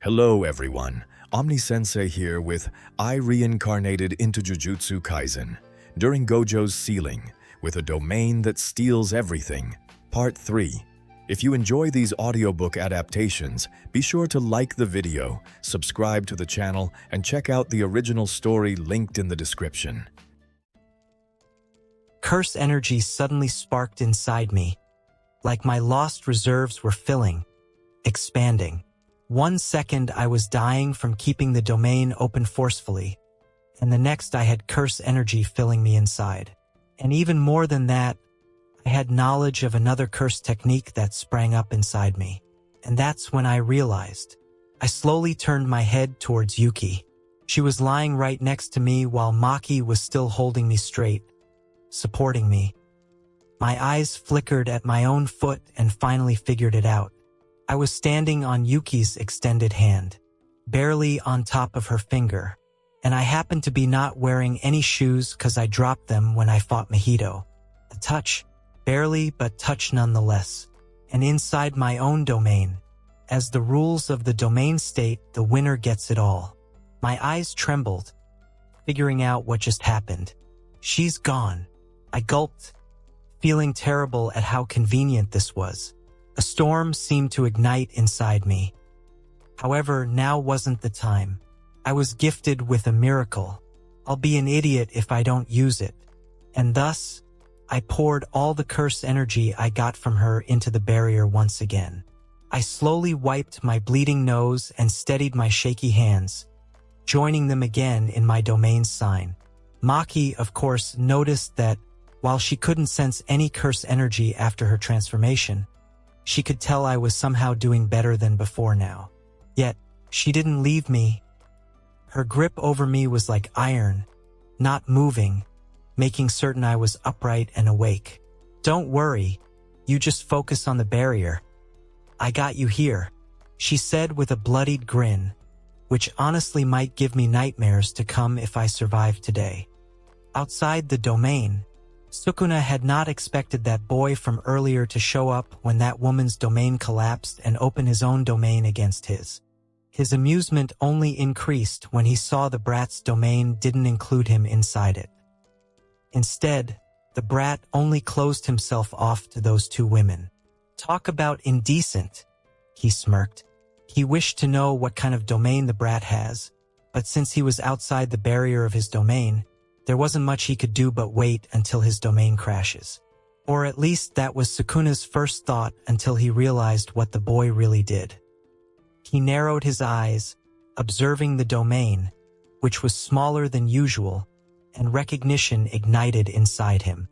Hello everyone, Omni-Sensei here with I Reincarnated into Jujutsu Kaisen during Gojo's sealing with a domain that steals everything, Part 3. If you enjoy these audiobook adaptations, be sure to like the video, subscribe to the channel, and check out the original story linked in the description. Curse energy suddenly sparked inside me, like my lost reserves were filling, expanding. 1 second I was dying from keeping the domain open forcefully, and the next I had curse energy filling me inside. And even more than that, I had knowledge of another curse technique that sprang up inside me. And that's when I realized. I slowly turned my head towards Yuki. She was lying right next to me while Maki was still holding me straight, supporting me. My eyes flickered at my own foot and finally figured it out. I was standing on Yuki's extended hand, barely on top of her finger, and I happened to be not wearing any shoes because I dropped them when I fought Mahito. A touch, barely, but touch nonetheless, and inside my own domain. As the rules of the domain state, the winner gets it all. My eyes trembled, figuring out what just happened. She's gone. I gulped, feeling terrible at how convenient this was. A storm seemed to ignite inside me. However, now wasn't the time. I was gifted with a miracle. I'll be an idiot if I don't use it. And thus, I poured all the curse energy I got from her into the barrier once again. I slowly wiped my bleeding nose and steadied my shaky hands, joining them again in my domain's sign. Maki, of course, noticed that while she couldn't sense any curse energy after her transformation, she could tell I was somehow doing better than before now. Yet, she didn't leave me. Her grip over me was like iron, not moving, making certain I was upright and awake. "Don't worry, you just focus on the barrier. I got you here," she said with a bloodied grin, which honestly might give me nightmares to come if I survived today. Outside the domain, Sukuna had not expected that boy from earlier to show up when that woman's domain collapsed and open his own domain against his. His amusement only increased when he saw the brat's domain didn't include him inside it. Instead, the brat only closed himself off to those two women. "Talk about indecent," he smirked. He wished to know what kind of domain the brat has, but since he was outside the barrier of his domain, there wasn't much he could do but wait until his domain crashes. Or at least that was Sukuna's first thought until he realized what the boy really did. He narrowed his eyes, observing the domain, which was smaller than usual, and recognition ignited inside him.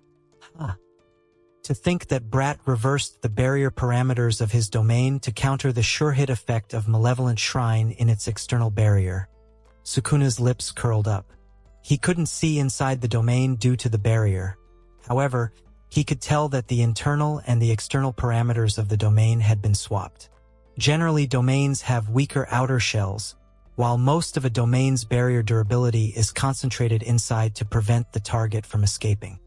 To think that Brat reversed the barrier parameters of his domain to counter the sure-hit effect of Malevolent Shrine in its external barrier. Sukuna's lips curled up. He couldn't see inside the domain due to the barrier. However, he could tell that the internal and the external parameters of the domain had been swapped. Generally, domains have weaker outer shells, while most of a domain's barrier durability is concentrated inside to prevent the target from escaping.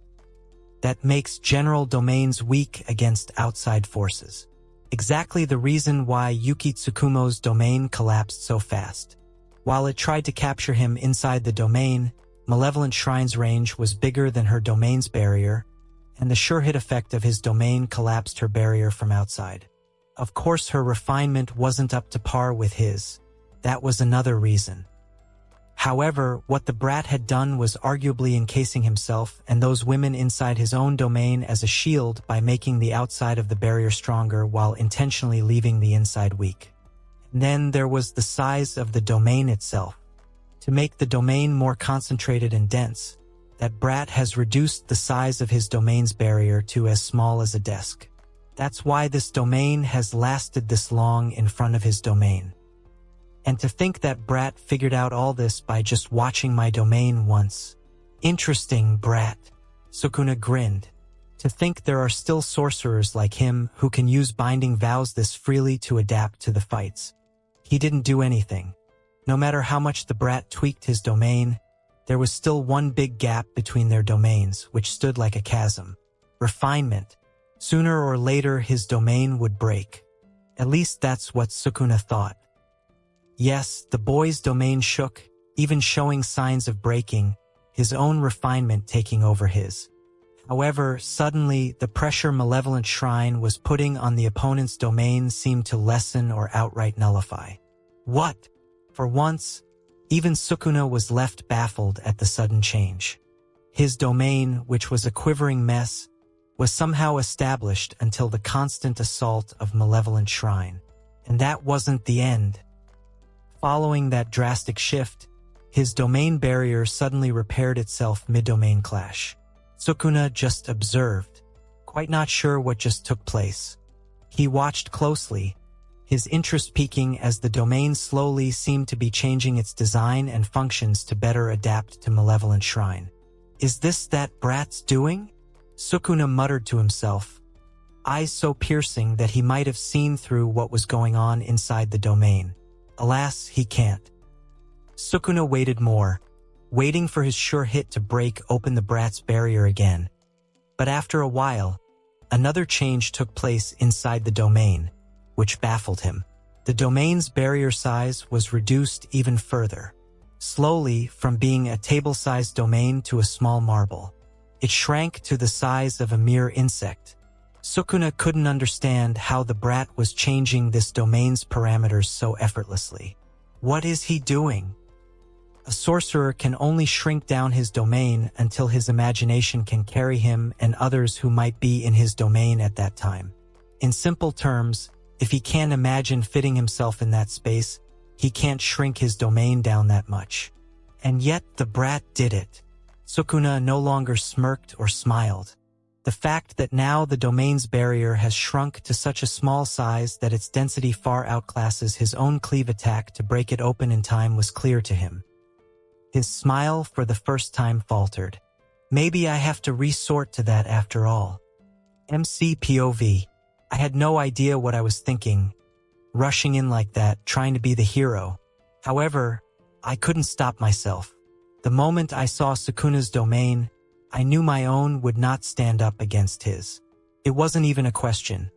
That makes general domains weak against outside forces. Exactly the reason why Yuki Tsukumo's domain collapsed so fast. While it tried to capture him inside the domain, Malevolent Shrine's range was bigger than her domain's barrier, and the sure-hit effect of his domain collapsed her barrier from outside. Of course, her refinement wasn't up to par with his. That was another reason. However, what the brat had done was arguably encasing himself and those women inside his own domain as a shield by making the outside of the barrier stronger while intentionally leaving the inside weak. And then there was the size of the domain itself. To make the domain more concentrated and dense, that brat has reduced the size of his domain's barrier to as small as a desk. That's why this domain has lasted this long in front of his domain. And to think that brat figured out all this by just watching my domain once. Interesting, brat. Sukuna grinned. To think there are still sorcerers like him who can use binding vows this freely to adapt to the fights. He didn't do anything. No matter how much the brat tweaked his domain, there was still one big gap between their domains, which stood like a chasm. Refinement. Sooner or later his domain would break. At least that's what Sukuna thought. Yes, the boy's domain shook, even showing signs of breaking, his own refinement taking over his. However, suddenly, the pressure malevolent shrine was putting on the opponent's domain seemed to lessen or outright nullify. What? For once, even Sukuna was left baffled at the sudden change. His domain, which was a quivering mess, was somehow established until the constant assault of malevolent shrine. And that wasn't the end. Following that drastic shift, his domain barrier suddenly repaired itself mid-domain clash. Sukuna just observed, quite not sure what just took place. He watched closely, his interest peaking as the domain slowly seemed to be changing its design and functions to better adapt to malevolent shrine. Is this that brat's doing? Sukuna muttered to himself, eyes so piercing that he might have seen through what was going on inside the domain. Alas, he can't. Sukuna waited more, waiting for his sure hit to break open the brat's barrier again. But after a while, another change took place inside the domain, which baffled him. The domain's barrier size was reduced even further, slowly from being a table-sized domain to a small marble. It shrank to the size of a mere insect. Sukuna couldn't understand how the brat was changing this domain's parameters so effortlessly. What is he doing? A sorcerer can only shrink down his domain until his imagination can carry him and others who might be in his domain at that time. In simple terms, if he can't imagine fitting himself in that space, he can't shrink his domain down that much. And yet the brat did it. Sukuna no longer smirked or smiled. The fact that now the domain's barrier has shrunk to such a small size that its density far outclasses his own cleave attack to break it open in time was clear to him. His smile for the first time faltered. Maybe I have to resort to that after all. MC POV. I had no idea what I was thinking, rushing in like that, trying to be the hero. However, I couldn't stop myself. The moment I saw Sukuna's domain, I knew my own would not stand up against his. It wasn't even a question.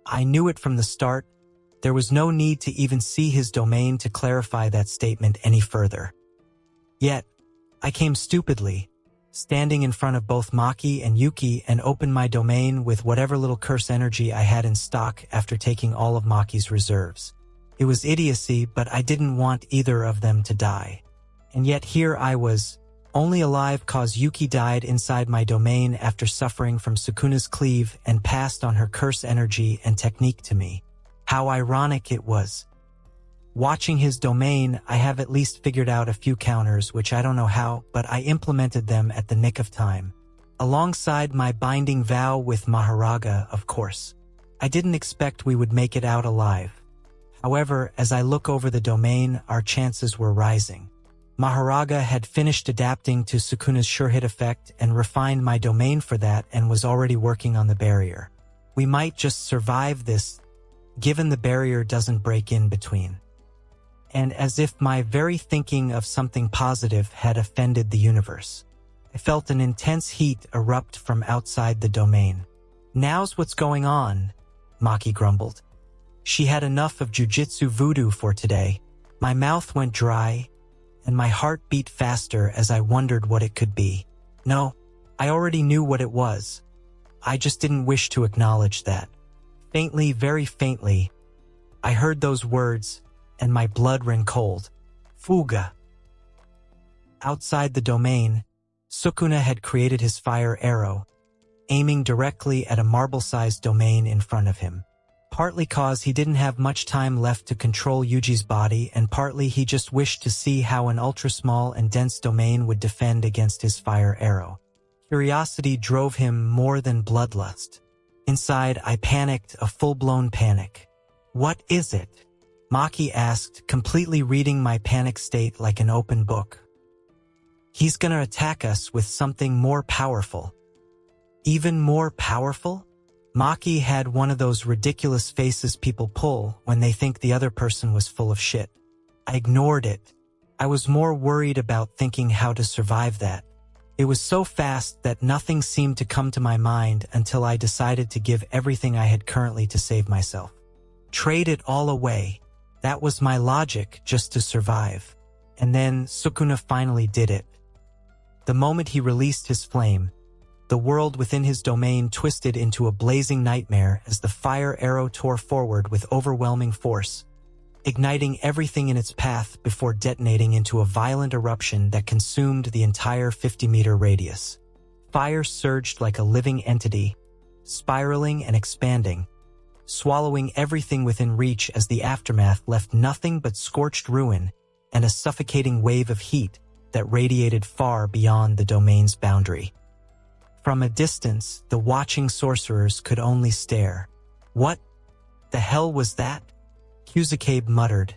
I knew it from the start. There was no need to even see his domain to clarify that statement any further. Yet, I came stupidly, standing in front of both Maki and Yuki and opened my domain with whatever little curse energy I had in stock after taking all of Maki's reserves. It was idiocy, but I didn't want either of them to die. And yet here I was, only alive cause Yuki died inside my domain after suffering from Sukuna's cleave and passed on her curse energy and technique to me. How ironic it was. Watching his domain, I have at least figured out a few counters, which I don't know how, but I implemented them at the nick of time. Alongside my binding vow with Maharaga, of course. I didn't expect we would make it out alive. However, as I look over the domain, our chances were rising. Maharaga had finished adapting to Sukuna's sure hit effect and refined my domain for that and was already working on the barrier. We might just survive this, given the barrier doesn't break in between. And as if my very thinking of something positive had offended the universe. I felt an intense heat erupt from outside the domain. Now's what's going on, Maki grumbled. She had enough of jujutsu voodoo for today. My mouth went dry, and my heart beat faster as I wondered what it could be. No, I already knew what it was. I just didn't wish to acknowledge that. Faintly, very faintly, I heard those words, and my blood ran cold. Fuga. Outside the domain, Sukuna had created his fire arrow, aiming directly at a marble-sized domain in front of him. Partly cause he didn't have much time left to control Yuji's body, and partly he just wished to see how an ultra-small and dense domain would defend against his fire arrow. Curiosity drove him more than bloodlust. Inside, I panicked, a full-blown panic. What is it? Maki asked, completely reading my panic state like an open book. He's gonna attack us with something more powerful. Even more powerful? Maki had one of those ridiculous faces people pull when they think the other person was full of shit. I ignored it. I was more worried about thinking how to survive that. It was so fast that nothing seemed to come to my mind until I decided to give everything I had currently to save myself. Trade it all away. That was my logic, just to survive. And then Sukuna finally did it. The moment he released his flame, the world within his domain twisted into a blazing nightmare as the fire arrow tore forward with overwhelming force, igniting everything in its path before detonating into a violent eruption that consumed the entire 50-meter radius. Fire surged like a living entity, spiraling and expanding, swallowing everything within reach as the aftermath left nothing but scorched ruin and a suffocating wave of heat that radiated far beyond the domain's boundary. From a distance, the watching sorcerers could only stare. What the hell was that? Kusakabe muttered,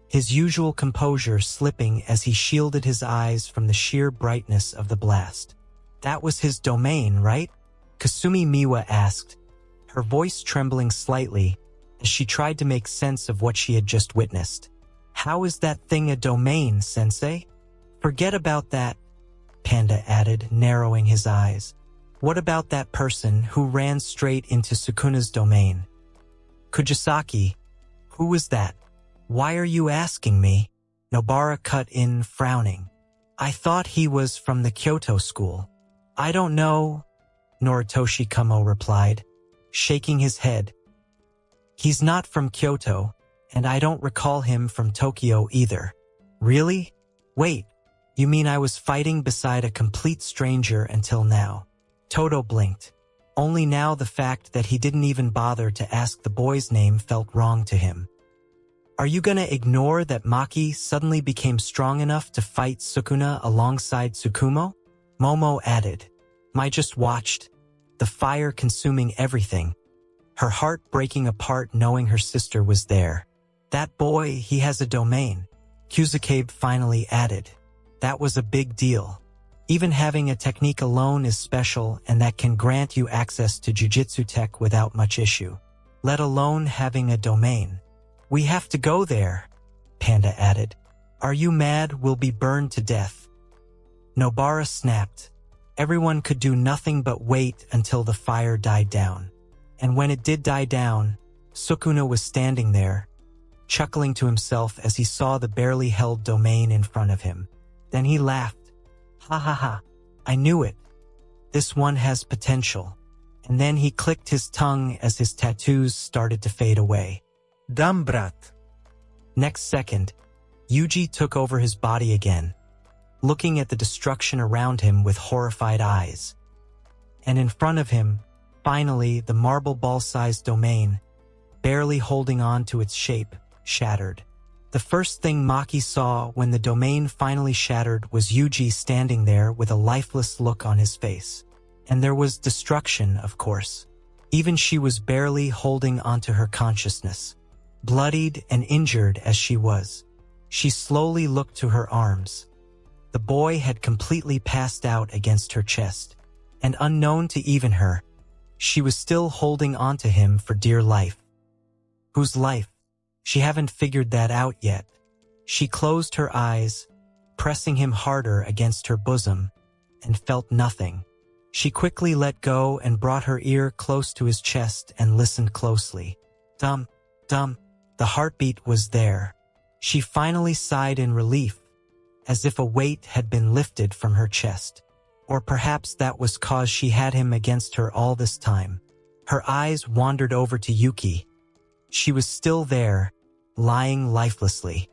his usual composure slipping as he shielded his eyes from the sheer brightness of the blast. That was his domain, right? Kasumi Miwa asked, her voice trembling slightly as she tried to make sense of what she had just witnessed. How is that thing a domain, Sensei? Forget about that, Panda added, narrowing his eyes. What about that person who ran straight into Sukuna's domain? Kujisaki, who was that? Why are you asking me? Nobara cut in, frowning. I thought he was from the Kyoto school. I don't know, Noritoshi Kumo replied, shaking his head. He's not from Kyoto, and I don't recall him from Tokyo either. Really? Wait, you mean I was fighting beside a complete stranger until now? Toto blinked. Only now the fact that he didn't even bother to ask the boy's name felt wrong to him. Are you gonna ignore that Maki suddenly became strong enough to fight Sukuna alongside Tsukumo? Momo added. Mai just watched, the fire consuming everything, her heart breaking apart knowing her sister was there. That boy, he has a domain, Kusakabe finally added. That was a big deal. Even having a technique alone is special and that can grant you access to Jujutsu tech without much issue, let alone having a domain. We have to go there, Panda added. Are you mad we'll be burned to death? Nobara snapped. Everyone could do nothing but wait until the fire died down. And when it did die down, Sukuna was standing there, chuckling to himself as he saw the barely held domain in front of him. Then he laughed. Ha ha ha, I knew it. This one has potential. And then he clicked his tongue as his tattoos started to fade away. Dumb brat. Next second, Yuji took over his body again, looking at the destruction around him with horrified eyes. And in front of him, finally, the marble ball-sized domain, barely holding on to its shape, shattered. The first thing Maki saw when the domain finally shattered was Yuji standing there with a lifeless look on his face. And there was destruction, of course. Even she was barely holding onto her consciousness. Bloodied and injured as she was, she slowly looked to her arms. The boy had completely passed out against her chest, and unknown to even her, she was still holding onto him for dear life. Whose life? She haven't figured that out yet. She closed her eyes, pressing him harder against her bosom, and felt nothing. She quickly let go and brought her ear close to his chest and listened closely. Dum, dum, the heartbeat was there. She finally sighed in relief, as if a weight had been lifted from her chest. Or perhaps that was cause she had him against her all this time. Her eyes wandered over to Yuki. She was still there, lying lifelessly.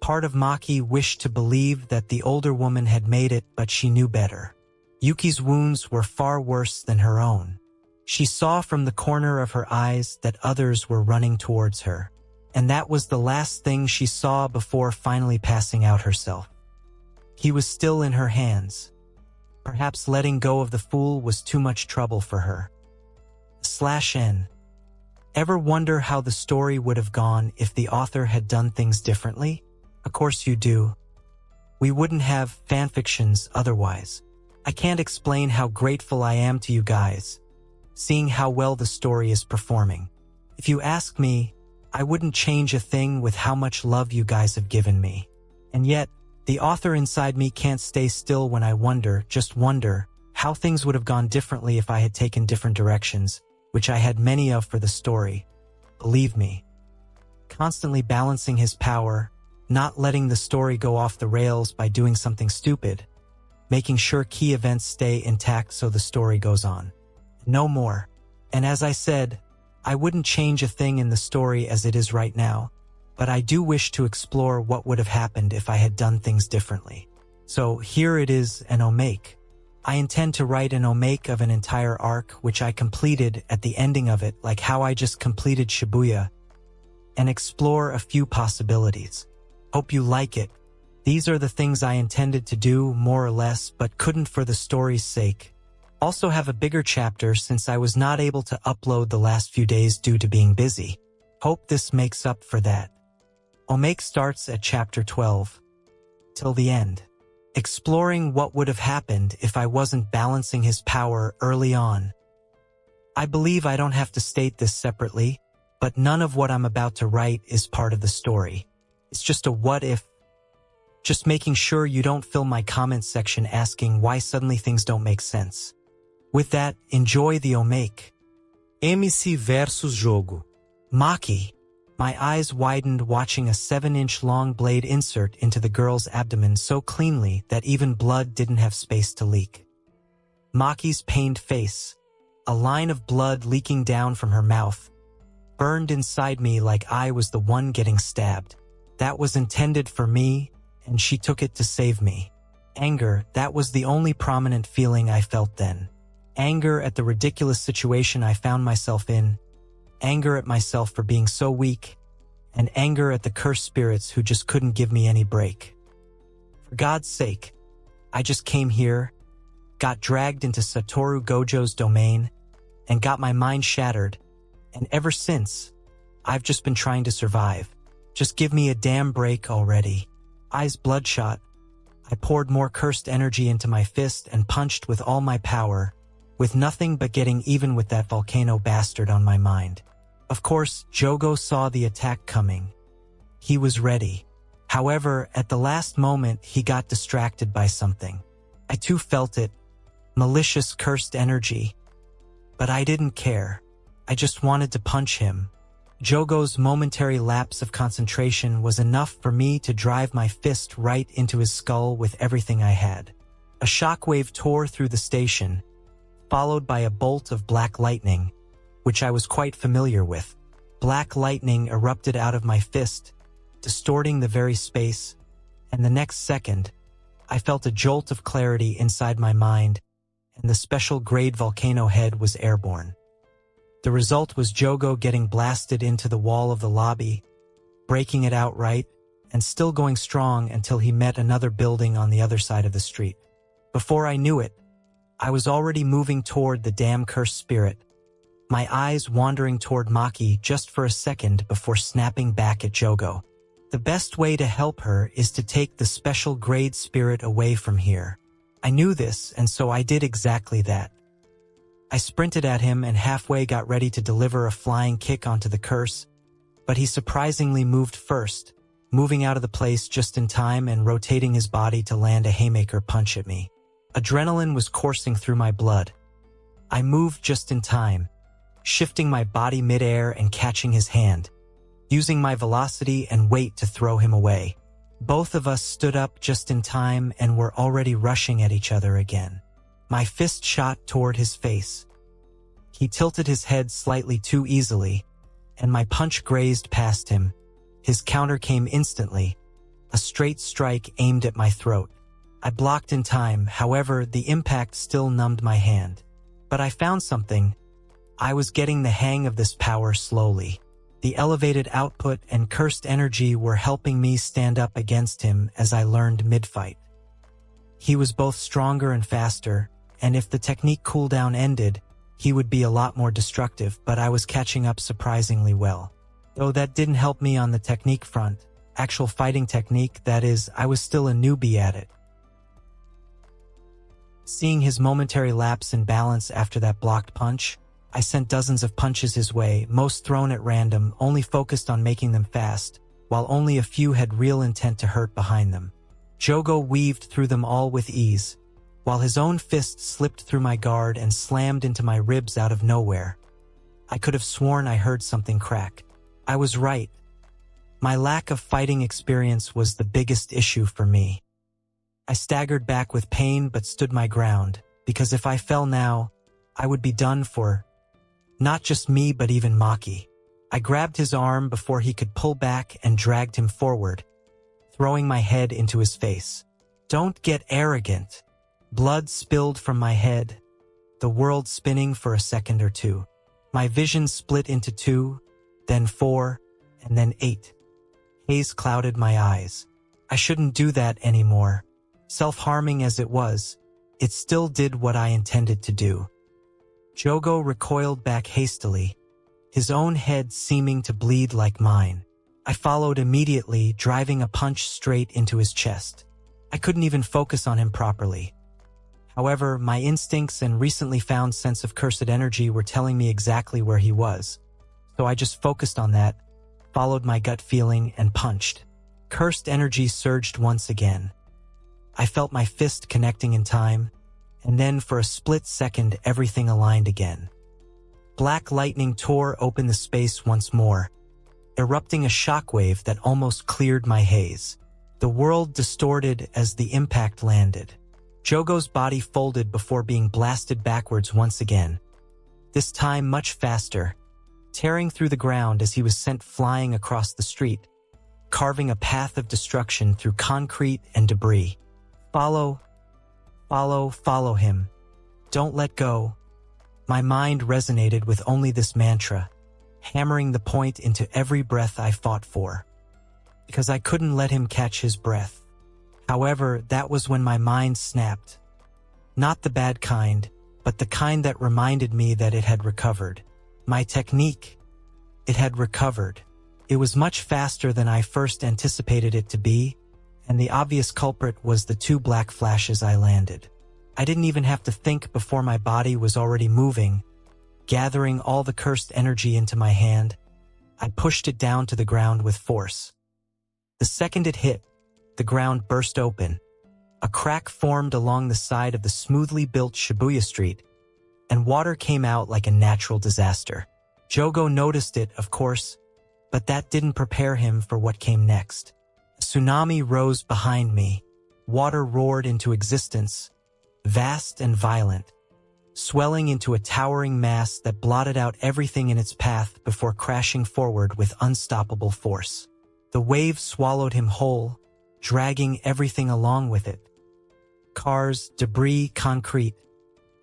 Part of Maki wished to believe that the older woman had made it, but she knew better. Yuki's wounds were far worse than her own. She saw from the corner of her eyes that others were running towards her, and that was the last thing she saw before finally passing out herself. He was still in her hands. Perhaps letting go of the fool was too much trouble for her. /N. Ever wonder how the story would have gone if the author had done things differently? Of course you do. We wouldn't have fanfictions otherwise. I can't explain how grateful I am to you guys, seeing how well the story is performing. If you ask me, I wouldn't change a thing with how much love you guys have given me. And yet, the author inside me can't stay still when I just wonder, how things would have gone differently if I had taken different directions, which I had many of for the story. Believe me. constantly balancing his power, not letting the story go off the rails by doing something stupid, making sure key events stay intact so the story goes on. No more. And as I said, I wouldn't change a thing in the story as it is right now, but I do wish to explore what would have happened if I had done things differently. So here it is, an omake. I intend to write an omake of an entire arc, which I completed at the ending of it, like how I just completed Shibuya, and explore a few possibilities. Hope you like it. These are the things I intended to do, more or less, but couldn't for the story's sake. Also have a bigger chapter since I was not able to upload the last few days due to being busy. Hope this makes up for that. Omake starts at chapter 12. Till the end. Exploring what would have happened if I wasn't balancing his power early on. I believe I don't have to state this separately, but none of what I'm about to write is part of the story. It's just a what if. Just making sure you don't fill my comment section asking why suddenly things don't make sense. With that, enjoy the omake. MC versus jogo. Maki. My eyes widened watching a 7-inch long blade insert into the girl's abdomen so cleanly that even blood didn't have space to leak. Maki's pained face, a line of blood leaking down from her mouth, burned inside me like I was the one getting stabbed. That was intended for me, and she took it to save me. Anger, that was the only prominent feeling I felt then. Anger at the ridiculous situation I found myself in, anger at myself for being so weak, and anger at the cursed spirits who just couldn't give me any break. For God's sake, I just came here, got dragged into Satoru Gojo's domain, and got my mind shattered, and ever since, I've just been trying to survive. Just give me a damn break already. Eyes bloodshot, I poured more cursed energy into my fist and punched with all my power, with nothing but getting even with that volcano bastard on my mind. Of course, Jogo saw the attack coming. He was ready. However, at the last moment, he got distracted by something. I too felt it. Malicious cursed energy. But I didn't care. I just wanted to punch him. Jogo's momentary lapse of concentration was enough for me to drive my fist right into his skull with everything I had. A shockwave tore through the station, followed by a bolt of black lightning, which I was quite familiar with. Black lightning erupted out of my fist, distorting the very space, and the next second, I felt a jolt of clarity inside my mind, and the special grade volcano head was airborne. The result was Jogo getting blasted into the wall of the lobby, breaking it outright, and still going strong until he met another building on the other side of the street. Before I knew it, I was already moving toward the damn cursed spirit, my eyes wandering toward Maki just for a second before snapping back at Jogo. The best way to help her is to take the special grade spirit away from here. I knew this, and so I did exactly that. I sprinted at him and halfway got ready to deliver a flying kick onto the curse, but he surprisingly moved first, moving out of the place just in time and rotating his body to land a haymaker punch at me. Adrenaline was coursing through my blood. I moved just in time, shifting my body midair and catching his hand, using my velocity and weight to throw him away. Both of us stood up just in time and were already rushing at each other again. My fist shot toward his face. He tilted his head slightly too easily, and my punch grazed past him. His counter came instantly, a straight strike aimed at my throat. I blocked in time, however, the impact still numbed my hand. But I found something. I was getting the hang of this power slowly. The elevated output and cursed energy were helping me stand up against him as I learned mid-fight. He was both stronger and faster, and if the technique cooldown ended, he would be a lot more destructive, but I was catching up surprisingly well. Though that didn't help me on the technique front, actual fighting technique, that is, I was still a newbie at it. Seeing his momentary lapse in balance after that blocked punch, I sent dozens of punches his way, most thrown at random, only focused on making them fast, while only a few had real intent to hurt behind them. Jogo weaved through them all with ease, while his own fist slipped through my guard and slammed into my ribs out of nowhere. I could have sworn I heard something crack. I was right. My lack of fighting experience was the biggest issue for me. I staggered back with pain but stood my ground, because if I fell now, I would be done for. Not just me but even Maki. I grabbed his arm before he could pull back and dragged him forward, throwing my head into his face. Don't get arrogant. Blood spilled from my head, the world spinning for a second or two. My vision split into 2, then 4, and then 8. Haze clouded my eyes. I shouldn't do that anymore. Self-harming as it was, it still did what I intended to do. Jogo recoiled back hastily, his own head seeming to bleed like mine. I followed immediately, driving a punch straight into his chest. I couldn't even focus on him properly. However, my instincts and recently found sense of cursed energy were telling me exactly where he was. So I just focused on that, followed my gut feeling, and punched. Cursed energy surged once again. I felt my fist connecting in time, and then for a split second everything aligned again. Black lightning tore open the space once more, erupting a shockwave that almost cleared my haze. The world distorted as the impact landed. Jogo's body folded before being blasted backwards once again, this time much faster, tearing through the ground as he was sent flying across the street, carving a path of destruction through concrete and debris. Follow him. Don't let go. My mind resonated with only this mantra, hammering the point into every breath I fought for, because I couldn't let him catch his breath. However, that was when my mind snapped. Not the bad kind, but the kind that reminded me that it had recovered. My technique, it had recovered. It was much faster than I first anticipated it to be, and the obvious culprit was the 2 black flashes I landed. I didn't even have to think before my body was already moving. Gathering all the cursed energy into my hand, I pushed it down to the ground with force. The second it hit, the ground burst open. A crack formed along the side of the smoothly built Shibuya Street, and water came out like a natural disaster. Jogo noticed it, of course, but that didn't prepare him for what came next. A tsunami rose behind me. Water roared into existence, vast and violent, swelling into a towering mass that blotted out everything in its path before crashing forward with unstoppable force. The wave swallowed him whole, dragging everything along with it. Cars, debris, concrete,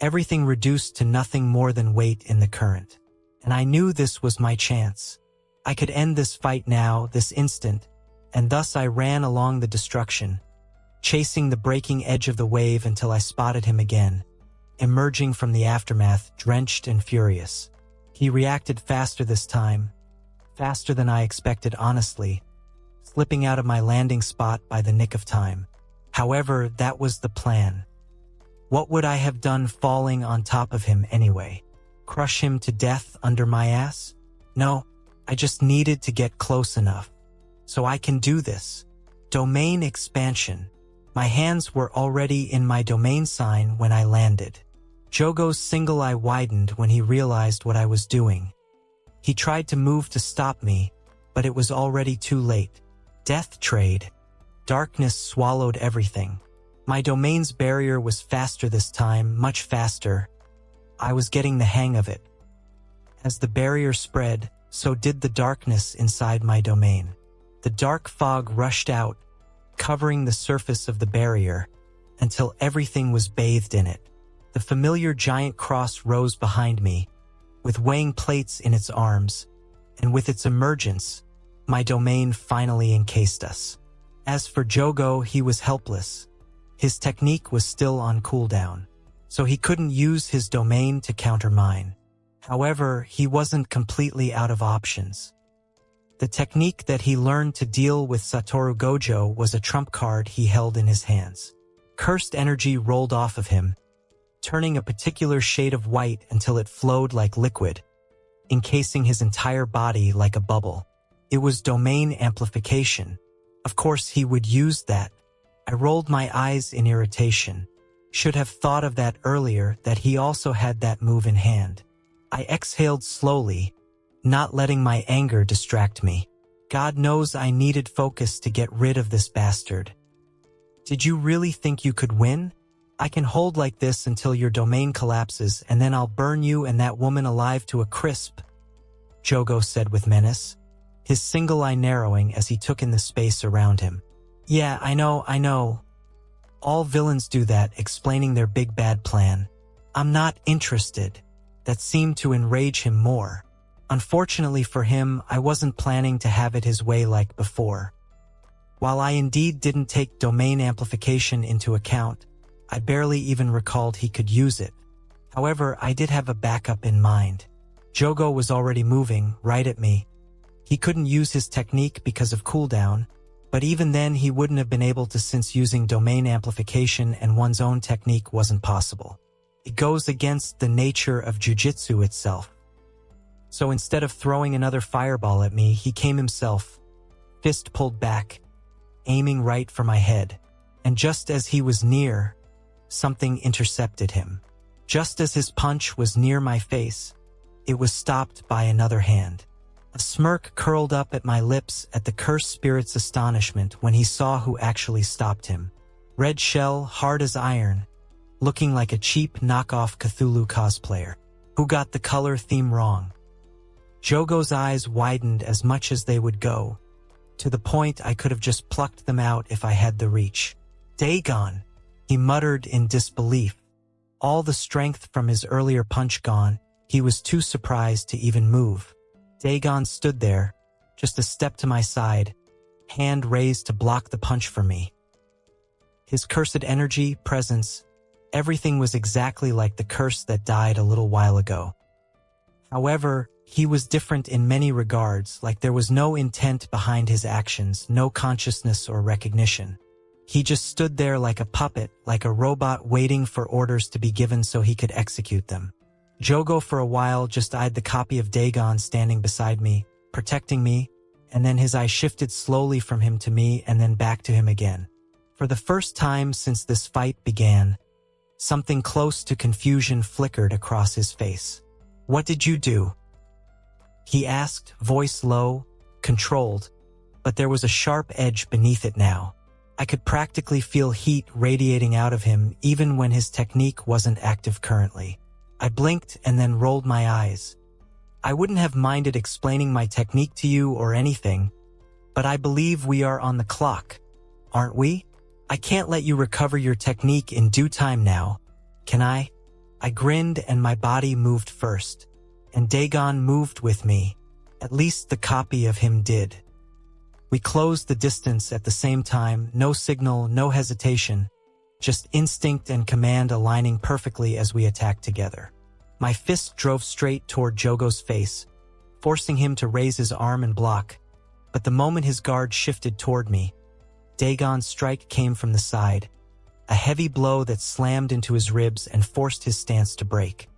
everything reduced to nothing more than weight in the current. And I knew this was my chance. I could end this fight now, this instant, and thus I ran along the destruction, chasing the breaking edge of the wave until I spotted him again, emerging from the aftermath, drenched and furious. He reacted faster this time, faster than I expected, honestly, slipping out of my landing spot by the nick of time. However, that was the plan. What would I have done falling on top of him anyway? Crush him to death under my ass? No, I just needed to get close enough. So I can do this. Domain expansion. My hands were already in my domain sign when I landed. Jogo's single eye widened when he realized what I was doing. He tried to move to stop me, but it was already too late. Death trade. Darkness swallowed everything. My domain's barrier was faster this time, much faster. I was getting the hang of it. As the barrier spread, so did the darkness inside my domain. The dark fog rushed out, covering the surface of the barrier, until everything was bathed in it. The familiar giant cross rose behind me, with weighing plates in its arms, and with its emergence, my domain finally encased us. As for Jogo, he was helpless. His technique was still on cooldown, so he couldn't use his domain to counter mine. However, he wasn't completely out of options. The technique that he learned to deal with Satoru Gojo was a trump card he held in his hands. Cursed energy rolled off of him, turning a particular shade of white until it flowed like liquid, encasing his entire body like a bubble. It was domain amplification. Of course, he would use that. I rolled my eyes in irritation. Should have thought of that earlier, that he also had that move in hand. I exhaled slowly, not letting my anger distract me. God knows I needed focus to get rid of this bastard. Did you really think you could win? I can hold like this until your domain collapses, and then I'll burn you and that woman alive to a crisp, Jogo said with menace, his single eye narrowing as he took in the space around him. Yeah, I know. All villains do that, explaining their big bad plan. I'm not interested. That seemed to enrage him more. Unfortunately for him, I wasn't planning to have it his way like before. While I indeed didn't take domain amplification into account, I barely even recalled he could use it. However, I did have a backup in mind. Jogo was already moving, right at me. He couldn't use his technique because of cooldown, but even then he wouldn't have been able to since using domain amplification and one's own technique wasn't possible. It goes against the nature of Jujutsu itself. So instead of throwing another fireball at me, he came himself, fist pulled back, aiming right for my head. And just as he was near, something intercepted him. Just as his punch was near my face, it was stopped by another hand. A smirk curled up at my lips at the cursed spirit's astonishment when he saw who actually stopped him. Red shell, hard as iron, looking like a cheap knockoff Cthulhu cosplayer. Who got the color theme wrong? Jogo's eyes widened as much as they would go, to the point I could have just plucked them out if I had the reach. Dagon, he muttered in disbelief. All the strength from his earlier punch gone, he was too surprised to even move. Dagon stood there, just a step to my side, hand raised to block the punch for me. His cursed energy, presence, everything was exactly like the curse that died a little while ago. However, he was different in many regards, like there was no intent behind his actions, no consciousness or recognition. He just stood there like a puppet, like a robot waiting for orders to be given so he could execute them. Jogo for a while just eyed the copy of Dagon standing beside me, protecting me, and then his eye shifted slowly from him to me and then back to him again. For the first time since this fight began, something close to confusion flickered across his face. What did you do? He asked, voice low, controlled, but there was a sharp edge beneath it now. I could practically feel heat radiating out of him even when his technique wasn't active currently. I blinked and then rolled my eyes. I wouldn't have minded explaining my technique to you or anything, but I believe we are on the clock, aren't we? I can't let you recover your technique in due time now, can I? I grinned and my body moved first, and Dagon moved with me. At least the copy of him did. We closed the distance at the same time, no signal, no hesitation, just instinct and command aligning perfectly as we attacked together. My fist drove straight toward Jogo's face, forcing him to raise his arm and block, but the moment his guard shifted toward me, Dagon's strike came from the side, a heavy blow that slammed into his ribs and forced his stance to break.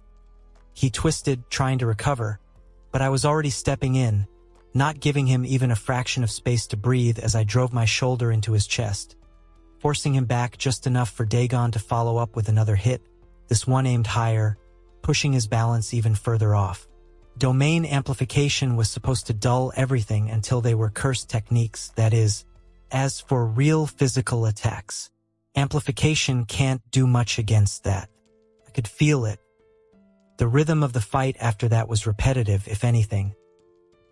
He twisted, trying to recover, but I was already stepping in, not giving him even a fraction of space to breathe as I drove my shoulder into his chest, forcing him back just enough for Dagon to follow up with another hit, this one aimed higher, pushing his balance even further off. Domain amplification was supposed to dull everything until they were cursed techniques, that is, as for real physical attacks. Amplification can't do much against that. I could feel it. The rhythm of the fight after that was repetitive, if anything.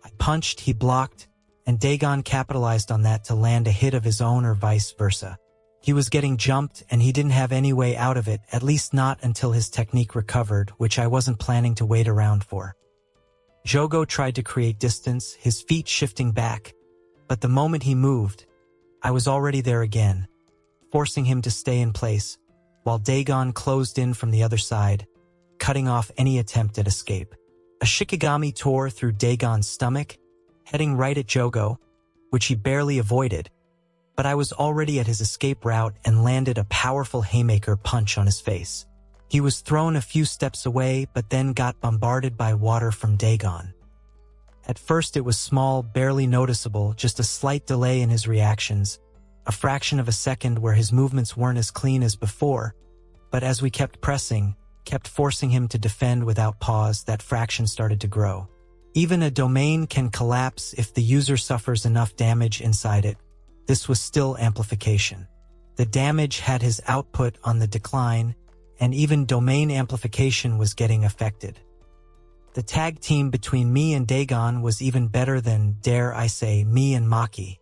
I punched, he blocked, and Dagon capitalized on that to land a hit of his own or vice versa. He was getting jumped and he didn't have any way out of it, at least not until his technique recovered, which I wasn't planning to wait around for. Jogo tried to create distance, his feet shifting back, but the moment he moved, I was already there again, forcing him to stay in place, while Dagon closed in from the other side, cutting off any attempt at escape. A Shikigami tore through Dagon's stomach, heading right at Jogo, which he barely avoided, but I was already at his escape route and landed a powerful haymaker punch on his face. He was thrown a few steps away, but then got bombarded by water from Dagon. At first it was small, barely noticeable, just a slight delay in his reactions, a fraction of a second where his movements weren't as clean as before, but as we kept pressing, kept forcing him to defend without pause, that fraction started to grow. Even a domain can collapse if the user suffers enough damage inside it. This was still amplification. The damage had his output on the decline, and even domain amplification was getting affected. The tag team between me and Dagon was even better than, dare I say, me and Maki.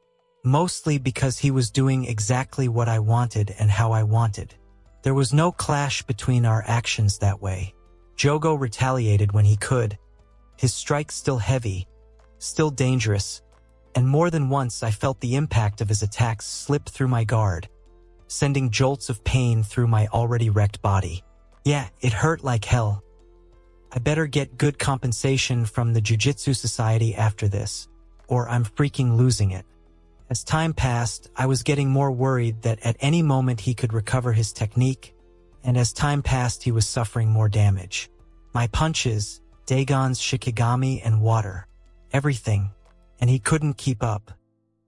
Mostly because he was doing exactly what I wanted and how I wanted. There was no clash between our actions that way. Jogo retaliated when he could, his strike still heavy, still dangerous, and more than once I felt the impact of his attacks slip through my guard, sending jolts of pain through my already wrecked body. Yeah, it hurt like hell. I better get good compensation from the Jujutsu Society after this, or I'm freaking losing it. As time passed, I was getting more worried that at any moment he could recover his technique, and as time passed he was suffering more damage. My punches, Dagon's Shikigami and water, everything, and he couldn't keep up.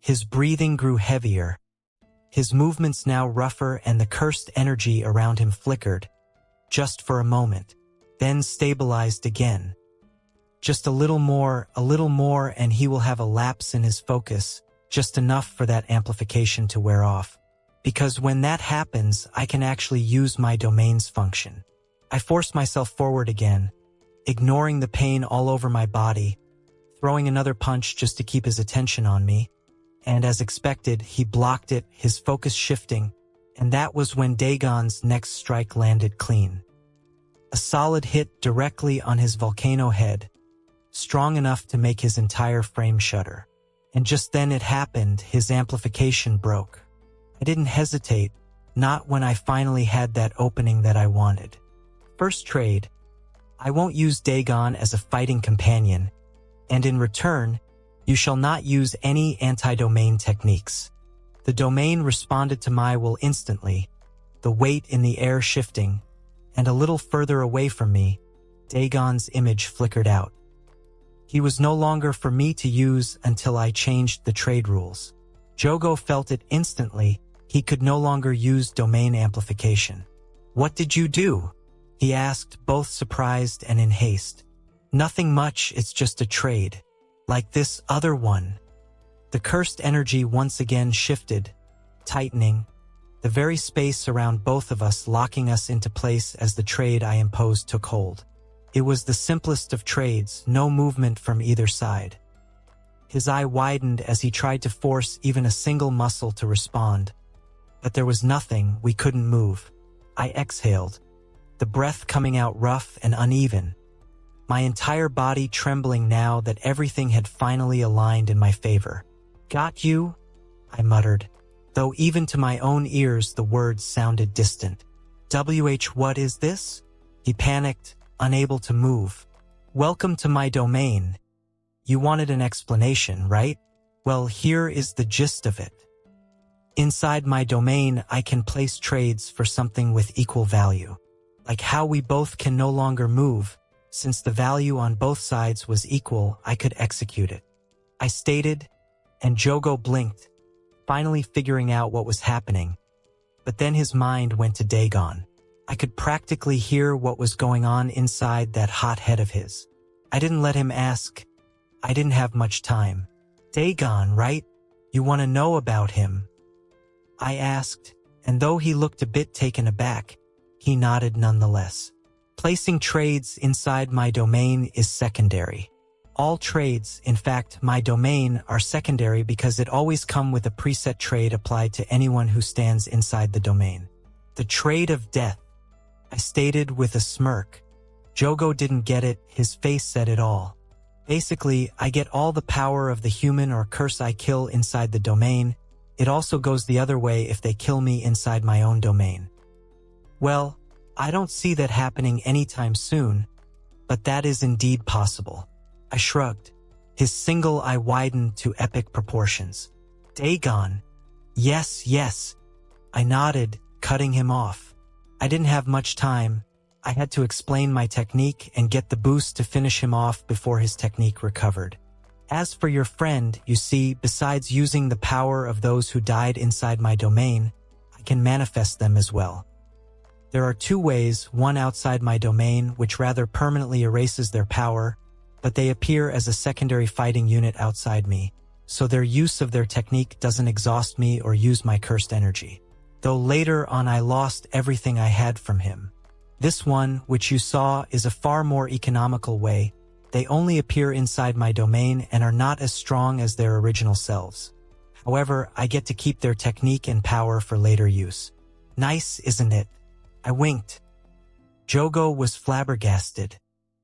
His breathing grew heavier, his movements now rougher, and the cursed energy around him flickered, just for a moment, then stabilized again. Just a little more, and he will have a lapse in his focus, just enough for that amplification to wear off. Because when that happens, I can actually use my domain's function. I force myself forward again, ignoring the pain all over my body, throwing another punch just to keep his attention on me, and as expected, he blocked it, his focus shifting, and that was when Dagon's next strike landed clean. A solid hit directly on his volcano head, strong enough to make his entire frame shudder. And just then it happened, his amplification broke. I didn't hesitate, not when I finally had that opening that I wanted. First trade, I won't use Dagon as a fighting companion, and in return, you shall not use any anti-domain techniques. The domain responded to my will instantly, the weight in the air shifting, and a little further away from me, Dagon's image flickered out. He was no longer for me to use until I changed the trade rules. Jogo felt it instantly. He could no longer use domain amplification. "What did you do?" he asked, both surprised and in haste. "Nothing much, it's just a trade. Like this other one." The cursed energy once again shifted, tightening, the very space around both of us locking us into place as the trade I imposed took hold. It was the simplest of trades, no movement from either side. His eye widened as he tried to force even a single muscle to respond. But there was nothing, we couldn't move. I exhaled, the breath coming out rough and uneven, my entire body trembling now that everything had finally aligned in my favor. "Got you?" I muttered, though even to my own ears the words sounded distant. What is this?" He panicked, unable to move. "Welcome to my domain. You wanted an explanation, right? Well, here is the gist of it. Inside my domain, I can place trades for something with equal value. Like how we both can no longer move. Since the value on both sides was equal, I could execute it," I stated, and Jogo blinked, finally figuring out what was happening. But then his mind went to Dagon. I could practically hear what was going on inside that hot head of his. I didn't let him ask. I didn't have much time. "Dagon, right? You want to know about him?" I asked, and though he looked a bit taken aback, he nodded nonetheless. "Placing trades inside my domain is secondary. All trades, in fact, my domain, are secondary because it always come with a preset trade applied to anyone who stands inside the domain. The trade of death," I stated with a smirk. Jogo didn't get it, his face said it all. Basically, I get all the power of the human or curse I kill inside the domain. It also goes the other way if they kill me inside my own domain. Well, I don't see that happening anytime soon, but that is indeed possible. I shrugged, his single eye widened to epic proportions. "Dagon." Yes. I nodded, cutting him off. I didn't have much time. I had to explain my technique and get the boost to finish him off before his technique recovered. "As for your friend, you see, besides using the power of those who died inside my domain, I can manifest them as well. There are two ways, one outside my domain, which rather permanently erases their power, but they appear as a secondary fighting unit outside me, so their use of their technique doesn't exhaust me or use my cursed energy. Though later on I lost everything I had from him. This one, which you saw, is a far more economical way. They only appear inside my domain and are not as strong as their original selves. However, I get to keep their technique and power for later use. Nice, isn't it? I winked. Jogo was flabbergasted.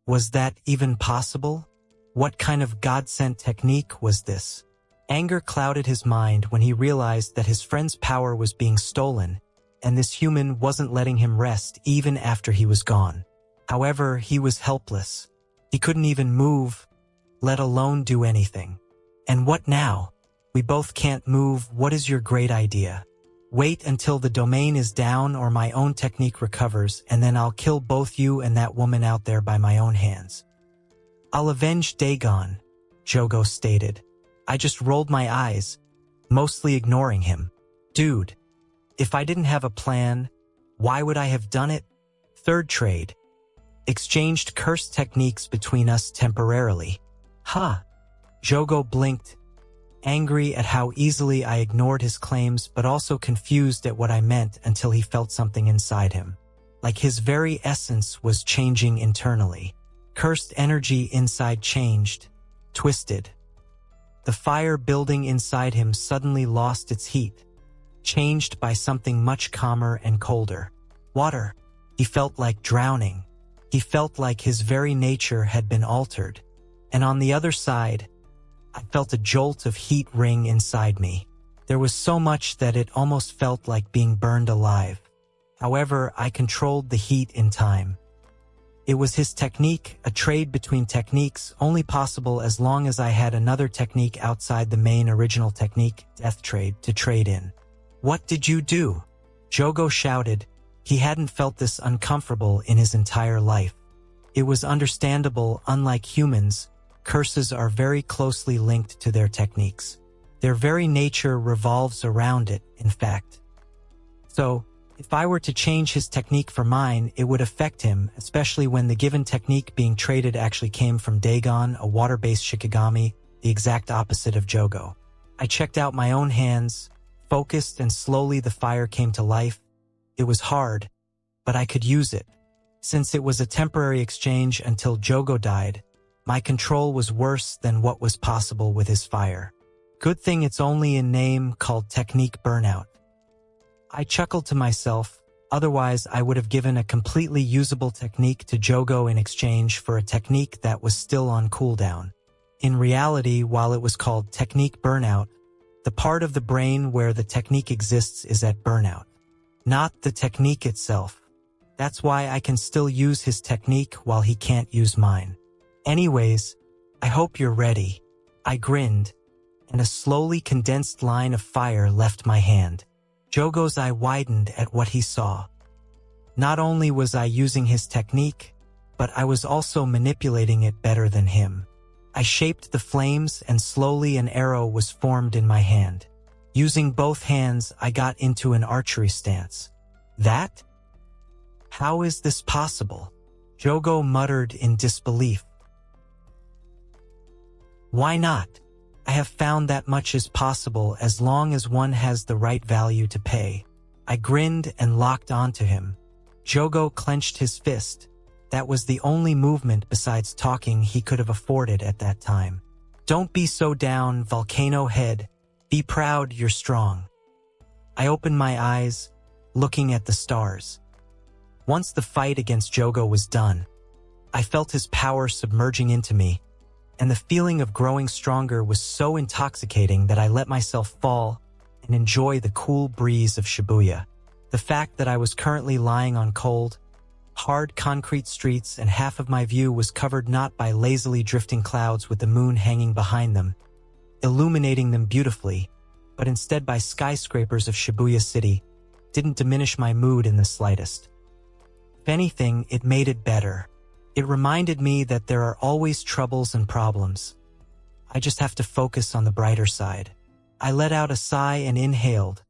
Was that even possible? What kind of God-sent technique was this? Anger clouded his mind when he realized that his friend's power was being stolen, and this human wasn't letting him rest even after he was gone. However, he was helpless. He couldn't even move, let alone do anything. And what now? We both can't move. What is your great idea? Wait until the domain is down or my own technique recovers, and then I'll kill both you and that woman out there by my own hands. I'll avenge Dagon, Jogo stated. I just rolled my eyes, mostly ignoring him. Dude, if I didn't have a plan, why would I have done it? Third trade. Exchanged cursed techniques between us temporarily. Huh. Jogo blinked, angry at how easily I ignored his claims, but also confused at what I meant until he felt something inside him. Like his very essence was changing internally. Cursed energy inside changed, twisted. The fire building inside him suddenly lost its heat, changed by something much calmer and colder. Water. He felt like drowning. He felt like his very nature had been altered. And on the other side, I felt a jolt of heat ring inside me. There was so much that it almost felt like being burned alive. However, I controlled the heat in time. It was his technique, a trade between techniques, only possible as long as I had another technique outside the main original technique, death trade, to trade in. What did you do? Jogo shouted. He hadn't felt this uncomfortable in his entire life. It was understandable. Unlike humans, curses are very closely linked to their techniques. Their very nature revolves around it, in fact. So, if I were to change his technique for mine, it would affect him, especially when the given technique being traded actually came from Dagon, a water-based Shikigami, the exact opposite of Jogo. I checked out my own hands, focused, and slowly the fire came to life. It was hard, but I could use it. Since it was a temporary exchange until Jogo died, my control was worse than what was possible with his fire. Good thing it's only in name, called Technique Burnout. I chuckled to myself, otherwise I would have given a completely usable technique to Jogo in exchange for a technique that was still on cooldown. In reality, while it was called Technique Burnout, the part of the brain where the technique exists is at burnout, not the technique itself. That's why I can still use his technique while he can't use mine. Anyways, I hope you're ready. I grinned, and a slowly condensed line of fire left my hand. Jogo's eye widened at what he saw. Not only was I using his technique, but I was also manipulating it better than him. I shaped the flames and slowly an arrow was formed in my hand. Using both hands, I got into an archery stance. That? How is this possible? Jogo muttered in disbelief. Why not? I have found that much is possible as long as one has the right value to pay. I grinned and locked onto him. Jogo clenched his fist. That was the only movement besides talking he could have afforded at that time. Don't be so down, volcano head. Be proud you're strong. I opened my eyes, looking at the stars. Once the fight against Jogo was done, I felt his power submerging into me, and the feeling of growing stronger was so intoxicating that I let myself fall and enjoy the cool breeze of Shibuya. The fact that I was currently lying on cold, hard concrete streets and half of my view was covered not by lazily drifting clouds with the moon hanging behind them, illuminating them beautifully, but instead by skyscrapers of Shibuya City, didn't diminish my mood in the slightest. If anything, it made it better. It reminded me that there are always troubles and problems. I just have to focus on the brighter side. I let out a sigh and inhaled.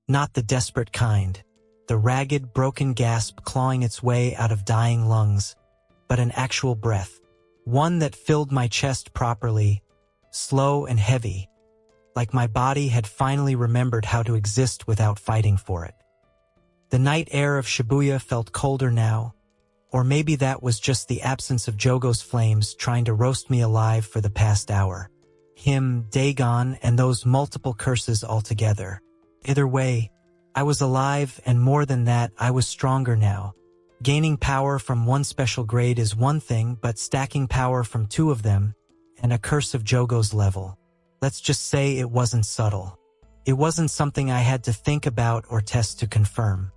Not the desperate kind, the ragged, broken gasp clawing its way out of dying lungs, but an actual breath. One that filled my chest properly, slow and heavy, like my body had finally remembered how to exist without fighting for it. The night air of Shibuya felt colder now, or maybe that was just the absence of Jogo's flames trying to roast me alive for the past hour. Him, Dagon, and those multiple curses altogether. Either way, I was alive, and more than that, I was stronger now. Gaining power from one special grade is one thing, but stacking power from two of them, and a curse of Jogo's level. Let's just say it wasn't subtle. It wasn't something I had to think about or test to confirm.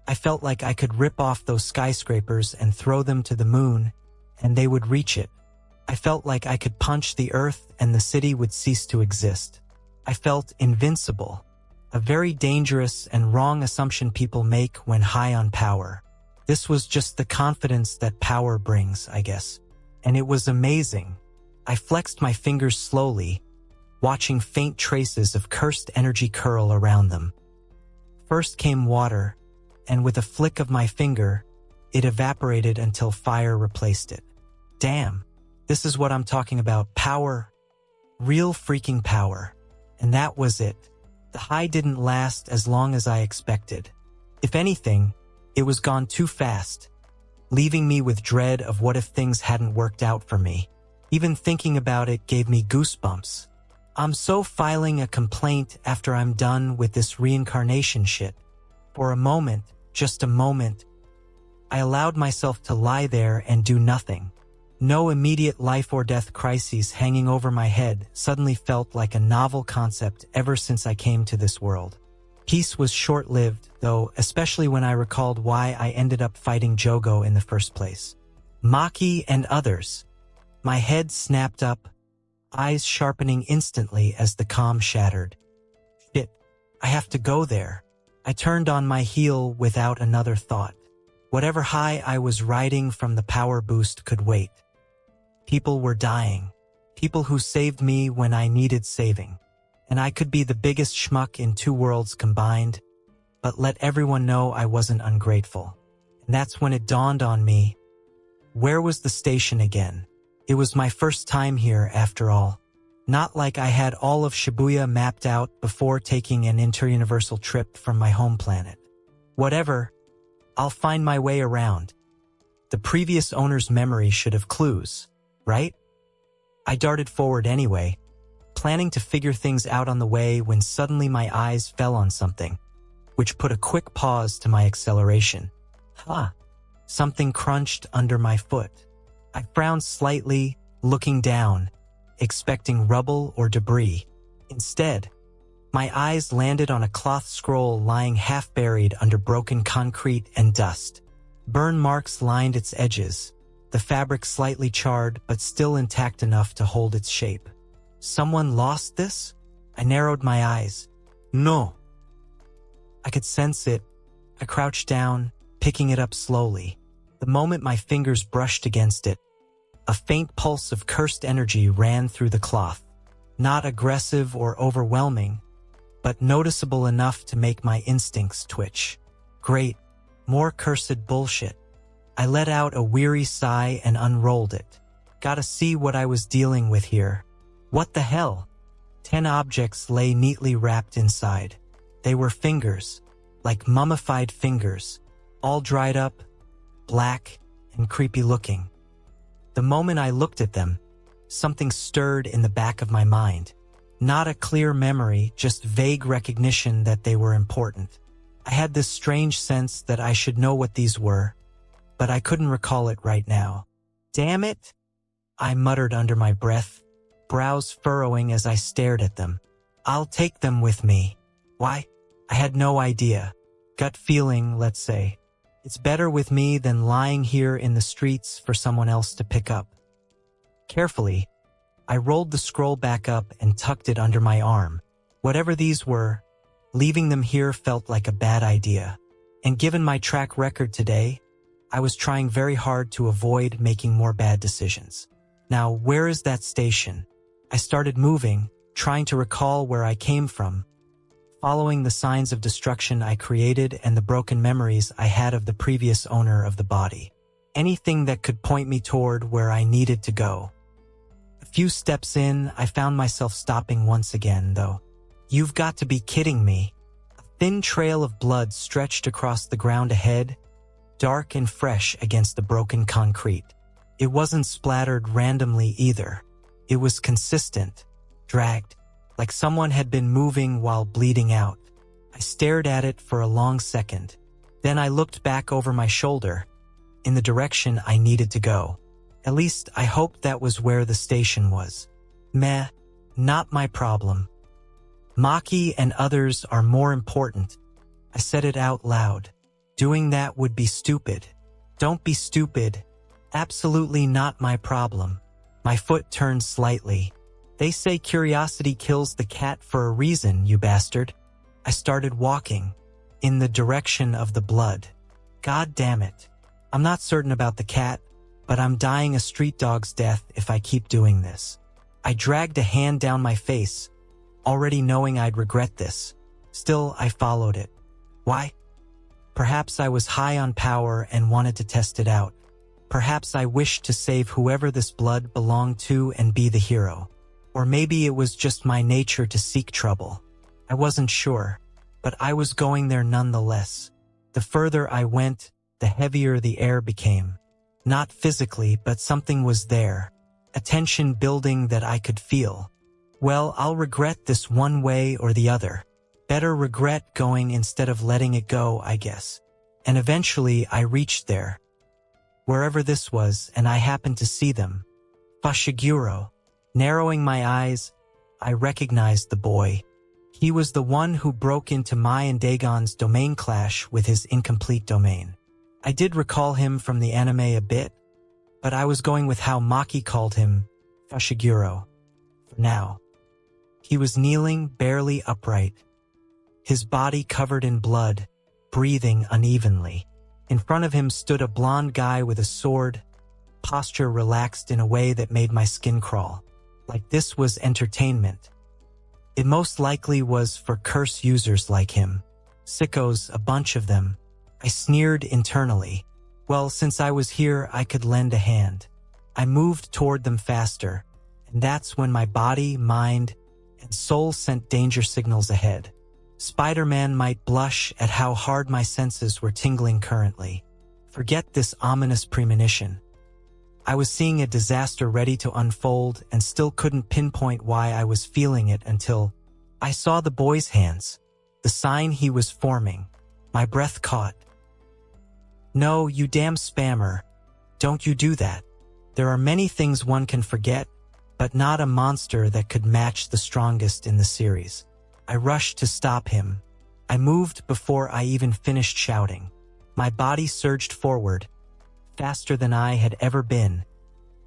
I felt like I could rip off those skyscrapers and throw them to the moon, and they would reach it. I felt like I could punch the earth and the city would cease to exist. I felt invincible, a very dangerous and wrong assumption people make when high on power. This was just the confidence that power brings, I guess. And it was amazing. I flexed my fingers slowly, watching faint traces of cursed energy curl around them. First came water, and with a flick of my finger, it evaporated until fire replaced it. Damn, this is what I'm talking about. Power. Real freaking power. And that was it. The high didn't last as long as I expected. If anything, it was gone too fast, leaving me with dread of what if things hadn't worked out for me. Even thinking about it gave me goosebumps. I'm so filing a complaint after I'm done with this reincarnation shit. For a moment, just a moment, I allowed myself to lie there and do nothing. No immediate life or death crises hanging over my head suddenly felt like a novel concept ever since I came to this world. Peace was short-lived, though, especially when I recalled why I ended up fighting Jogo in the first place. Maki and others. My head snapped up, eyes sharpening instantly as the calm shattered. Shit, I have to go there. I turned on my heel without another thought. Whatever high I was riding from the power boost could wait. People were dying. People who saved me when I needed saving. And I could be the biggest schmuck in two worlds combined, but let everyone know I wasn't ungrateful. And that's when it dawned on me. Where was the station again? It was my first time here, after all. Not like I had all of Shibuya mapped out before taking an interuniversal trip from my home planet. Whatever, I'll find my way around. The previous owner's memory should have clues, right? I darted forward anyway, planning to figure things out on the way when suddenly my eyes fell on something, which put a quick pause to my acceleration. Something crunched under my foot. I frowned slightly, looking down, expecting rubble or debris. Instead, my eyes landed on a cloth scroll lying half-buried under broken concrete and dust. Burn marks lined its edges, the fabric slightly charred but still intact enough to hold its shape. Someone lost this? I narrowed my eyes. No. I could sense it. I crouched down, picking it up slowly. The moment my fingers brushed against it, a faint pulse of cursed energy ran through the cloth. Not aggressive or overwhelming, but noticeable enough to make my instincts twitch. Great, more cursed bullshit. I let out a weary sigh and unrolled it. Gotta see what I was dealing with here. What the hell? 10 objects lay neatly wrapped inside. They were fingers, like mummified fingers, all dried up, black, and creepy looking. The moment I looked at them, something stirred in the back of my mind. Not a clear memory, just vague recognition that they were important. I had this strange sense that I should know what these were, but I couldn't recall it right now. Damn it! I muttered under my breath, brows furrowing as I stared at them. I'll take them with me. Why? I had no idea. Gut feeling, let's say. It's better with me than lying here in the streets for someone else to pick up. Carefully, I rolled the scroll back up and tucked it under my arm. Whatever these were, leaving them here felt like a bad idea. And given my track record today, I was trying very hard to avoid making more bad decisions. Now, where is that station? I started moving, trying to recall where I came from, following the signs of destruction I created and the broken memories I had of the previous owner of the body. anything that could point me toward where I needed to go. A few steps in, I found myself stopping once again, though. You've got to be kidding me. A thin trail of blood stretched across the ground ahead, dark and fresh against the broken concrete. It wasn't splattered randomly either. It was consistent, dragged, like someone had been moving while bleeding out. I stared at it for a long second. Then I looked back over my shoulder, in the direction I needed to go. At least I hoped that was where the station was. Meh, not my problem. Maki and others are more important. I said it out loud. Doing that would be stupid. Don't be stupid. Absolutely not my problem. My foot turned slightly. They say curiosity kills the cat for a reason, you bastard. I started walking, in the direction of the blood. God damn it. I'm not certain about the cat, but I'm dying a street dog's death if I keep doing this. I dragged a hand down my face, already knowing I'd regret this. Still, I followed it. Why? Perhaps I was high on power and wanted to test it out. Perhaps I wished to save whoever this blood belonged to and be the hero. Or maybe it was just my nature to seek trouble. I wasn't sure, but I was going there nonetheless. The further I went, the heavier the air became. Not physically, but something was there. A tension building that I could feel. Well, I'll regret this one way or the other. Better regret going instead of letting it go, I guess. And eventually I reached there. Wherever this was, and I happened to see them. Fushiguro. Narrowing my eyes, I recognized the boy. He was the one who broke into Mai and Dagon's domain clash with his incomplete domain. I did recall him from the anime a bit, but I was going with how Maki called him, Fushiguro, for now. He was kneeling, barely upright, his body covered in blood, breathing unevenly. In front of him stood a blonde guy with a sword, posture relaxed in a way that made my skin crawl. Like this was entertainment. It most likely was for curse users like him. Sickos, a bunch of them. I sneered internally. Well, since I was here, I could lend a hand. I moved toward them faster, and that's when my body, mind, and soul sent danger signals ahead. Spider-Man might blush at how hard my senses were tingling currently. Forget this ominous premonition. I was seeing a disaster ready to unfold and still couldn't pinpoint why I was feeling it until I saw the boy's hands, the sign he was forming. My breath caught. No, you damn spammer. Don't you do that. There are many things one can forget, but not a monster that could match the strongest in the series. I rushed to stop him. I moved before I even finished shouting. My body surged forward, faster than I had ever been,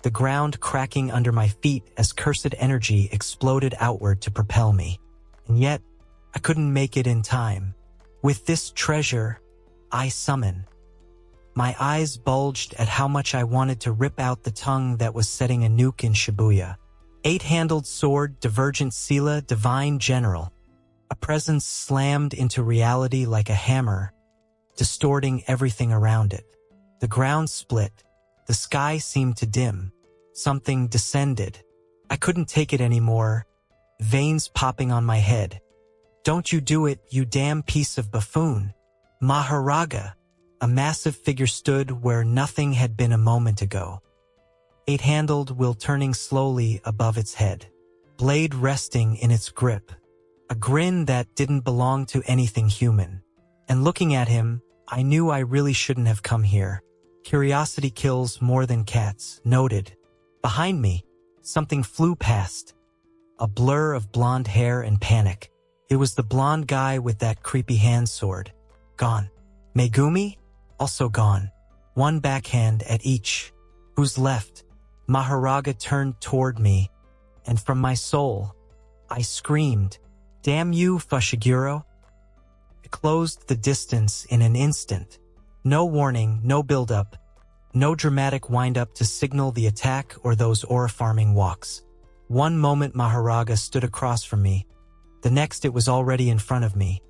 the ground cracking under my feet as cursed energy exploded outward to propel me. And yet, I couldn't make it in time. With this treasure, I summon. My eyes bulged at how much I wanted to rip out the tongue that was setting a nuke in Shibuya. Eight-handled sword, divergent Sila, divine general. A presence slammed into reality like a hammer, distorting everything around it. The ground split. The sky seemed to dim. Something descended. I couldn't take it anymore. Veins popping on my head. Don't you do it, you damn piece of buffoon. Maharaga. A massive figure stood where nothing had been a moment ago. Eight-handled, will turning slowly above its head. Blade resting in its grip. A grin that didn't belong to anything human. And looking at him, I knew I really shouldn't have come here. Curiosity kills more than cats, noted. Behind me, something flew past. A blur of blonde hair and panic. It was the blonde guy with that creepy hand sword. Gone. Megumi? Also gone. One backhand at each. Who's left? Maharaga turned toward me, and from my soul, I screamed, "Damn you, Fushiguro!" I closed the distance in an instant. No warning, no build-up, no dramatic wind-up to signal the attack or those aura-farming walks. One moment Maharaga stood across from me. The next it was already in front of me.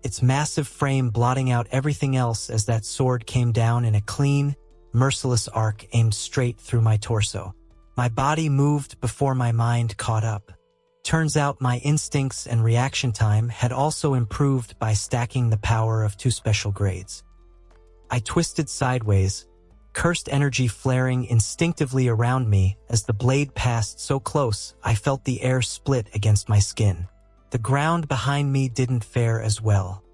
Its massive frame blotting out everything else as that sword came down in a clean, merciless arc aimed straight through my torso. My body moved before my mind caught up. Turns out my instincts and reaction time had also improved by stacking the power of 2 special grades. I twisted sideways, cursed energy flaring instinctively around me as the blade passed so close I felt the air split against my skin. The ground behind me didn't fare as well.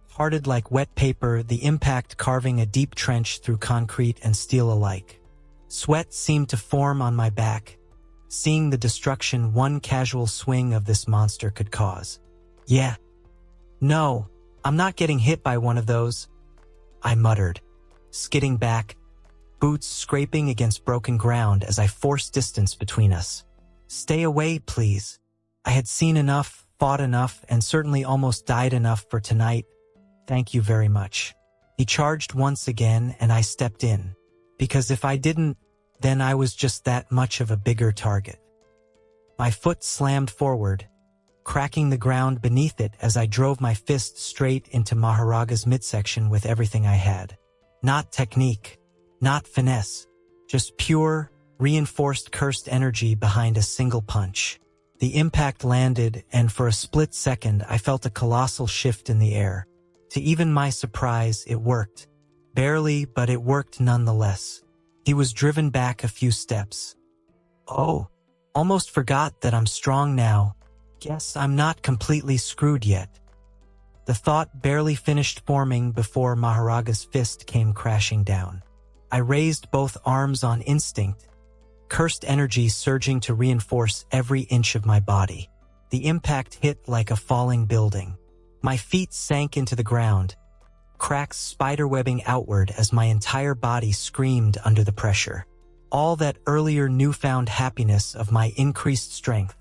Parted like wet paper, the impact carving a deep trench through concrete and steel alike. Sweat seemed to form on my back, seeing the destruction one casual swing of this monster could cause. Yeah. No, I'm not getting hit by one of those, I muttered, skidding back, boots scraping against broken ground as I forced distance between us. Stay away, please. I had seen enough, fought enough, and certainly almost died enough for tonight. Thank you very much. He charged once again and I stepped in, because if I didn't, then I was just that much of a bigger target. My foot slammed forward, cracking the ground beneath it as I drove my fist straight into Maharaga's midsection with everything I had. Not technique, not finesse, just pure, reinforced cursed energy behind a single punch. The impact landed, and for a split second I felt a colossal shift in the air. To even my surprise, it worked. Barely, but it worked nonetheless. He was driven back a few steps. Oh, almost forgot that I'm strong now. Guess I'm not completely screwed yet. The thought barely finished forming before Maharaga's fist came crashing down. I raised both arms on instinct, cursed energy surging to reinforce every inch of my body. The impact hit like a falling building. My feet sank into the ground, cracks spiderwebbing outward as my entire body screamed under the pressure. All that earlier newfound happiness of my increased strength,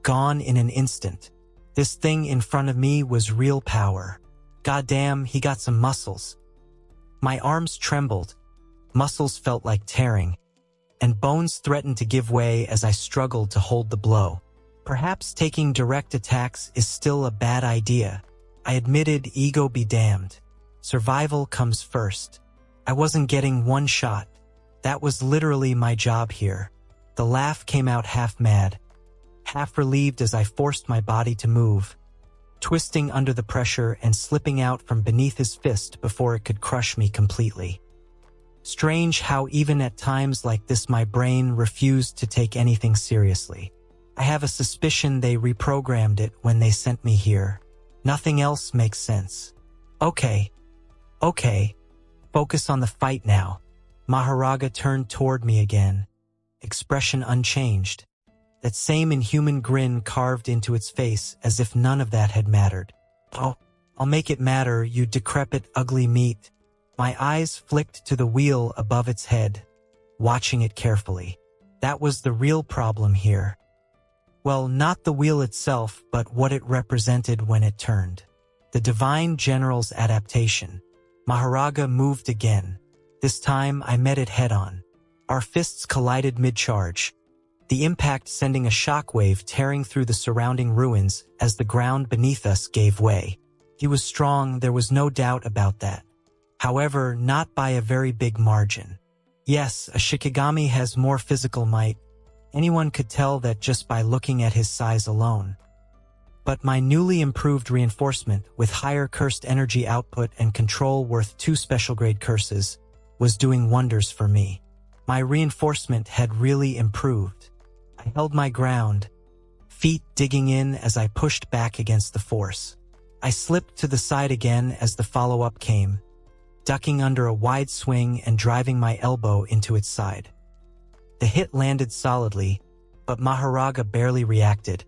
gone in an instant. This thing in front of me was real power. Goddamn, he got some muscles. My arms trembled, muscles felt like tearing, and bones threatened to give way as I struggled to hold the blow. Perhaps taking direct attacks is still a bad idea. I admitted, ego be damned. Survival comes first. I wasn't getting one shot. That was literally my job here. The laugh came out half mad, half relieved as I forced my body to move, twisting under the pressure and slipping out from beneath his fist before it could crush me completely. Strange how even at times like this my brain refused to take anything seriously. I have a suspicion they reprogrammed it when they sent me here. Nothing else makes sense. Okay. Focus on the fight now. Maharaga turned toward me again, expression unchanged. That same inhuman grin carved into its face as if none of that had mattered. Oh, I'll make it matter, you decrepit, ugly meat. My eyes flicked to the wheel above its head, watching it carefully. That was the real problem here. Well, not the wheel itself, but what it represented when it turned. The Divine General's adaptation. Maharaga moved again. This time I met it head-on. Our fists collided mid-charge, the impact sending a shockwave tearing through the surrounding ruins as the ground beneath us gave way. He was strong, there was no doubt about that. However, not by a very big margin. Yes, a Shikigami has more physical might. Anyone could tell that just by looking at his size alone. But my newly improved reinforcement, with higher cursed energy output and control worth 2 special grade curses, was doing wonders for me. My reinforcement had really improved. I held my ground, feet digging in as I pushed back against the force. I slipped to the side again as the follow-up came, ducking under a wide swing and driving my elbow into its side. The hit landed solidly, but Maharaga barely reacted,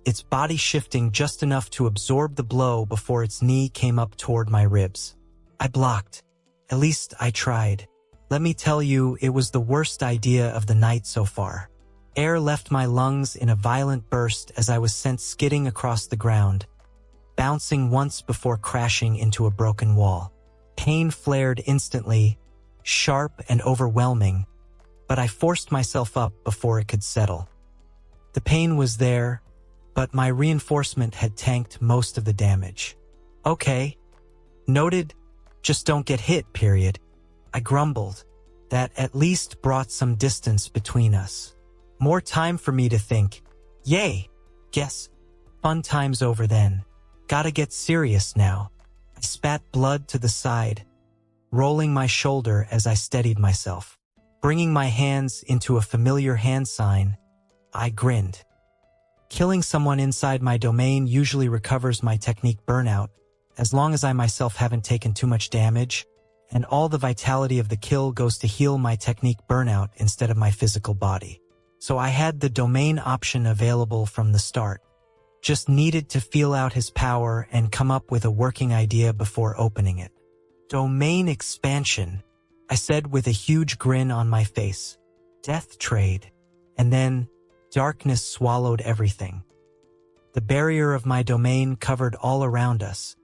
its body shifting just enough to absorb the blow before its knee came up toward my ribs. I blocked. At least I tried. Let me tell you, it was the worst idea of the night so far. Air left my lungs in a violent burst as I was sent skidding across the ground, bouncing once before crashing into a broken wall. Pain flared instantly, sharp and overwhelming, but I forced myself up before it could settle. The pain was there, but my reinforcement had tanked most of the damage. Okay. Noted, just don't get hit, period. I grumbled, That at least brought some distance between us. More time for me to think. Yay! Guess. Fun time's over then. Gotta get serious now. I spat blood to the side, rolling my shoulder as I steadied myself. Bringing my hands into a familiar hand sign, I grinned. Killing someone inside my domain usually recovers my technique burnout, as long as I myself haven't taken too much damage, and all the vitality of the kill goes to heal my technique burnout instead of my physical body. So I had the domain option available from the start. Just needed to feel out his power and come up with a working idea before opening it. Domain expansion, I said with a huge grin on my face. Death trade. And then, darkness swallowed everything. The barrier of my domain covered all around us,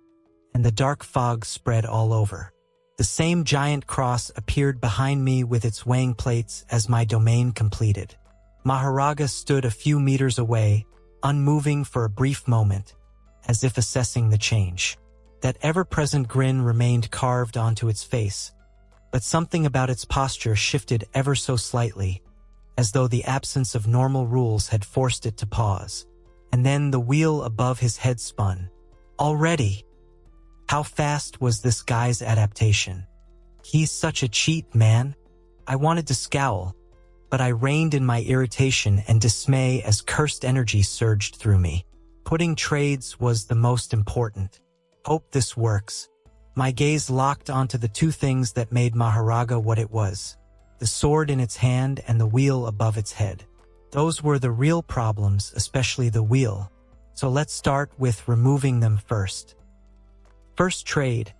and the dark fog spread all over. The same giant cross appeared behind me with its weighing plates as my domain completed. Maharaga stood a few meters away, unmoving for a brief moment, as if assessing the change. That ever-present grin remained carved onto its face, but something about its posture shifted ever so slightly, as though the absence of normal rules had forced it to pause. And then the wheel above his head spun. Already! How fast was this guy's adaptation? He's such a cheat, man. I wanted to scowl, but I reined in my irritation and dismay as cursed energy surged through me. Putting trades was the most important. Hope this works. My gaze locked onto the two things that made Maharaga what it was. The sword in its hand and the wheel above its head. Those were the real problems, especially the wheel. So let's start with removing them first. First trade,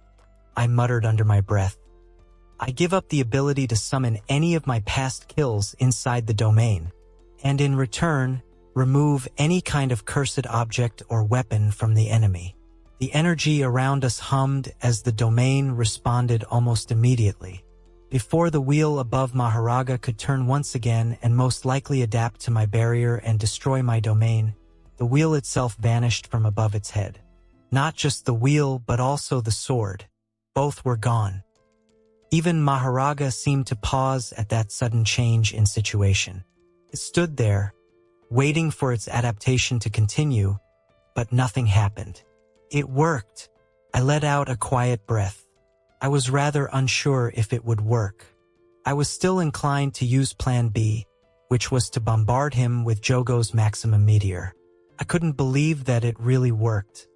I muttered under my breath. I give up the ability to summon any of my past kills inside the domain, and in return, remove any kind of cursed object or weapon from the enemy. The energy around us hummed as the domain responded almost immediately. Before the wheel above Maharaga could turn once again and most likely adapt to my barrier and destroy my domain, the wheel itself vanished from above its head. Not just the wheel, but also the sword. Both were gone. Even Maharaga seemed to pause at that sudden change in situation. It stood there, waiting for its adaptation to continue, but nothing happened. It worked. I let out a quiet breath. I was rather unsure if it would work. I was still inclined to use Plan B, which was to bombard him with Jogo's maximum meteor. I couldn't believe that it really worked.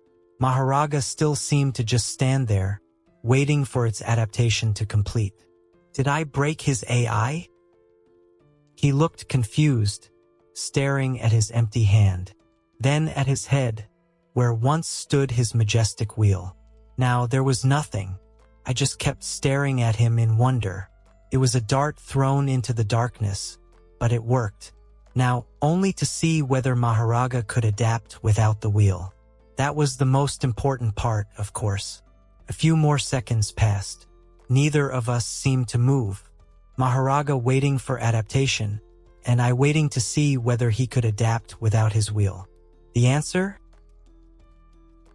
Maharaga still seemed to just stand there, waiting for its adaptation to complete. Did I break his AI? He looked confused, staring at his empty hand, then at his head, where once stood his majestic wheel. Now there was nothing. I just kept staring at him in wonder. It was a dart thrown into the darkness, but it worked. Now, only to see whether Maharaga could adapt without the wheel. That was the most important part, of course. A few more seconds passed. Neither of us seemed to move. Maharaga waiting for adaptation, and I waiting to see whether he could adapt without his wheel. The answer?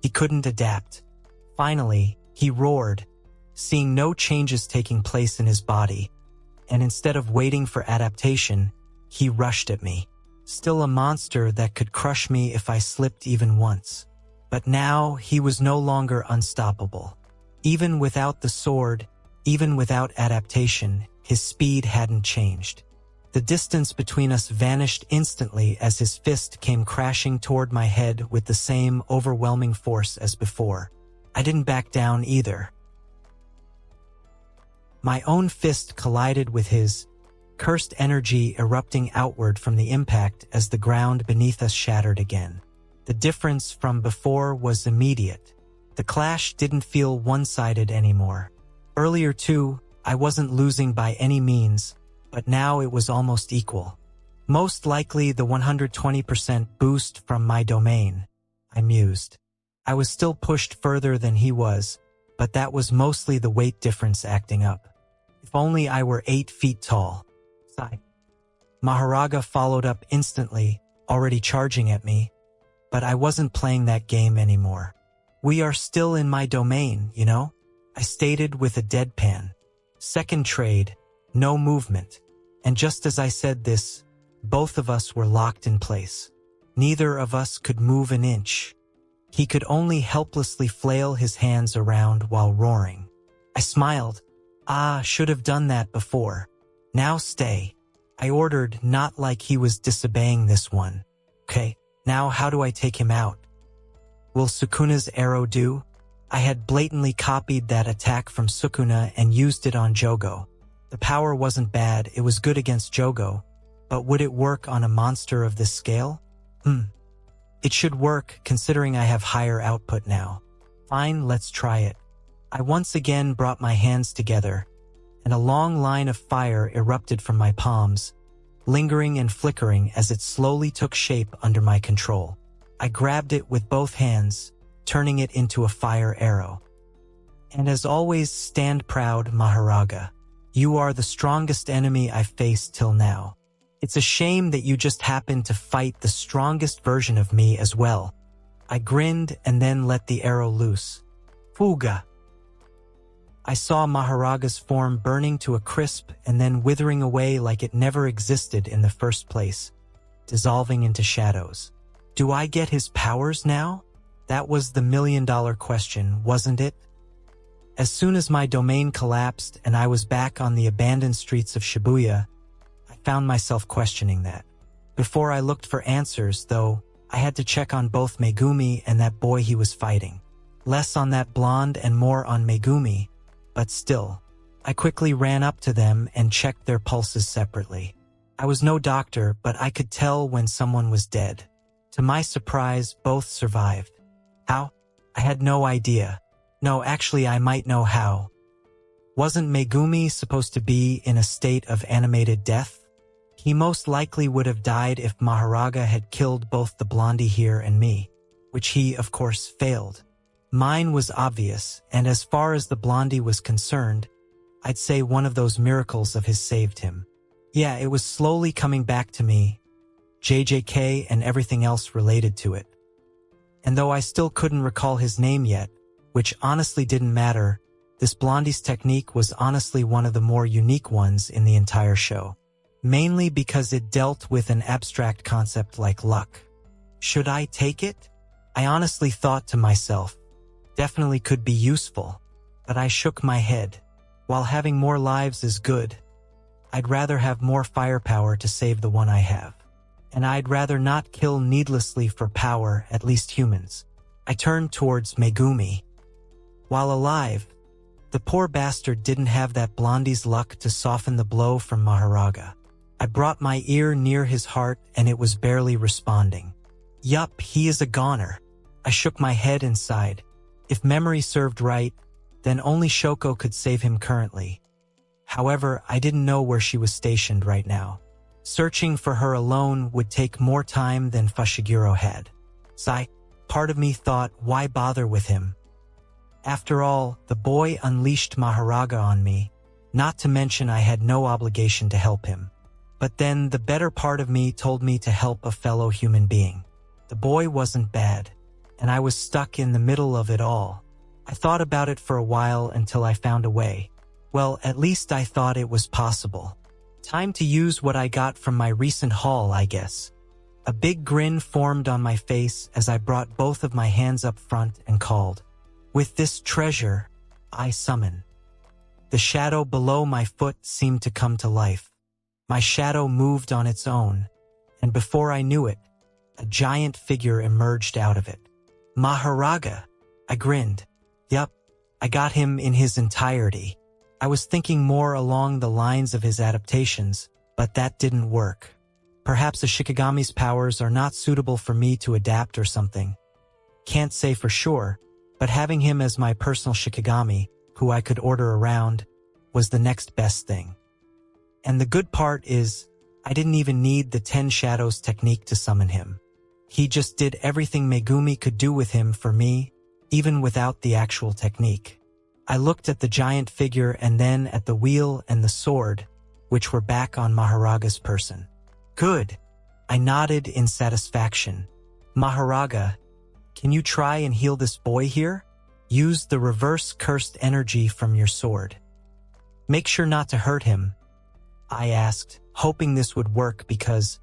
He couldn't adapt. Finally, he roared, seeing no changes taking place in his body, and instead of waiting for adaptation, he rushed at me. Still a monster that could crush me if I slipped even once. But now he was no longer unstoppable. Even without the sword, even without adaptation, his speed hadn't changed. The distance between us vanished instantly as his fist came crashing toward my head with the same overwhelming force as before. I didn't back down either. My own fist collided with his, cursed energy erupting outward from the impact as the ground beneath us shattered again. The difference from before was immediate. The clash didn't feel one-sided anymore. Earlier too, I wasn't losing by any means, but now it was almost equal. Most likely the 120% boost from my domain, I mused. I was still pushed further than he was, but that was mostly the weight difference acting up. If only I were 8 feet tall. Sigh. Maharaga followed up instantly, already charging at me, but I wasn't playing that game anymore. We are still in my domain, you know? I stated with a deadpan. Second trade, No movement. And just as I said this, both of us were locked in place. Neither of us could move an inch. He could only helplessly flail his hands around while roaring. I smiled. Should have done that before. Now stay. I ordered, not like he was disobeying this one. Okay, now how do I take him out? Will Sukuna's arrow do? I had blatantly copied that attack from Sukuna and used it on Jogo. The power wasn't bad, it was good against Jogo. But would it work on a monster of this scale? It should work, considering I have higher output now. Fine, let's try it. I once again brought my hands together, and a long line of fire erupted from my palms, lingering and flickering as it slowly took shape under my control. I grabbed it with both hands, turning it into a fire arrow. And as always, stand proud, Maharaga. You are the strongest enemy I've faced till now. It's a shame that you just happened to fight the strongest version of me as well. I grinned and then let the arrow loose. Fuga! I saw Maharaga's form burning to a crisp and then withering away like it never existed in the first place, dissolving into shadows. Do I get his powers now? That was the million-dollar question, wasn't it? As soon as my domain collapsed and I was back on the abandoned streets of Shibuya, I found myself questioning that. Before I looked for answers, though, I had to check on both Megumi and that boy he was fighting. Less on that blonde and more on Megumi, but still. I quickly ran up to them and checked their pulses separately. I was no doctor, but I could tell when someone was dead. To my surprise, both survived. How? I had no idea. No, actually, I might know how. Wasn't Megumi supposed to be in a state of animated death? He most likely would have died if Maharaga had killed both the blondie here and me, which he, of course, failed. Mine was obvious, and as far as the blondie was concerned, I'd say one of those miracles of his saved him. Yeah, it was slowly coming back to me, JJK and everything else related to it. And though I still couldn't recall his name yet, which honestly didn't matter, this blondie's technique was honestly one of the more unique ones in the entire show. Mainly because it dealt with an abstract concept like luck. Should I take it? I honestly thought to myself, definitely could be useful, but I shook my head. While having more lives is good, I'd rather have more firepower to save the one I have. And I'd rather not kill needlessly for power, at least humans. I turned towards Megumi. While alive, the poor bastard didn't have that blondie's luck to soften the blow from Maharaga. I brought my ear near his heart and it was barely responding. Yup, he is a goner. I shook my head and sighed. If memory served right, then only Shoko could save him currently. However, I didn't know where she was stationed right now. Searching for her alone would take more time than Fushiguro had. Sigh, part of me thought, why bother with him? After all, the boy unleashed Maharaga on me, not to mention I had no obligation to help him. But then the better part of me told me to help a fellow human being. The boy wasn't bad, and I was stuck in the middle of it all. I thought about it for a while until I found a way. Well, at least I thought it was possible. Time to use what I got from my recent haul, I guess. A big grin formed on my face as I brought both of my hands up front and called. With this treasure, I summon. The shadow below my foot seemed to come to life. My shadow moved on its own, and before I knew it, a giant figure emerged out of it. Maharaga! I grinned. Yup, I got him in his entirety. I was thinking more along the lines of his adaptations, but that didn't work. Perhaps a Shikigami's powers are not suitable for me to adapt or something. Can't say for sure, but having him as my personal Shikigami, who I could order around, was the next best thing. And the good part is, I didn't even need the 10 Shadows technique to summon him. He just did everything Megumi could do with him for me, even without the actual technique. I looked at the giant figure and then at the wheel and the sword, which were back on Maharaga's person. Good. I nodded in satisfaction. Maharaga, can you try and heal this boy here? Use the reverse cursed energy from your sword. Make sure not to hurt him, I asked, hoping this would work because,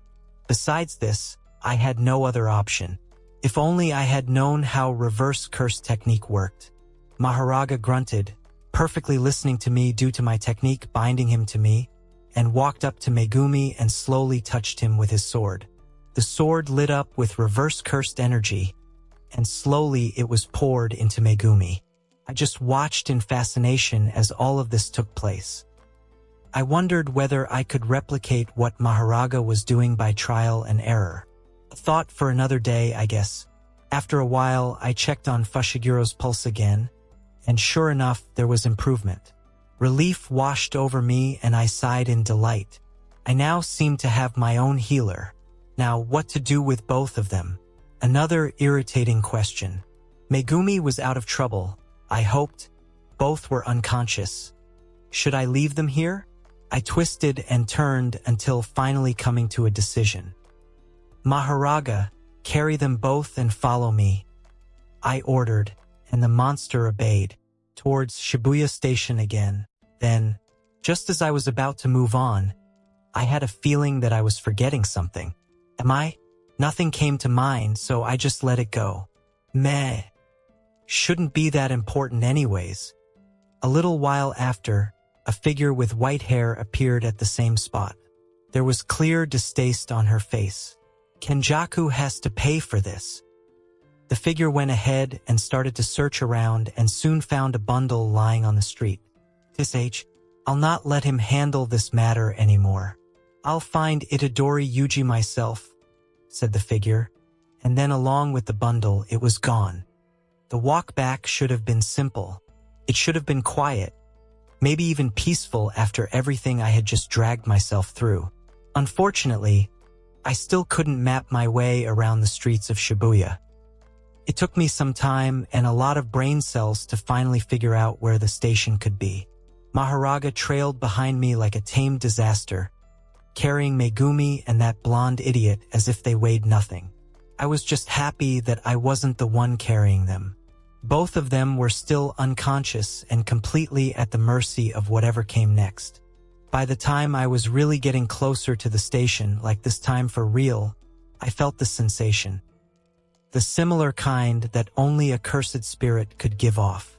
besides this, I had no other option. If only I had known how reverse curse technique worked. Maharaga grunted, perfectly listening to me due to my technique binding him to me, and walked up to Megumi and slowly touched him with his sword. The sword lit up with reverse cursed energy, and slowly it was poured into Megumi. I just watched in fascination as all of this took place. I wondered whether I could replicate what Maharaga was doing by trial and error. A thought for another day, I guess. After a while, I checked on Fushigiro's pulse again, and sure enough, there was improvement. Relief washed over me and I sighed in delight. I now seemed to have my own healer. Now, what to do with both of them? Another irritating question. Megumi was out of trouble, I hoped. Both were unconscious. Should I leave them here? I twisted and turned until finally coming to a decision. Maharaga, carry them both and follow me. I ordered, and the monster obeyed, towards Shibuya Station again. Then, just as I was about to move on, I had a feeling that I was forgetting something. Am I? Nothing came to mind, so I just let it go. Meh. Shouldn't be that important anyways. A little while after, a figure with white hair appeared at the same spot. There was clear distaste on her face. Kenjaku has to pay for this. The figure went ahead and started to search around and soon found a bundle lying on the street. I'll not let him handle this matter anymore. I'll find Itadori Yuji myself, said the figure, and then along with the bundle, it was gone. The walk back should have been simple. It should have been quiet, maybe even peaceful after everything I had just dragged myself through. Unfortunately, I still couldn't map my way around the streets of Shibuya. It took me some time and a lot of brain cells to finally figure out where the station could be. Maharaga trailed behind me like a tamed disaster, carrying Megumi and that blonde idiot as if they weighed nothing. I was just happy that I wasn't the one carrying them. Both of them were still unconscious and completely at the mercy of whatever came next. By the time I was really getting closer to the station, like this time for real, I felt the sensation. The similar kind that only a cursed spirit could give off.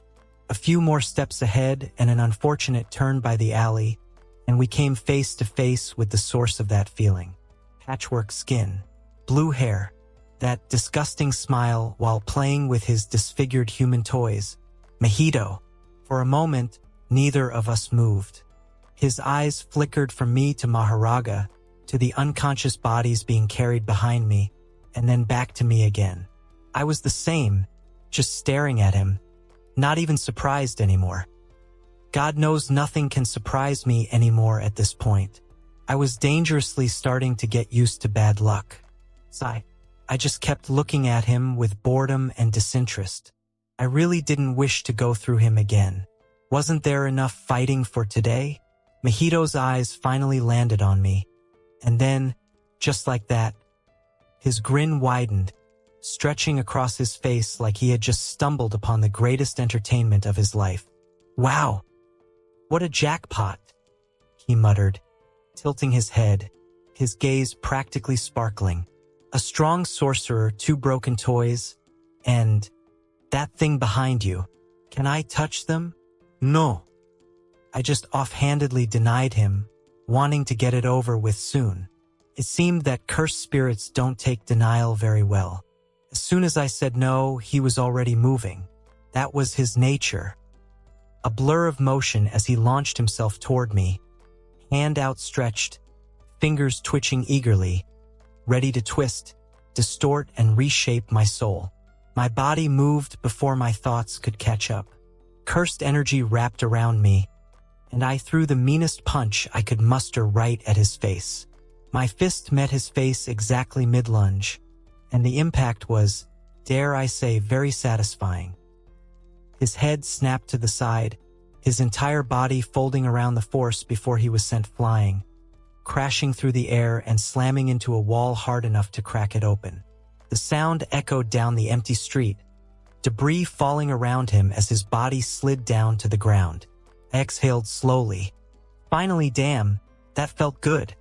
A few more steps ahead and an unfortunate turn by the alley, and we came face to face with the source of that feeling. Patchwork skin, blue hair, that disgusting smile while playing with his disfigured human toys. Mahito. For a moment, neither of us moved. His eyes flickered from me to Maharaga, to the unconscious bodies being carried behind me, and then back to me again. I was the same, just staring at him, not even surprised anymore. God knows nothing can surprise me anymore at this point. I was dangerously starting to get used to bad luck. Sigh. I just kept looking at him with boredom and disinterest. I really didn't wish to go through him again. Wasn't there enough fighting for today? Mahito's eyes finally landed on me. And then, just like that, his grin widened, stretching across his face like he had just stumbled upon the greatest entertainment of his life. Wow! What a jackpot! He muttered, tilting his head, his gaze practically sparkling. A strong sorcerer, 2 broken toys, and that thing behind you. Can I touch them? No. I just offhandedly denied him, wanting to get it over with soon. It seemed that cursed spirits don't take denial very well. As soon as I said no, he was already moving. That was his nature. A blur of motion as he launched himself toward me, hand outstretched, fingers twitching eagerly, ready to twist, distort, and reshape my soul. My body moved before my thoughts could catch up. Cursed energy wrapped around me, and I threw the meanest punch I could muster right at his face. My fist met his face exactly mid-lunge, and the impact was, dare I say, very satisfying. His head snapped to the side, his entire body folding around the force before he was sent flying, crashing through the air and slamming into a wall hard enough to crack it open. The sound echoed down the empty street, debris falling around him as his body slid down to the ground. I exhaled slowly. Finally, damn, That felt good,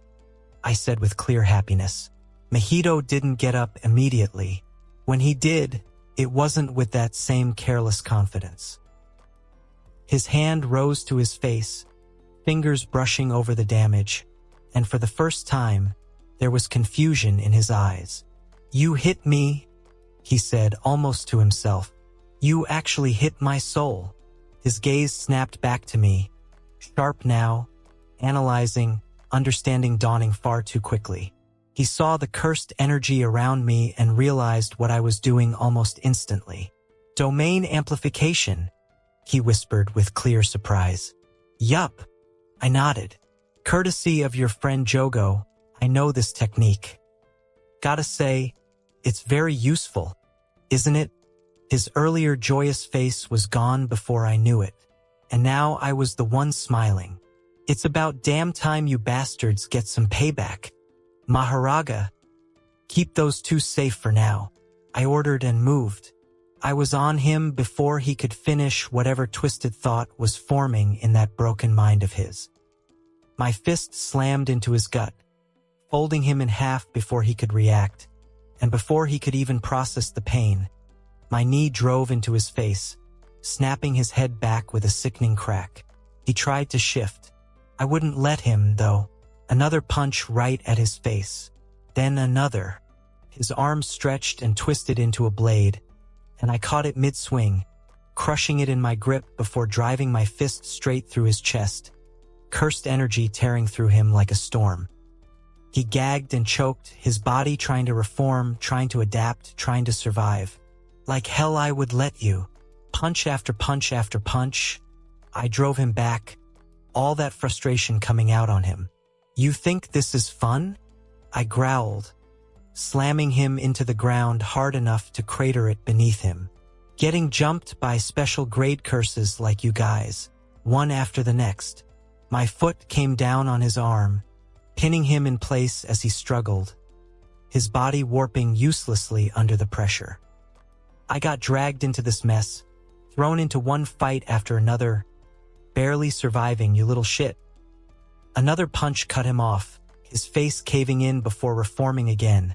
I said with clear happiness. Mahito didn't get up immediately. When he did, it wasn't with that same careless confidence. His hand rose to his face, fingers brushing over the damage, and for the first time, there was confusion in his eyes. "You hit me," he said almost to himself. "You actually hit my soul." His gaze snapped back to me, sharp now, analyzing, understanding dawning far too quickly. He saw the cursed energy around me and realized what I was doing almost instantly. "Domain amplification," he whispered with clear surprise. "Yup," I nodded. "Courtesy of your friend Jogo, I know this technique. Gotta say, it's very useful, isn't it?" His earlier joyous face was gone before I knew it, and now I was the one smiling. "It's about damn time you bastards get some payback. Maharaga, keep those two safe for now," I ordered and moved. I was on him before he could finish whatever twisted thought was forming in that broken mind of his. My fist slammed into his gut, folding him in half before he could react, and before he could even process the pain, my knee drove into his face, snapping his head back with a sickening crack. He tried to shift. I wouldn't let him, though. Another punch right at his face. Then another. His arm stretched and twisted into a blade, and I caught it mid-swing, crushing it in my grip before driving my fist straight through his chest, cursed energy tearing through him like a storm. He gagged and choked, his body trying to reform, trying to adapt, trying to survive. Like hell I would let you. Punch after punch after punch. I drove him back, all that frustration coming out on him. "You think this is fun?" I growled, slamming him into the ground hard enough to crater it beneath him. "Getting jumped by special grade curses like you guys, one after the next." My foot came down on his arm, pinning him in place as he struggled, his body warping uselessly under the pressure. I got dragged into this mess, thrown into one fight after another, barely surviving, you little shit. Another punch cut him off, his face caving in before reforming again,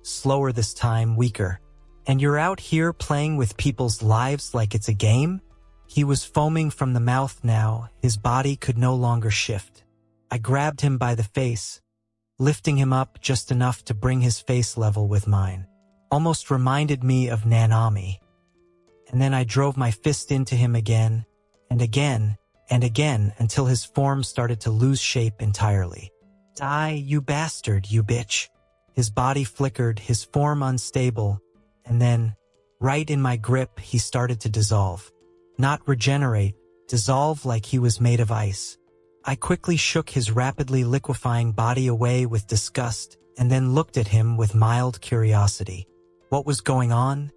slower this time, weaker. "And you're out here playing with people's lives like it's a game?" He was foaming from the mouth now, his body could no longer shift. I grabbed him by the face, lifting him up just enough to bring his face level with mine. Almost reminded me of Nanami. And then I drove my fist into him again, and again, and again, until his form started to lose shape entirely. "Die, you bastard, you bitch." His body flickered, his form unstable, and then, right in my grip, he started to dissolve. Not regenerate, dissolve like he was made of ice. I quickly shook his rapidly liquefying body away with disgust, and then looked at him with mild curiosity. What was going on?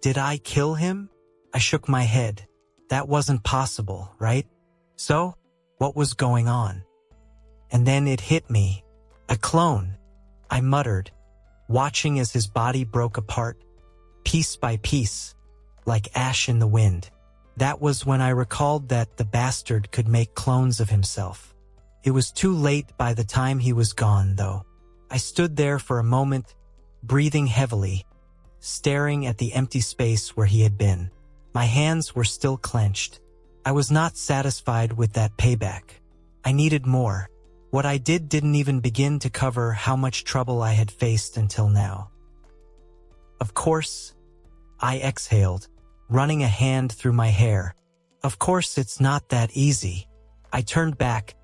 Did I kill him? I shook my head. That wasn't possible, right? So, what was going on? And then it hit me. A clone, I muttered, watching as his body broke apart, piece by piece, like ash in the wind. That was when I recalled that the bastard could make clones of himself. It was too late by the time he was gone, though. I stood there for a moment, breathing heavily, staring at the empty space where he had been. My hands were still clenched. I was not satisfied with that payback. I needed more. What I did didn't even begin to cover how much trouble I had faced until now. Of course, I exhaled, running a hand through my hair. Of course it's not that easy. I turned back,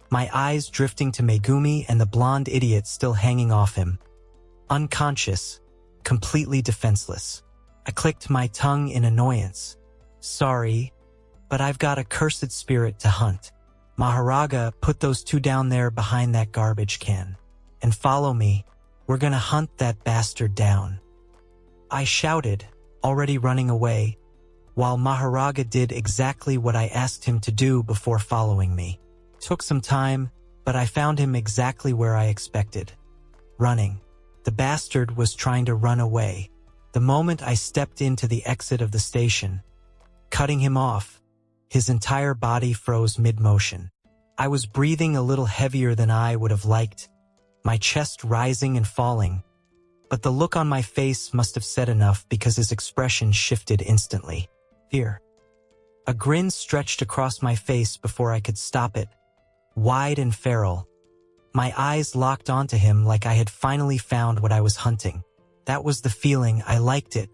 my eyes drifting to Megumi and the blonde idiot still hanging off him. Unconscious, completely defenseless. I clicked my tongue in annoyance. Sorry, but I've got a cursed spirit to hunt. Maharaga, put those two down there behind that garbage can. And follow me. We're gonna hunt that bastard down. I shouted, already running away, while Maharaga did exactly what I asked him to do before following me. Took some time, but I found him exactly where I expected. Running. The bastard was trying to run away. The moment I stepped into the exit of the station, cutting him off, his entire body froze mid-motion. I was breathing a little heavier than I would have liked, my chest rising and falling, but the look on my face must have said enough because his expression shifted instantly. Fear. A grin stretched across my face before I could stop it, wide and feral. My eyes locked onto him like I had finally found what I was hunting. That was the feeling. I liked it.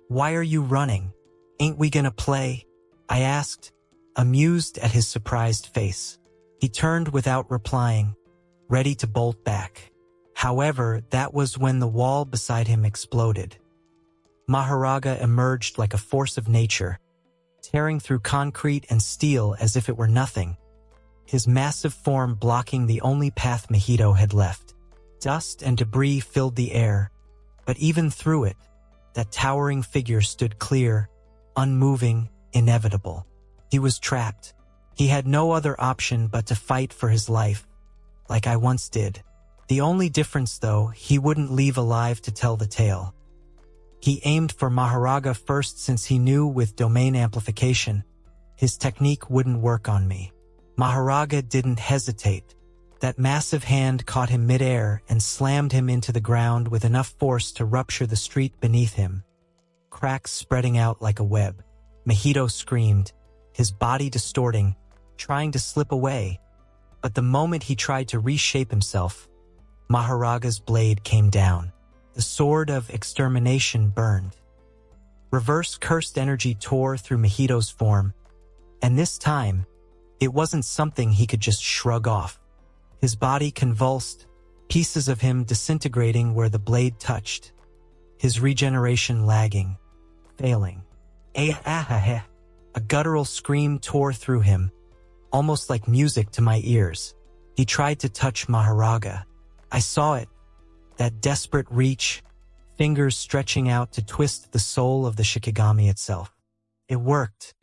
"Why are you running? Ain't we gonna play?" I asked, amused at his surprised face. He turned without replying, ready to bolt back. However, that was when the wall beside him exploded. Maharaga emerged like a force of nature, tearing through concrete and steel as if it were nothing, his massive form blocking the only path Mahito had left. Dust and debris filled the air, but even through it, that towering figure stood clear, unmoving, inevitable. He was trapped. He had no other option but to fight for his life, like I once did. The only difference, though, he wouldn't leave alive to tell the tale. He aimed for Maharaga first since he knew with domain amplification, his technique wouldn't work on me. Maharaga didn't hesitate. That massive hand caught him midair and slammed him into the ground with enough force to rupture the street beneath him, cracks spreading out like a web. Mahito screamed, his body distorting, trying to slip away. But the moment he tried to reshape himself, Maharaga's blade came down. The sword of extermination burned. Reverse cursed energy tore through Mahito's form, and this time, it wasn't something he could just shrug off. His body convulsed, pieces of him disintegrating where the blade touched, his regeneration lagging, failing. A guttural scream tore through him, almost like music to my ears. He tried to touch Maharaga. I saw it, that desperate reach, fingers stretching out to twist the soul of the Shikigami itself. It worked.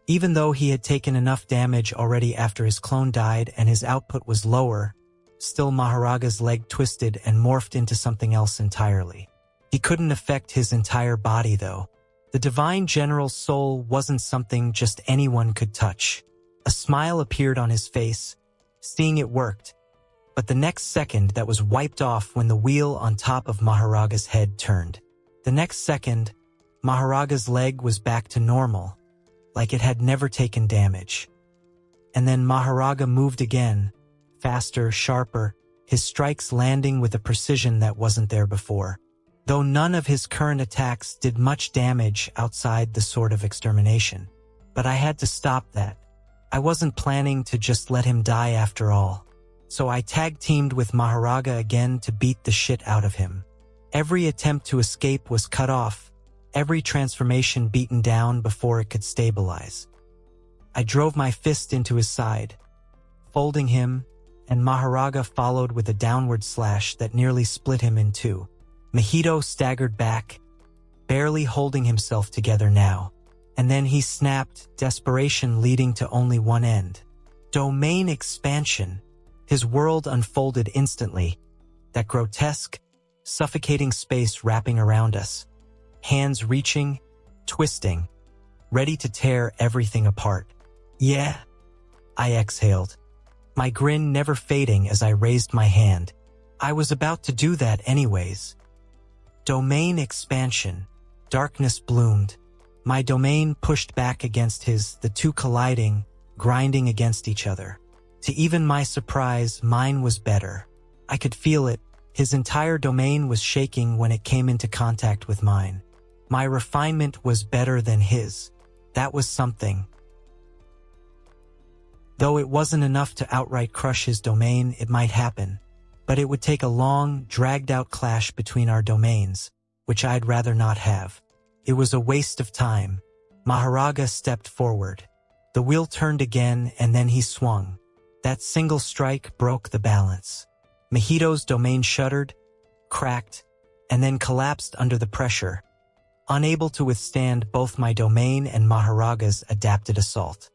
Even though he had taken enough damage already after his clone died and his output was lower, still Maharaga's leg twisted and morphed into something else entirely. He couldn't affect his entire body, though. The divine general's soul wasn't something just anyone could touch. A smile appeared on his face, seeing it worked, but the next second that was wiped off when the wheel on top of Maharaga's head turned. The next second, Maharaga's leg was back to normal, like it had never taken damage. And then Maharaga moved again, faster, sharper, his strikes landing with a precision that wasn't there before. Though none of his current attacks did much damage outside the sword of extermination. But I had to stop that. I wasn't planning to just let him die after all. So I tag-teamed with Maharaga again to beat the shit out of him. Every attempt to escape was cut off, every transformation beaten down before it could stabilize. I drove my fist into his side, folding him, and Maharaga followed with a downward slash that nearly split him in two. Mahito staggered back, barely holding himself together now. And then he snapped, desperation leading to only one end. Domain expansion. His world unfolded instantly, that grotesque, suffocating space wrapping around us. Hands reaching, twisting, ready to tear everything apart. Yeah, I exhaled, my grin never fading as I raised my hand. I was about to do that anyways. Domain expansion. Darkness bloomed. My domain pushed back against his, the two colliding, grinding against each other. To even my surprise, mine was better. I could feel it. His entire domain was shaking when it came into contact with mine. My refinement was better than his. That was something. Though it wasn't enough to outright crush his domain, it might happen. But it would take a long, dragged-out clash between our domains, which I'd rather not have. It was a waste of time. Maharaga stepped forward. The wheel turned again, and then he swung. That single strike broke the balance. Mahito's domain shuddered, cracked, and then collapsed under the pressure, unable to withstand both my domain and Maharaga's adapted assault.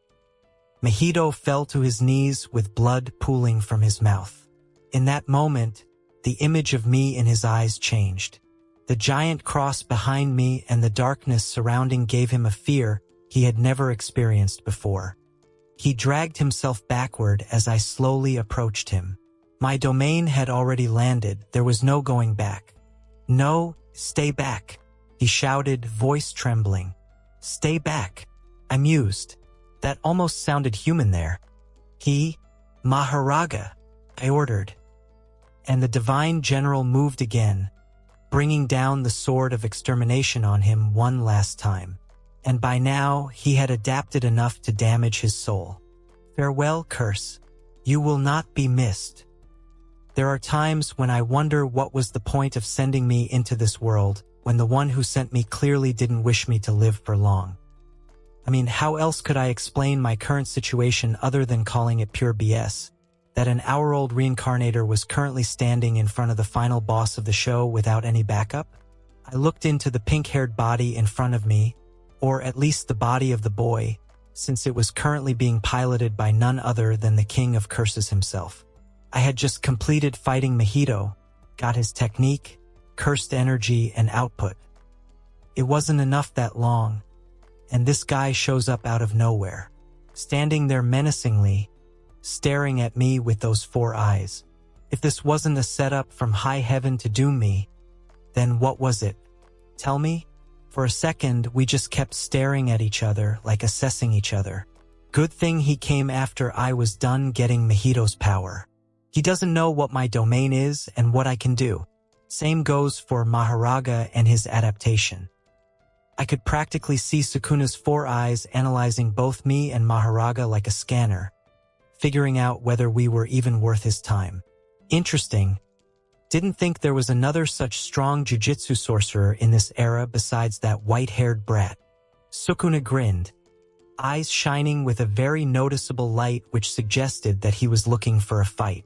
Mahito fell to his knees with blood pooling from his mouth. In that moment, the image of me in his eyes changed. The giant cross behind me and the darkness surrounding gave him a fear he had never experienced before. He dragged himself backward as I slowly approached him. My domain had already landed. There was no going back. "No, stay back," he shouted, voice trembling. "Stay back." I mused. That almost sounded human there. "Maharaga," I ordered. And the divine general moved again, bringing down the sword of extermination on him one last time. And by now, he had adapted enough to damage his soul. "Farewell, curse. You will not be missed." There are times when I wonder what was the point of sending me into this world when the one who sent me clearly didn't wish me to live for long. I mean, how else could I explain my current situation other than calling it pure BS? That an hour-old reincarnator was currently standing in front of the final boss of the show without any backup? I looked into the pink-haired body in front of me, or at least the body of the boy, since it was currently being piloted by none other than the King of Curses himself. I had just completed fighting Mahito, got his technique, cursed energy, and output. It wasn't enough that long, and this guy shows up out of nowhere, standing there menacingly, staring at me with those 4 eyes. If this wasn't a setup from high heaven to doom me, then what was it? Tell me? For a second, we just kept staring at each other, like assessing each other. Good thing he came after I was done getting Mahito's power. He doesn't know what my domain is and what I can do. Same goes for Maharaga and his adaptation. I could practically see Sukuna's 4 eyes analyzing both me and Maharaga like a scanner, figuring out whether we were even worth his time. Interesting. Didn't think there was another such strong jujutsu sorcerer in this era besides that white-haired brat. Sukuna grinned, eyes shining with a very noticeable light which suggested that he was looking for a fight.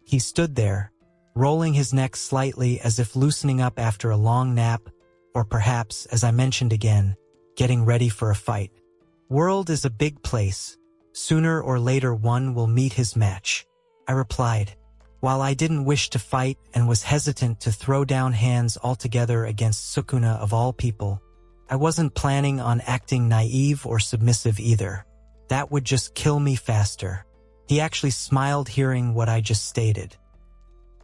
He stood there, rolling his neck slightly as if loosening up after a long nap, or perhaps, as I mentioned again, getting ready for a fight. World is a big place. Sooner or later one will meet his match, I replied. While I didn't wish to fight and was hesitant to throw down hands altogether against Sukuna of all people, I wasn't planning on acting naive or submissive either. That would just kill me faster. He actually smiled hearing what I just stated.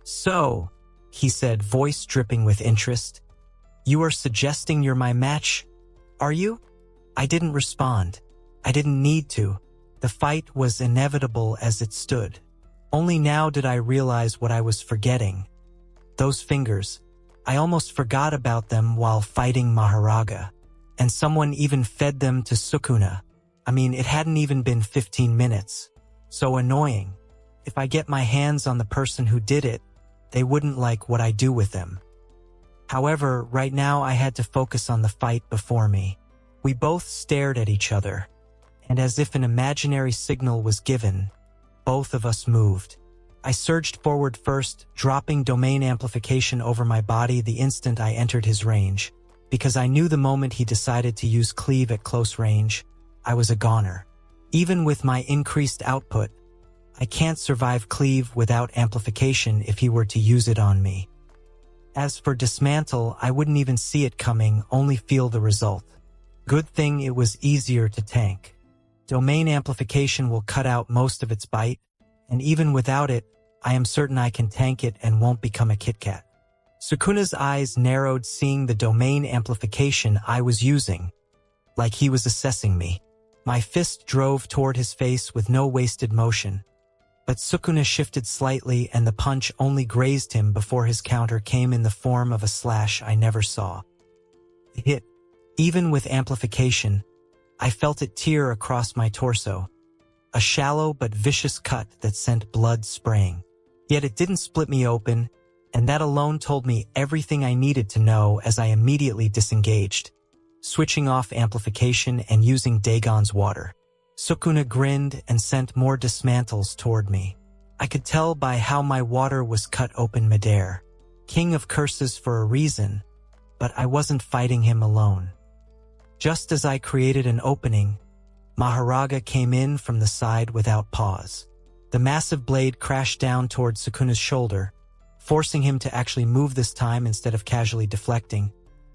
"So," he said, voice dripping with interest, "you are suggesting you're my match, are you?" I didn't respond. I didn't need to. The fight was inevitable as it stood. Only now did I realize what I was forgetting. Those fingers. I almost forgot about them while fighting Maharaga. And someone even fed them to Sukuna. I mean, it hadn't even been 15 minutes. So annoying. If I get my hands on the person who did it, they wouldn't like what I do with them. However, right now I had to focus on the fight before me. We both stared at each other, and as if an imaginary signal was given, both of us moved. I surged forward first, dropping domain amplification over my body the instant I entered his range, because I knew the moment he decided to use cleave at close range, I was a goner. Even with my increased output, I can't survive cleave without amplification if he were to use it on me. As for dismantle, I wouldn't even see it coming, only feel the result. Good thing it was easier to tank. Domain amplification will cut out most of its bite, and even without it, I am certain I can tank it and won't become a Kit Kat. Sukuna's eyes narrowed seeing the domain amplification I was using, like he was assessing me. My fist drove toward his face with no wasted motion, but Sukuna shifted slightly and the punch only grazed him before his counter came in the form of a slash I never saw. It hit. Even with amplification, I felt it tear across my torso, a shallow but vicious cut that sent blood spraying. Yet it didn't split me open, and that alone told me everything I needed to know as I immediately disengaged, switching off amplification and using Dagon's water. Sukuna grinned and sent more dismantles toward me. I could tell by how my water was cut open midair. King of Curses for a reason, but I wasn't fighting him alone. Just as I created an opening, Maharaga came in from the side without pause. The massive blade crashed down toward Sukuna's shoulder, forcing him to actually move this time instead of casually deflecting,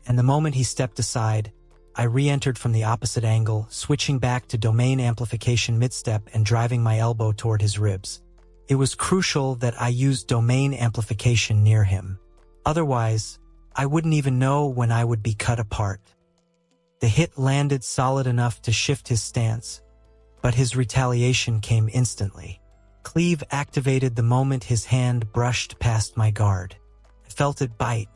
and the moment he stepped aside, I re-entered from the opposite angle, switching back to domain amplification mid-step and driving my elbow toward his ribs. It was crucial that I used domain amplification near him. Otherwise, I wouldn't even know when I would be cut apart. The hit landed solid enough to shift his stance, but his retaliation came instantly. Cleave activated the moment his hand brushed past my guard. I felt it bite.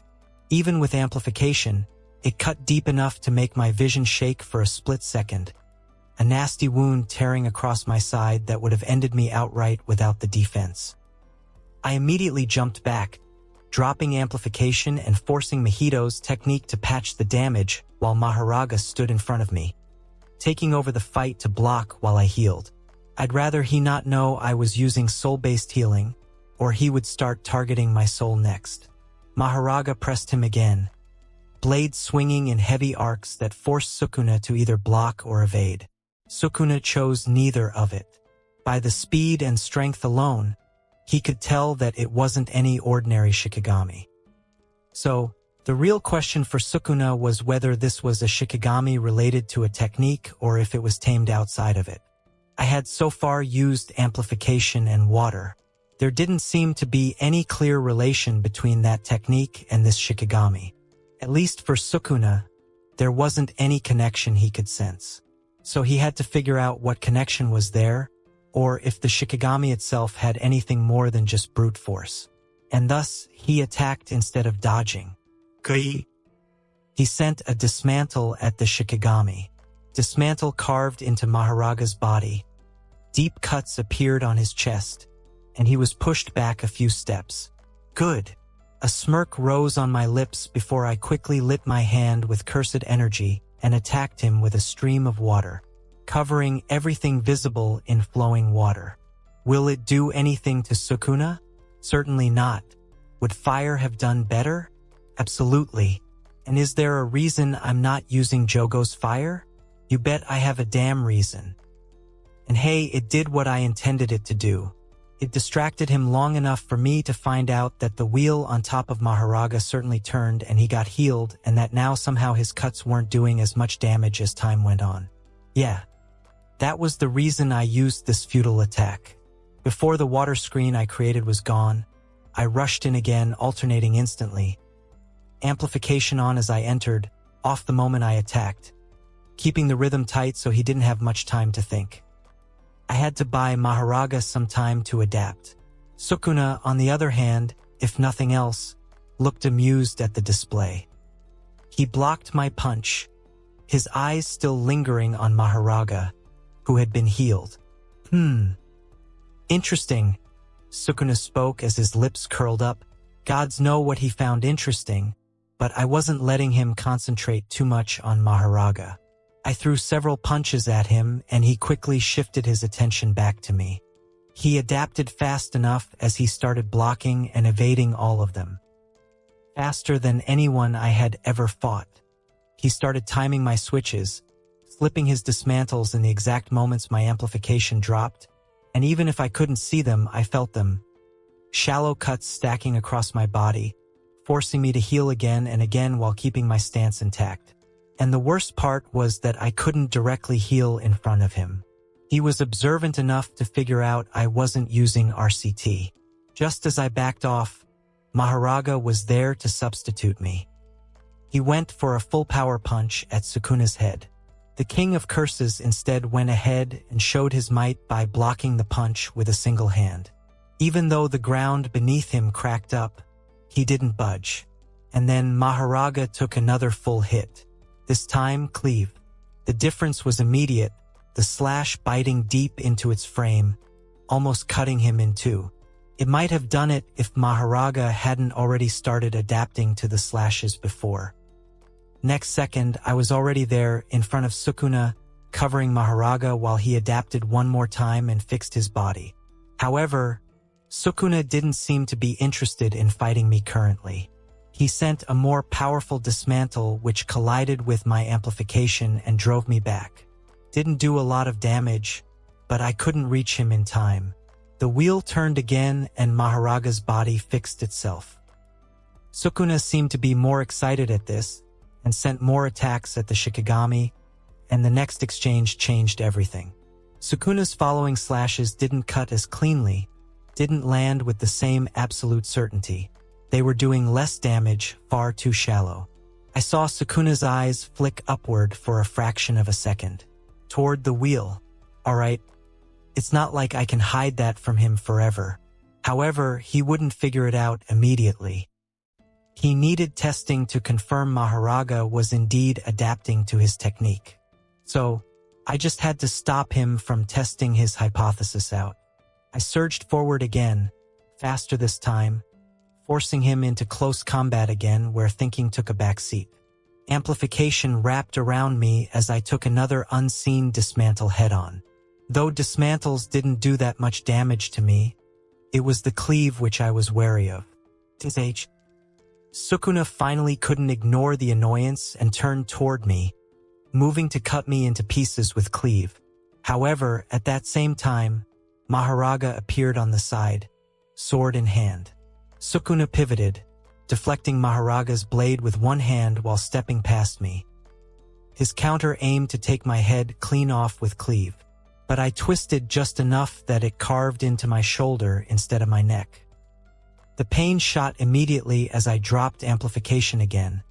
Even with amplification, it cut deep enough to make my vision shake for a split second. A nasty wound tearing across my side that would have ended me outright without the defense. I immediately jumped back, dropping amplification and forcing Mahito's technique to patch the damage while Maharaga stood in front of me, taking over the fight to block while I healed. I'd rather he not know I was using soul-based healing, or he would start targeting my soul next. Maharaga pressed him again, blade swinging in heavy arcs that forced Sukuna to either block or evade. Sukuna chose neither of it. By the speed and strength alone, he could tell that it wasn't any ordinary Shikigami. So, the real question for Sukuna was whether this was a Shikigami related to a technique or if it was tamed outside of it. I had so far used amplification and water. There didn't seem to be any clear relation between that technique and this Shikigami. At least for Sukuna, there wasn't any connection he could sense. So he had to figure out what connection was there, or if the Shikigami itself had anything more than just brute force. And thus, he attacked instead of dodging. Kai. He sent a dismantle at the Shikigami. Dismantle carved into Maharaga's body. Deep cuts appeared on his chest, and he was pushed back a few steps. Good. A smirk rose on my lips before I quickly lit my hand with cursed energy and attacked him with a stream of water, covering everything visible in flowing water. Will it do anything to Sukuna? Certainly not. Would fire have done better? Absolutely. And is there a reason I'm not using Jogo's fire? You bet I have a damn reason. And hey, it did what I intended it to do. It distracted him long enough for me to find out that the wheel on top of Maharaga certainly turned and he got healed, and that now somehow his cuts weren't doing as much damage as time went on. Yeah, that was the reason I used this futile attack. Before the water screen I created was gone, I rushed in again, alternating instantly. Amplification on as I entered, off the moment I attacked, keeping the rhythm tight so he didn't have much time to think. I had to buy Maharaga some time to adapt. Sukuna, on the other hand, if nothing else, looked amused at the display. He blocked my punch, his eyes still lingering on Maharaga, who had been healed. Interesting, Sukuna spoke as his lips curled up. Gods know what he found interesting, but I wasn't letting him concentrate too much on Maharaga. I threw several punches at him, and he quickly shifted his attention back to me. He adapted fast enough as he started blocking and evading all of them. Faster than anyone I had ever fought. He started timing my switches, slipping his dismantles in the exact moments my amplification dropped, and even if I couldn't see them, I felt them. Shallow cuts stacking across my body, forcing me to heal again and again while keeping my stance intact. And the worst part was that I couldn't directly heal in front of him. He was observant enough to figure out I wasn't using RCT. Just as I backed off, Maharaga was there to substitute me. He went for a full power punch at Sukuna's head. The King of Curses instead went ahead and showed his might by blocking the punch with a single hand. Even though the ground beneath him cracked up, he didn't budge. And then Maharaga took another full hit. This time, cleave. The difference was immediate, the slash biting deep into its frame, almost cutting him in two. It might have done it if Maharaga hadn't already started adapting to the slashes before. Next second, I was already there in front of Sukuna, covering Maharaga while he adapted one more time and fixed his body. However, Sukuna didn't seem to be interested in fighting me currently. He sent a more powerful dismantle which collided with my amplification and drove me back. Didn't do a lot of damage, but I couldn't reach him in time. The wheel turned again and Maharaga's body fixed itself. Sukuna seemed to be more excited at this, and sent more attacks at the Shikigami, and the next exchange changed everything. Sukuna's following slashes didn't cut as cleanly, didn't land with the same absolute certainty. They were doing less damage, far too shallow. I saw Sukuna's eyes flick upward for a fraction of a second. Toward the wheel. Alright, it's not like I can hide that from him forever. However, he wouldn't figure it out immediately. He needed testing to confirm Maharaga was indeed adapting to his technique. So, I just had to stop him from testing his hypothesis out. I surged forward again, faster this time, forcing him into close combat again where thinking took a back seat. Amplification wrapped around me as I took another unseen dismantle head-on. Though dismantles didn't do that much damage to me, it was the cleave which I was wary of. Sukuna finally couldn't ignore the annoyance and turned toward me, moving to cut me into pieces with cleave. However, at that same time, Maharaga appeared on the side, sword in hand. Sukuna pivoted, deflecting Maharaga's blade with one hand while stepping past me. His counter aimed to take my head clean off with cleave, but I twisted just enough that it carved into my shoulder instead of my neck. The pain shot immediately as I dropped amplification again,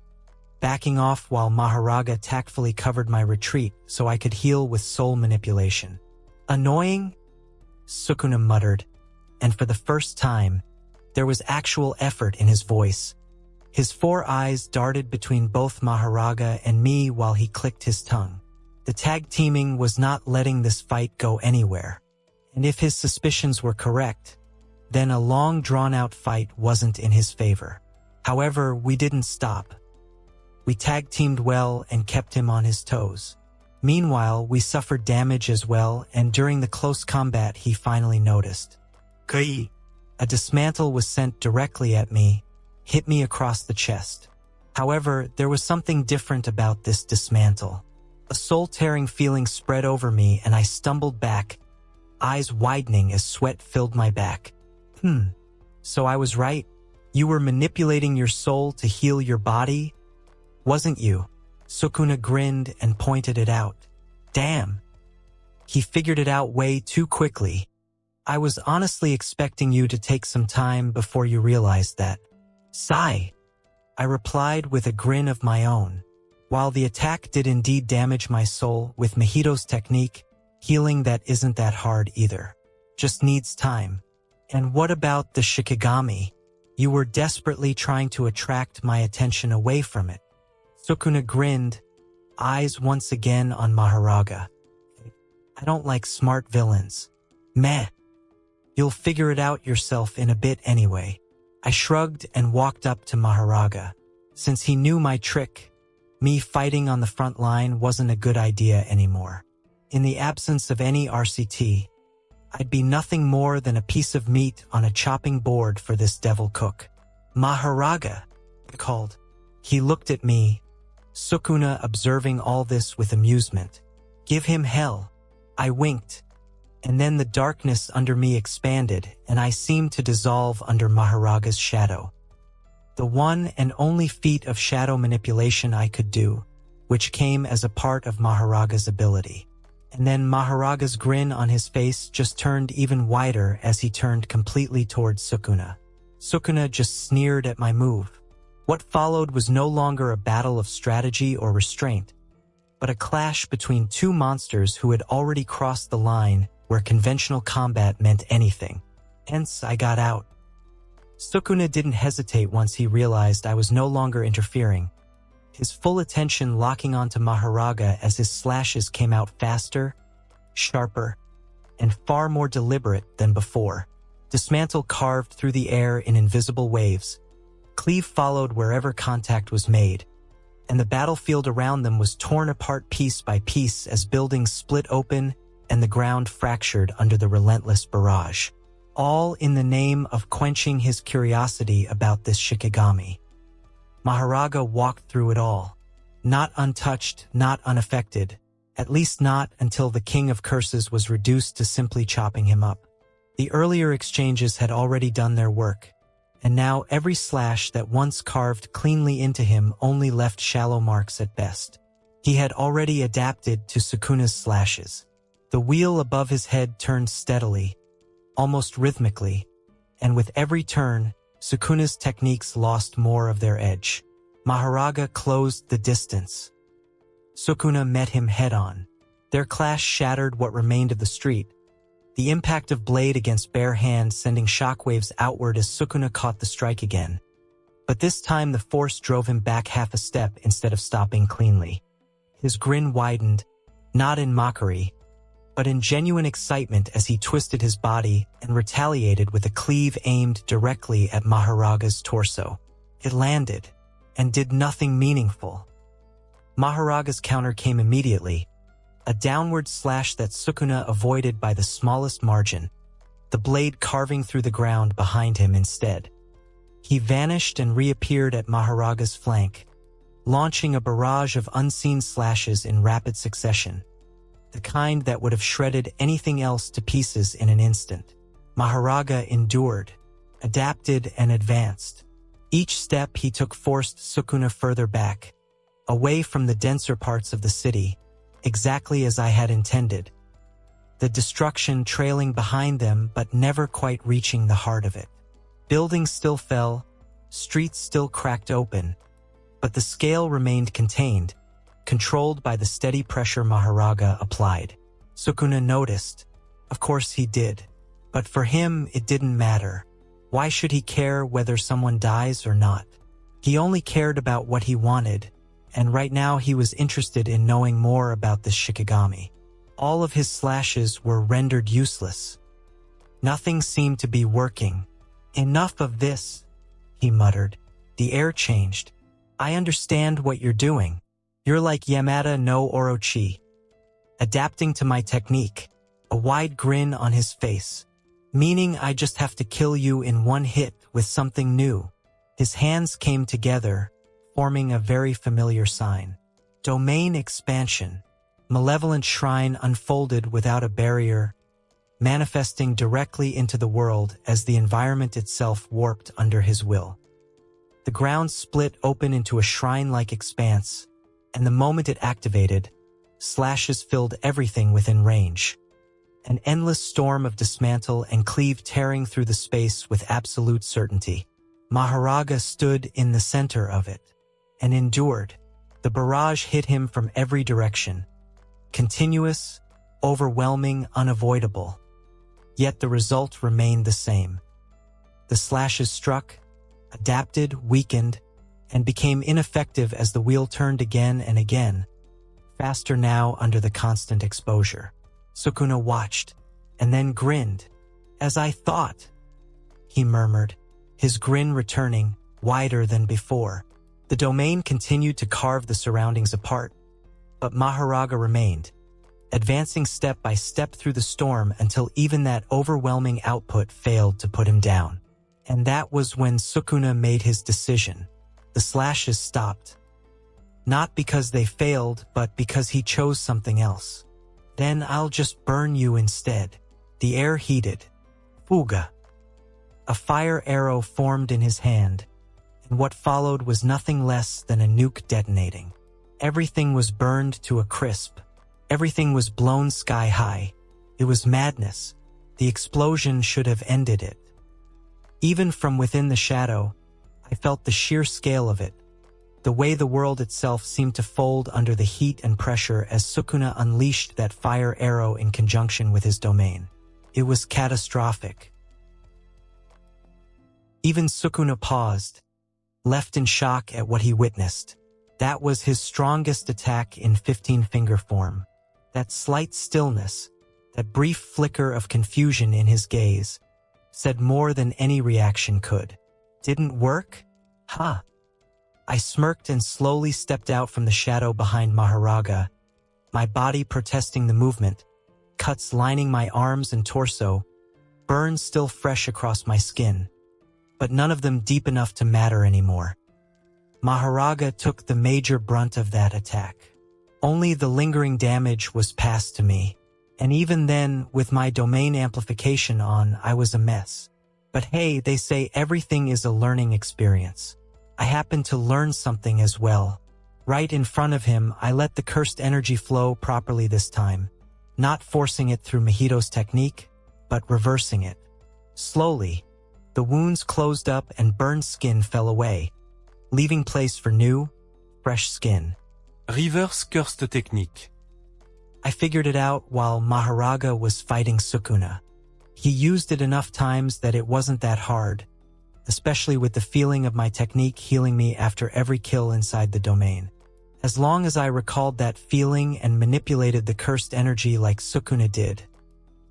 backing off while Maharaga tactfully covered my retreat so I could heal with soul manipulation. Annoying? Sukuna muttered, and for the first time, there was actual effort in his voice. His 4 eyes darted between both Maharaga and me while he clicked his tongue. The tag teaming was not letting this fight go anywhere, and if his suspicions were correct, then a long drawn-out fight wasn't in his favor. However, we didn't stop. We tag-teamed well and kept him on his toes. Meanwhile, we suffered damage as well, and during the close combat he finally noticed. Kai! A dismantle was sent directly at me, hit me across the chest. However, there was something different about this dismantle. A soul-tearing feeling spread over me and I stumbled back, eyes widening as sweat filled my back. So I was right? You were manipulating your soul to heal your body? Wasn't you? Sukuna grinned and pointed it out. Damn. He figured it out way too quickly. I was honestly expecting you to take some time before you realized that. Sigh. I replied with a grin of my own. While the attack did indeed damage my soul with Mahito's technique, healing that isn't that hard either. Just needs time. And what about the Shikigami? You were desperately trying to attract my attention away from it. Sukuna grinned, eyes once again on Maharaga. I don't like smart villains. Meh. You'll figure it out yourself in a bit anyway. I shrugged and walked up to Maharaga. Since he knew my trick, me fighting on the front line wasn't a good idea anymore. In the absence of any RCT, I'd be nothing more than a piece of meat on a chopping board for this devil cook. Maharaga, I called. He looked at me, Sukuna observing all this with amusement. Give him hell. I winked, and then the darkness under me expanded and I seemed to dissolve under Maharaga's shadow. The one and only feat of shadow manipulation I could do, which came as a part of Maharaga's ability. And then Maharaga's grin on his face just turned even wider as he turned completely towards Sukuna. Sukuna just sneered at my move. What followed was no longer a battle of strategy or restraint, but a clash between two monsters who had already crossed the line where conventional combat meant anything. Hence, I got out. Sukuna didn't hesitate once he realized I was no longer interfering, his full attention locking onto Maharaga as his slashes came out faster, sharper, and far more deliberate than before. Dismantle carved through the air in invisible waves. Cleave followed wherever contact was made, and the battlefield around them was torn apart piece by piece as buildings split open and the ground fractured under the relentless barrage. All in the name of quenching his curiosity about this Shikigami. Maharaga walked through it all, not untouched, not unaffected, at least not until the King of Curses was reduced to simply chopping him up. The earlier exchanges had already done their work, and now every slash that once carved cleanly into him only left shallow marks at best. He had already adapted to Sukuna's slashes. The wheel above his head turned steadily, almost rhythmically, and with every turn, Sukuna's techniques lost more of their edge. Mahoraga closed the distance. Sukuna met him head-on. Their clash shattered what remained of the street, the impact of blade against bare hand sending shockwaves outward as Sukuna caught the strike again. But this time the force drove him back half a step instead of stopping cleanly. His grin widened, not in mockery, but in genuine excitement as he twisted his body and retaliated with a cleave aimed directly at Mahoraga's torso. It landed, and did nothing meaningful. Mahoraga's counter came immediately, a downward slash that Sukuna avoided by the smallest margin, the blade carving through the ground behind him instead. He vanished and reappeared at Mahoraga's flank, launching a barrage of unseen slashes in rapid succession, the kind that would have shredded anything else to pieces in an instant. Mahoraga endured, adapted, and advanced. Each step he took forced Sukuna further back, away from the denser parts of the city, exactly as I had intended, the destruction trailing behind them but never quite reaching the heart of it. Buildings still fell, streets still cracked open, but the scale remained contained, controlled by the steady pressure Mahoraga applied. Sukuna noticed. Of course he did. But for him, it didn't matter. Why should he care whether someone dies or not? He only cared about what he wanted, and right now he was interested in knowing more about this Shikigami. All of his slashes were rendered useless. Nothing seemed to be working. Enough of this, he muttered. The air changed. I understand what you're doing. You're like Yamada no Orochi. Adapting to my technique, a wide grin on his face, meaning I just have to kill you in one hit with something new. His hands came together, forming a very familiar sign. Domain expansion. Malevolent shrine unfolded without a barrier, manifesting directly into the world as the environment itself warped under his will. The ground split open into a shrine-like expanse, and the moment it activated, slashes filled everything within range. An endless storm of dismantle and cleave tearing through the space with absolute certainty. Mahoraga stood in the center of it, and endured. The barrage hit him from every direction. Continuous, overwhelming, unavoidable. Yet the result remained the same. The slashes struck, adapted, weakened, and became ineffective as the wheel turned again and again, faster now under the constant exposure. Sukuna watched, and then grinned. As I thought, he murmured, his grin returning, wider than before. The domain continued to carve the surroundings apart, but Mahoraga remained, advancing step by step through the storm until even that overwhelming output failed to put him down. And that was when Sukuna made his decision. The slashes stopped. Not because they failed, but because he chose something else. Then I'll just burn you instead. The air heated. Fuga. A fire arrow formed in his hand, and what followed was nothing less than a nuke detonating. Everything was burned to a crisp. Everything was blown sky high. It was madness. The explosion should have ended it. Even from within the shadow, I felt the sheer scale of it, the way the world itself seemed to fold under the heat and pressure as Sukuna unleashed that fire arrow in conjunction with his domain. It was catastrophic. Even Sukuna paused, left in shock at what he witnessed. That was his strongest attack in 15-finger form. That slight stillness, that brief flicker of confusion in his gaze, said more than any reaction could. Didn't work? Ha! I smirked and slowly stepped out from the shadow behind Mahoraga, my body protesting the movement, cuts lining my arms and torso, burns still fresh across my skin, but none of them deep enough to matter anymore. Mahoraga took the major brunt of that attack. Only the lingering damage was passed to me, and even then, with my domain amplification on, I was a mess. But hey, they say everything is a learning experience. I happened to learn something as well. Right in front of him, I let the cursed energy flow properly this time, not forcing it through Mahito's technique, but reversing it. Slowly, the wounds closed up and burned skin fell away, leaving place for new, fresh skin. Reverse cursed technique. I figured it out while Maharaga was fighting Sukuna. He used it enough times that it wasn't that hard, especially with the feeling of my technique healing me after every kill inside the domain. As long as I recalled that feeling and manipulated the cursed energy like Sukuna did,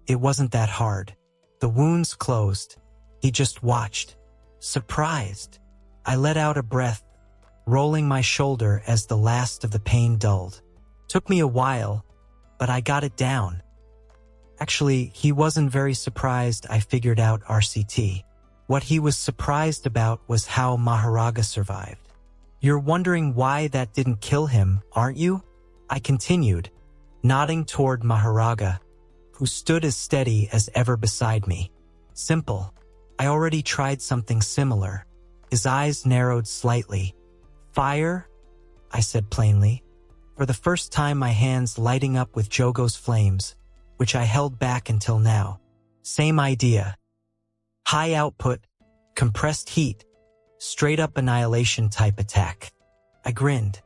it wasn't that hard. The wounds closed. He just watched, surprised. I let out a breath, rolling my shoulder as the last of the pain dulled. Took me a while, but I got it down. Actually, he wasn't very surprised I figured out RCT. What he was surprised about was how Maharaga survived. You're wondering why that didn't kill him, aren't you? I continued, nodding toward Maharaga, who stood as steady as ever beside me. Simple. I already tried something similar. His eyes narrowed slightly. Fire? I said plainly. For the first time, my hands lighting up with Jogo's flames, which I held back until now. Same idea. High output, compressed heat, straight-up annihilation type attack. I grinned.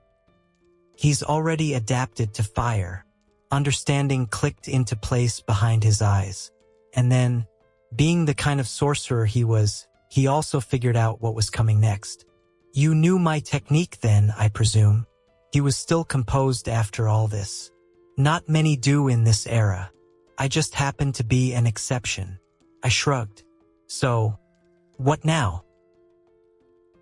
He's already adapted to fire. Understanding clicked into place behind his eyes. And then, being the kind of sorcerer he was, he also figured out what was coming next. You knew my technique then, I presume. He was still composed after all this. Not many do in this era. I just happened to be an exception. I shrugged. So, what now?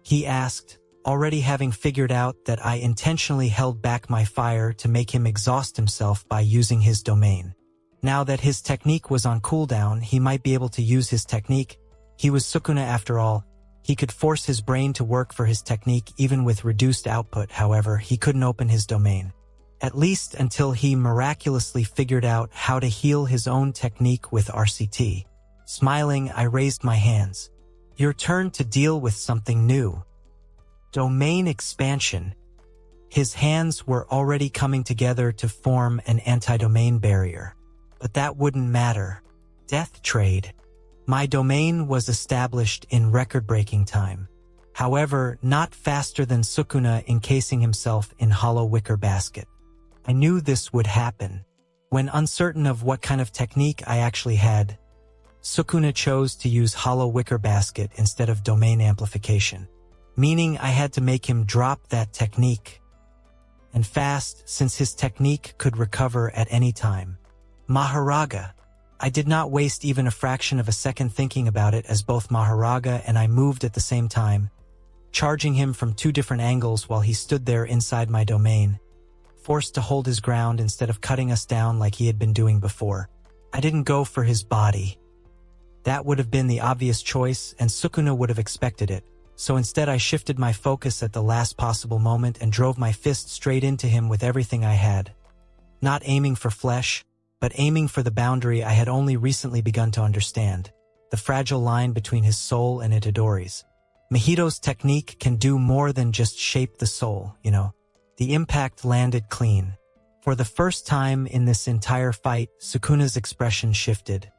He asked, already having figured out that I intentionally held back my fire to make him exhaust himself by using his domain. Now that his technique was on cooldown, he might be able to use his technique. He was Sukuna after all. He could force his brain to work for his technique even with reduced output. However, he couldn't open his domain. At least until he miraculously figured out how to heal his own technique with RCT. Smiling, I raised my hands. Your turn to deal with something new. Domain expansion. His hands were already coming together to form an anti-domain barrier. But that wouldn't matter. Death trade. My domain was established in record-breaking time. However, not faster than Sukuna encasing himself in hollow wicker basket. I knew this would happen. When uncertain of what kind of technique I actually had, Sukuna chose to use hollow wicker basket instead of domain amplification, meaning I had to make him drop that technique. And fast, since his technique could recover at any time. Maharaga. I did not waste even a fraction of a second thinking about it as both Maharaga and I moved at the same time, charging him from two different angles while he stood there inside my domain, forced to hold his ground instead of cutting us down like he had been doing before. I didn't go for his body. That would have been the obvious choice, and Sukuna would have expected it. So instead I shifted my focus at the last possible moment and drove my fist straight into him with everything I had. Not aiming for flesh, but aiming for the boundary I had only recently begun to understand. The fragile line between his soul and Itadori's. Mahito's technique can do more than just shape the soul, you know. The impact landed clean. For the first time in this entire fight, Sukuna's expression shifted.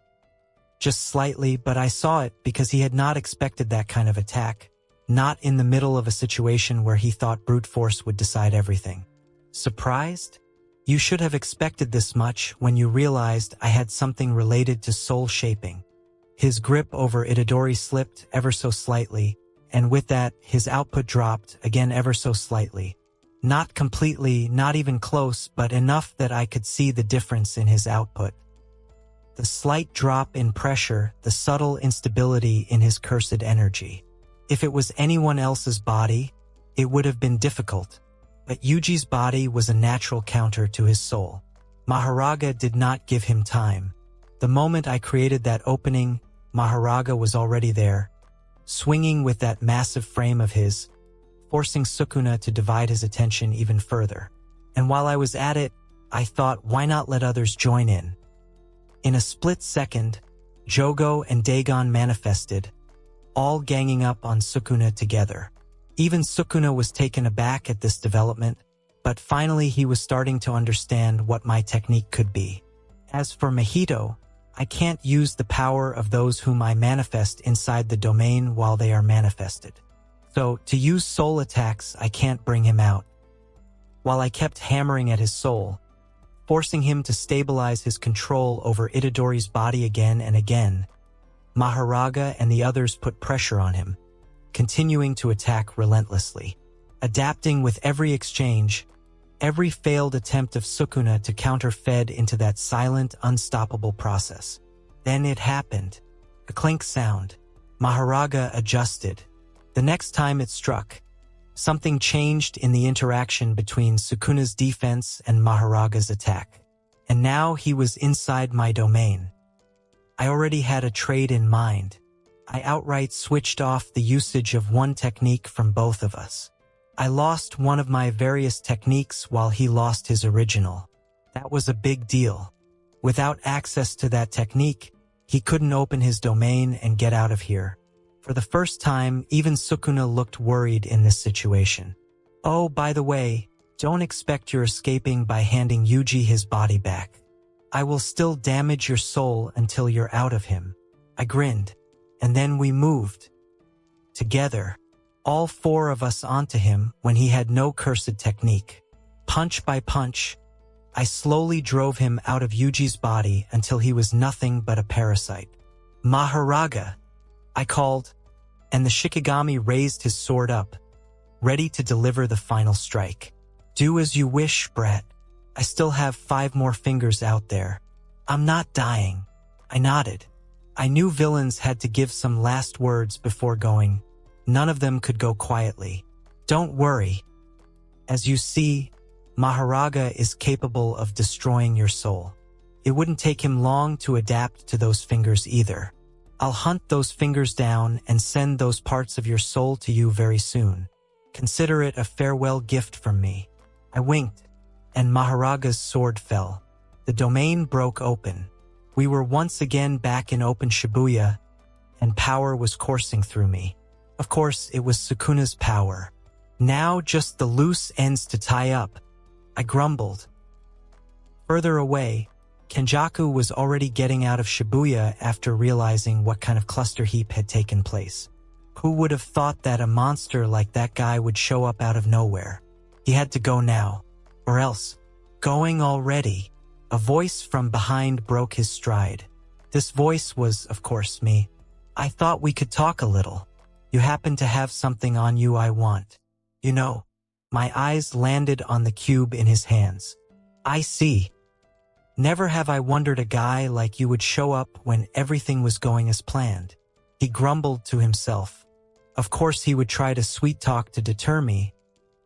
Just slightly, but I saw it because he had not expected that kind of attack. Not in the middle of a situation where he thought brute force would decide everything. Surprised? You should have expected this much when you realized I had something related to soul shaping. His grip over Itadori slipped ever so slightly, and with that, his output dropped again ever so slightly. Not completely, not even close, but enough that I could see the difference in his output. The slight drop in pressure, the subtle instability in his cursed energy. If it was anyone else's body, it would have been difficult. But Yuji's body was a natural counter to his soul. Maharaga did not give him time. The moment I created that opening, Maharaga was already there, swinging with that massive frame of his, forcing Sukuna to divide his attention even further. And while I was at it, I thought, why not let others join in? In a split second, Jogo and Dagon manifested, all ganging up on Sukuna together. Even Sukuna was taken aback at this development, but finally he was starting to understand what my technique could be. As for Mahito, I can't use the power of those whom I manifest inside the domain while they are manifested. So, to use soul attacks, I can't bring him out. While I kept hammering at his soul, forcing him to stabilize his control over Itadori's body again and again, Maharaga and the others put pressure on him, continuing to attack relentlessly. Adapting with every exchange, every failed attempt of Sukuna to counter fed into that silent, unstoppable process. Then it happened. A clink sound. Maharaga adjusted. The next time it struck, something changed in the interaction between Sukuna's defense and Maharaga's attack. And now he was inside my domain. I already had a trade in mind. I outright switched off the usage of one technique from both of us. I lost one of my various techniques while he lost his original. That was a big deal. Without access to that technique, he couldn't open his domain and get out of here. For the first time, even Sukuna looked worried in this situation. Oh, by the way, don't expect you're escaping by handing Yuji his body back. I will still damage your soul until you're out of him. I grinned, and then we moved. Together, all four of us onto him when he had no cursed technique. Punch by punch, I slowly drove him out of Yuji's body until he was nothing but a parasite. Maharaga, I called, and the Shikigami raised his sword up, ready to deliver the final strike. Do as you wish, brat. I still have 5 more fingers out there. I'm not dying. I nodded. I knew villains had to give some last words before going. None of them could go quietly. Don't worry. As you see, Maharaga is capable of destroying your soul. It wouldn't take him long to adapt to those fingers either. I'll hunt those fingers down and send those parts of your soul to you very soon. Consider it a farewell gift from me. I winked, and Maharaga's sword fell. The domain broke open. We were once again back in open Shibuya, and power was coursing through me. Of course, it was Sukuna's power. Now just the loose ends to tie up. I grumbled. Further away, Kenjaku was already getting out of Shibuya after realizing what kind of cluster heap had taken place. Who would have thought that a monster like that guy would show up out of nowhere? He had to go now, or else. Going already. A voice from behind broke his stride. This voice was, of course, me. I thought we could talk a little. You happen to have something on you I want. You know. My eyes landed on the cube in his hands. I see. Never have I wondered a guy like you would show up when everything was going as planned. He grumbled to himself. Of course he would try to sweet talk to deter me,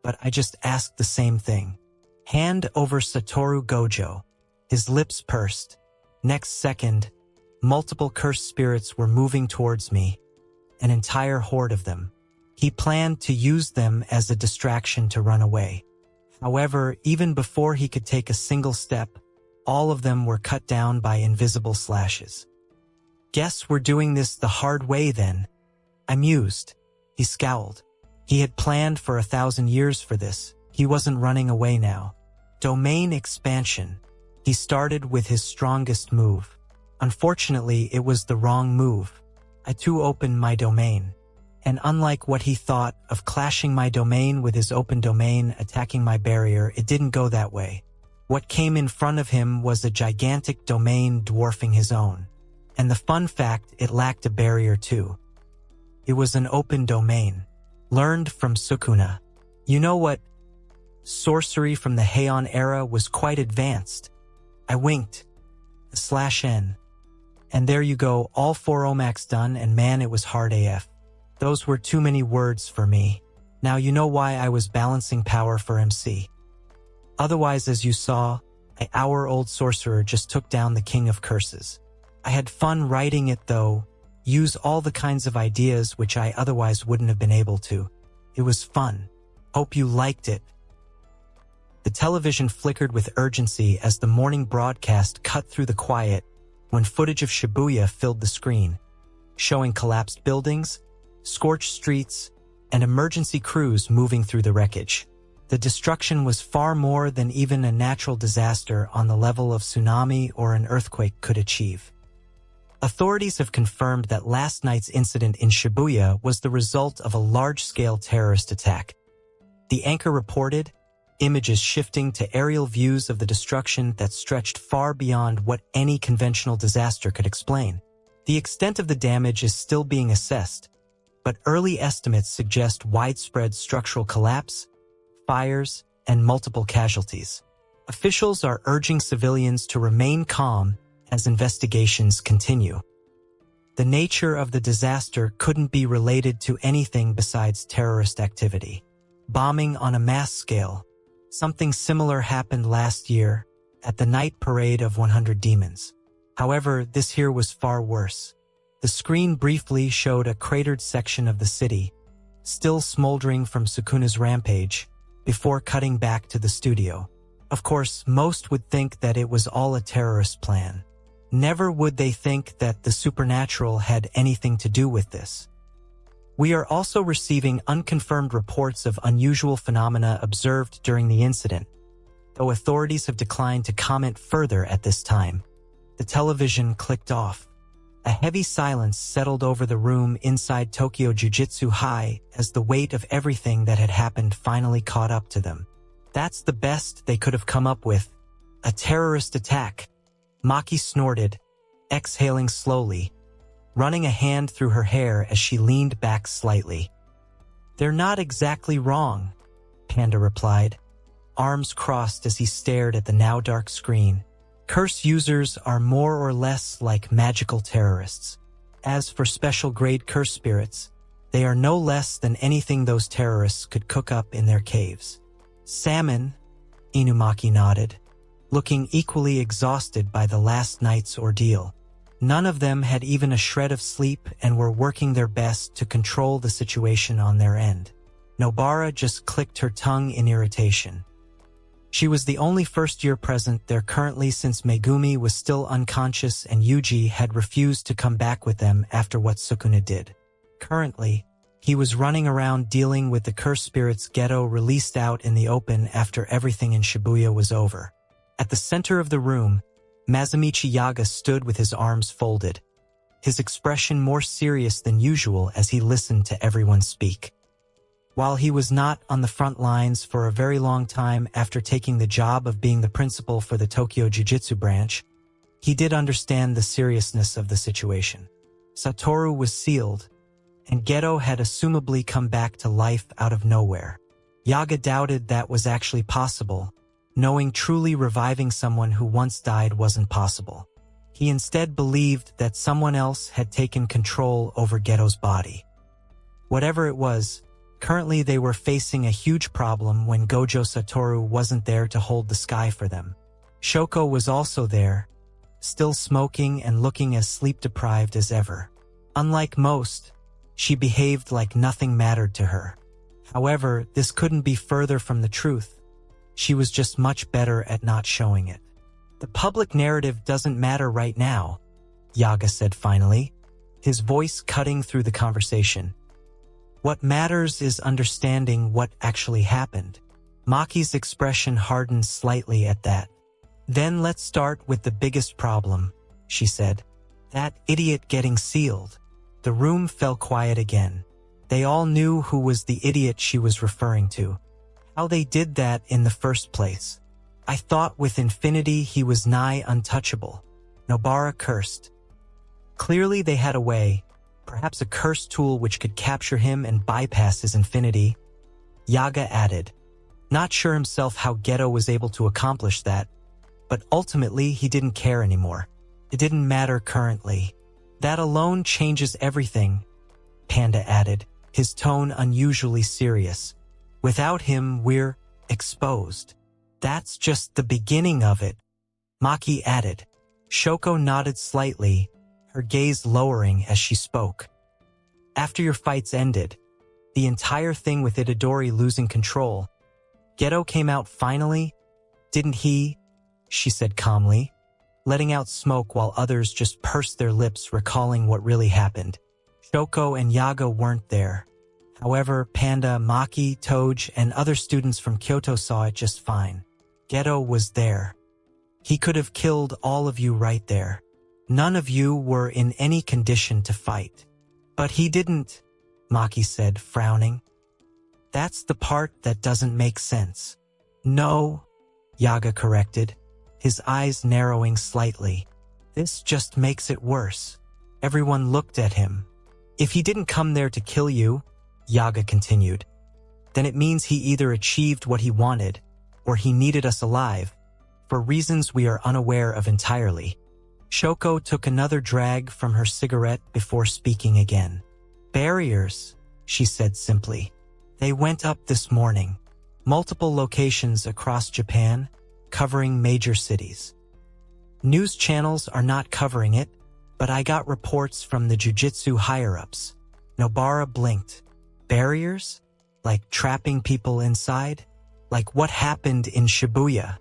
but I just asked the same thing. Hand over Satoru Gojo. His lips pursed. Next second, multiple cursed spirits were moving towards me, an entire horde of them. He planned to use them as a distraction to run away. However, even before he could take a single step, all of them were cut down by invisible slashes. Guess we're doing this the hard way then. I mused. He scowled. He had planned for 1,000 years for this. He wasn't running away now. Domain expansion. He started with his strongest move. Unfortunately, it was the wrong move. I too opened my domain. And unlike what he thought of clashing my domain with his open domain attacking my barrier, it didn't go that way. What came in front of him was a gigantic domain dwarfing his own. And the fun fact, it lacked a barrier too. It was an open domain. Learned from Sukuna. You know what? Sorcery from the Heian era was quite advanced. I winked. /N. And there you go, all 4 Omax done, and man, it was hard AF. Those were too many words for me. Now you know why I was balancing power for MC. Otherwise, as you saw, an hour-old sorcerer just took down the king of curses. I had fun writing it though, use all the kinds of ideas which I otherwise wouldn't have been able to. It was fun. Hope you liked it. The television flickered with urgency as the morning broadcast cut through the quiet when footage of Shibuya filled the screen, showing collapsed buildings, scorched streets, and emergency crews moving through the wreckage. The destruction was far more than even a natural disaster on the level of tsunami or an earthquake could achieve. Authorities have confirmed that last night's incident in Shibuya was the result of a large-scale terrorist attack. The anchor reported, images shifting to aerial views of the destruction that stretched far beyond what any conventional disaster could explain. The extent of the damage is still being assessed, but early estimates suggest widespread structural collapse, fires, and multiple casualties. Officials are urging civilians to remain calm as investigations continue. The nature of the disaster couldn't be related to anything besides terrorist activity. Bombing on a mass scale. Something similar happened last year at the night parade of 100 Demons. However, this here was far worse. The screen briefly showed a cratered section of the city, still smoldering from Sukuna's rampage, before cutting back to the studio. Of course, most would think that it was all a terrorist plan. Never would they think that the supernatural had anything to do with this. We are also receiving unconfirmed reports of unusual phenomena observed during the incident, though authorities have declined to comment further at this time. The television clicked off. A heavy silence settled over the room inside Tokyo Jujutsu High as the weight of everything that had happened finally caught up to them. That's the best they could have come up with. A terrorist attack. Maki snorted, exhaling slowly, running a hand through her hair as she leaned back slightly. "They're not exactly wrong," Panda replied, arms crossed as he stared at the now dark screen. Curse users are more or less like magical terrorists. As for special-grade curse spirits, they are no less than anything those terrorists could cook up in their caves. "Salmon," Inumaki nodded, looking equally exhausted by the last night's ordeal. None of them had even a shred of sleep and were working their best to control the situation on their end. Nobara just clicked her tongue in irritation. She was the only first-year present there currently since Megumi was still unconscious and Yuji had refused to come back with them after what Sukuna did. Currently, he was running around dealing with the curse spirits Geto released out in the open after everything in Shibuya was over. At the center of the room, Masamichi Yaga stood with his arms folded, his expression more serious than usual as he listened to everyone speak. While he was not on the front lines for a very long time after taking the job of being the principal for the Tokyo Jujutsu branch, he did understand the seriousness of the situation. Satoru was sealed, and Geto had assumably come back to life out of nowhere. Yaga doubted that was actually possible, knowing truly reviving someone who once died wasn't possible. He instead believed that someone else had taken control over Geto's body. Whatever it was, currently they were facing a huge problem when Gojo Satoru wasn't there to hold the sky for them. Shoko was also there, still smoking and looking as sleep-deprived as ever. Unlike most, she behaved like nothing mattered to her. However, this couldn't be further from the truth. She was just much better at not showing it. "The public narrative doesn't matter right now," Yaga said finally, his voice cutting through the conversation. "What matters is understanding what actually happened." Maki's expression hardened slightly at that. "Then let's start with the biggest problem," she said. "That idiot getting sealed." The room fell quiet again. They all knew who was the idiot she was referring to. How they did that in the first place. "I thought with Infinity he was nigh untouchable," Nobara cursed. Clearly they had a way, perhaps a curse tool which could capture him and bypass his Infinity. Yaga added, not sure himself how Geto was able to accomplish that, but ultimately he didn't care anymore. It didn't matter currently. "That alone changes everything," Panda added, his tone unusually serious. "Without him, we're exposed." "That's just the beginning of it," Maki added. Shoko nodded slightly, her gaze lowering as she spoke. "After your fights ended, the entire thing with Itadori losing control, Geto came out finally, didn't he?" she said calmly, letting out smoke while others just pursed their lips recalling what really happened. Shoko and Yaga weren't there. However, Panda, Maki, Toge, and other students from Kyoto saw it just fine. Geto was there. He could have killed all of you right there. None of you were in any condition to fight. But he didn't, Maki said, frowning. That's the part that doesn't make sense. No, Yaga corrected, his eyes narrowing slightly. This just makes it worse. Everyone looked at him. If he didn't come there to kill you, Yaga continued, then it means he either achieved what he wanted, or he needed us alive, for reasons we are unaware of entirely. Shoko took another drag from her cigarette before speaking again. Barriers, she said simply. They went up this morning. Multiple locations across Japan, covering major cities. News channels are not covering it, but I got reports from the Jujutsu higher-ups. Nobara blinked. Barriers? Like trapping people inside? Like what happened in Shibuya?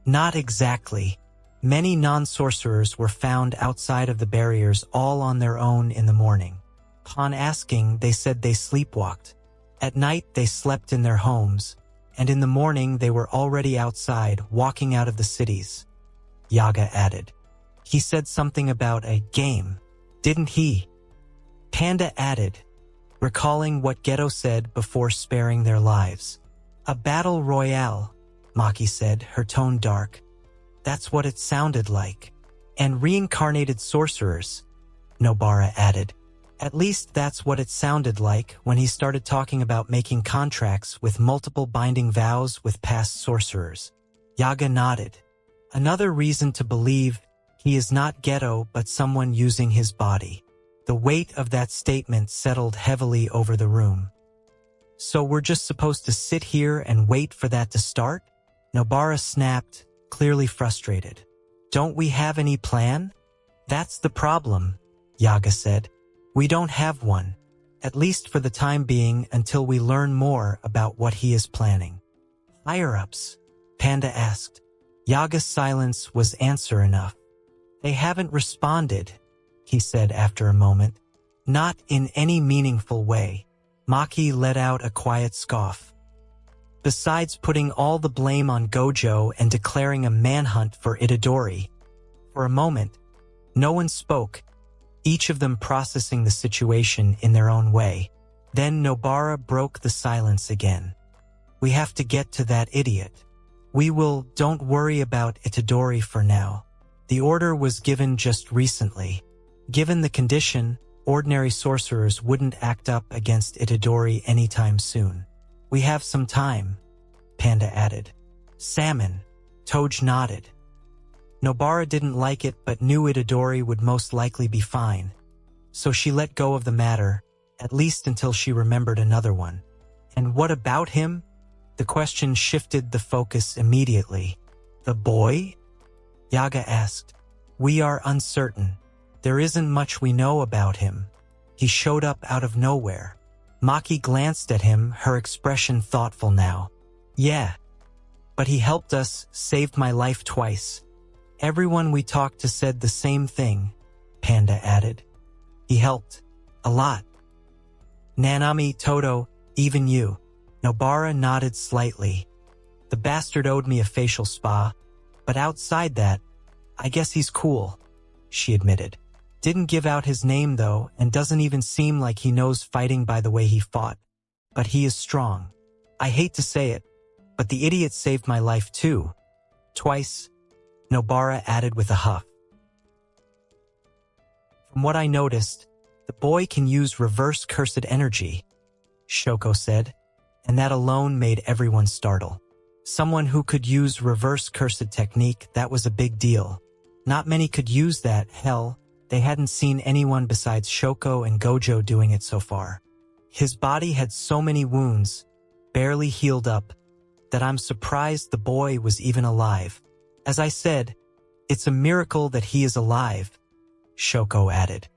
Not exactly. Many non-sorcerers were found outside of the barriers all on their own in the morning. Upon asking, they said they sleepwalked. At night, they slept in their homes, and in the morning they were already outside, walking out of the cities. Yaga added. He said something about a game, didn't he? Panda added, recalling what Geto said before sparing their lives. A battle royale, Maki said, her tone dark. That's what it sounded like. And reincarnated sorcerers, Nobara added. At least that's what it sounded like when he started talking about making contracts with multiple binding vows with past sorcerers. Yaga nodded. Another reason to believe he is not Geto but someone using his body. The weight of that statement settled heavily over the room. So we're just supposed to sit here and wait for that to start? Nobara snapped, clearly frustrated. Don't we have any plan? That's the problem, Yaga said. We don't have one, at least for the time being until we learn more about what he is planning. Higher-ups, Panda asked. Yaga's silence was answer enough. They haven't responded, he said after a moment. Not in any meaningful way. Maki let out a quiet scoff. Besides putting all the blame on Gojo and declaring a manhunt for Itadori. For a moment, no one spoke, each of them processing the situation in their own way. Then Nobara broke the silence again. We have to get to that idiot. Don't worry about Itadori for now. The order was given just recently. Given the condition, ordinary sorcerers wouldn't act up against Itadori anytime soon. We have some time, Panda added. Salmon, Toge nodded. Nobara didn't like it but knew Itadori would most likely be fine. So she let go of the matter, at least until she remembered another one. And what about him? The question shifted the focus immediately. The boy? Yaga asked. We are uncertain. There isn't much we know about him. He showed up out of nowhere. Maki glanced at him, her expression thoughtful now. Yeah. But he helped us, saved my life twice. Everyone we talked to said the same thing, Panda added. He helped. A lot. Nanami, Toto, even you. Nobara nodded slightly. The bastard owed me a facial spa, but outside that, I guess he's cool, she admitted. Didn't give out his name though, and doesn't even seem like he knows fighting by the way he fought. But he is strong. I hate to say it, but the idiot saved my life too. Twice, Nobara added with a huff. From what I noticed, the boy can use reverse cursed energy, Shoko said, and that alone made everyone startle. Someone who could use reverse cursed technique, that was a big deal. Not many could use that, hell, they hadn't seen anyone besides Shoko and Gojo doing it so far. His body had so many wounds, barely healed up, that I'm surprised the boy was even alive. As I said, it's a miracle that he is alive, Shoko added.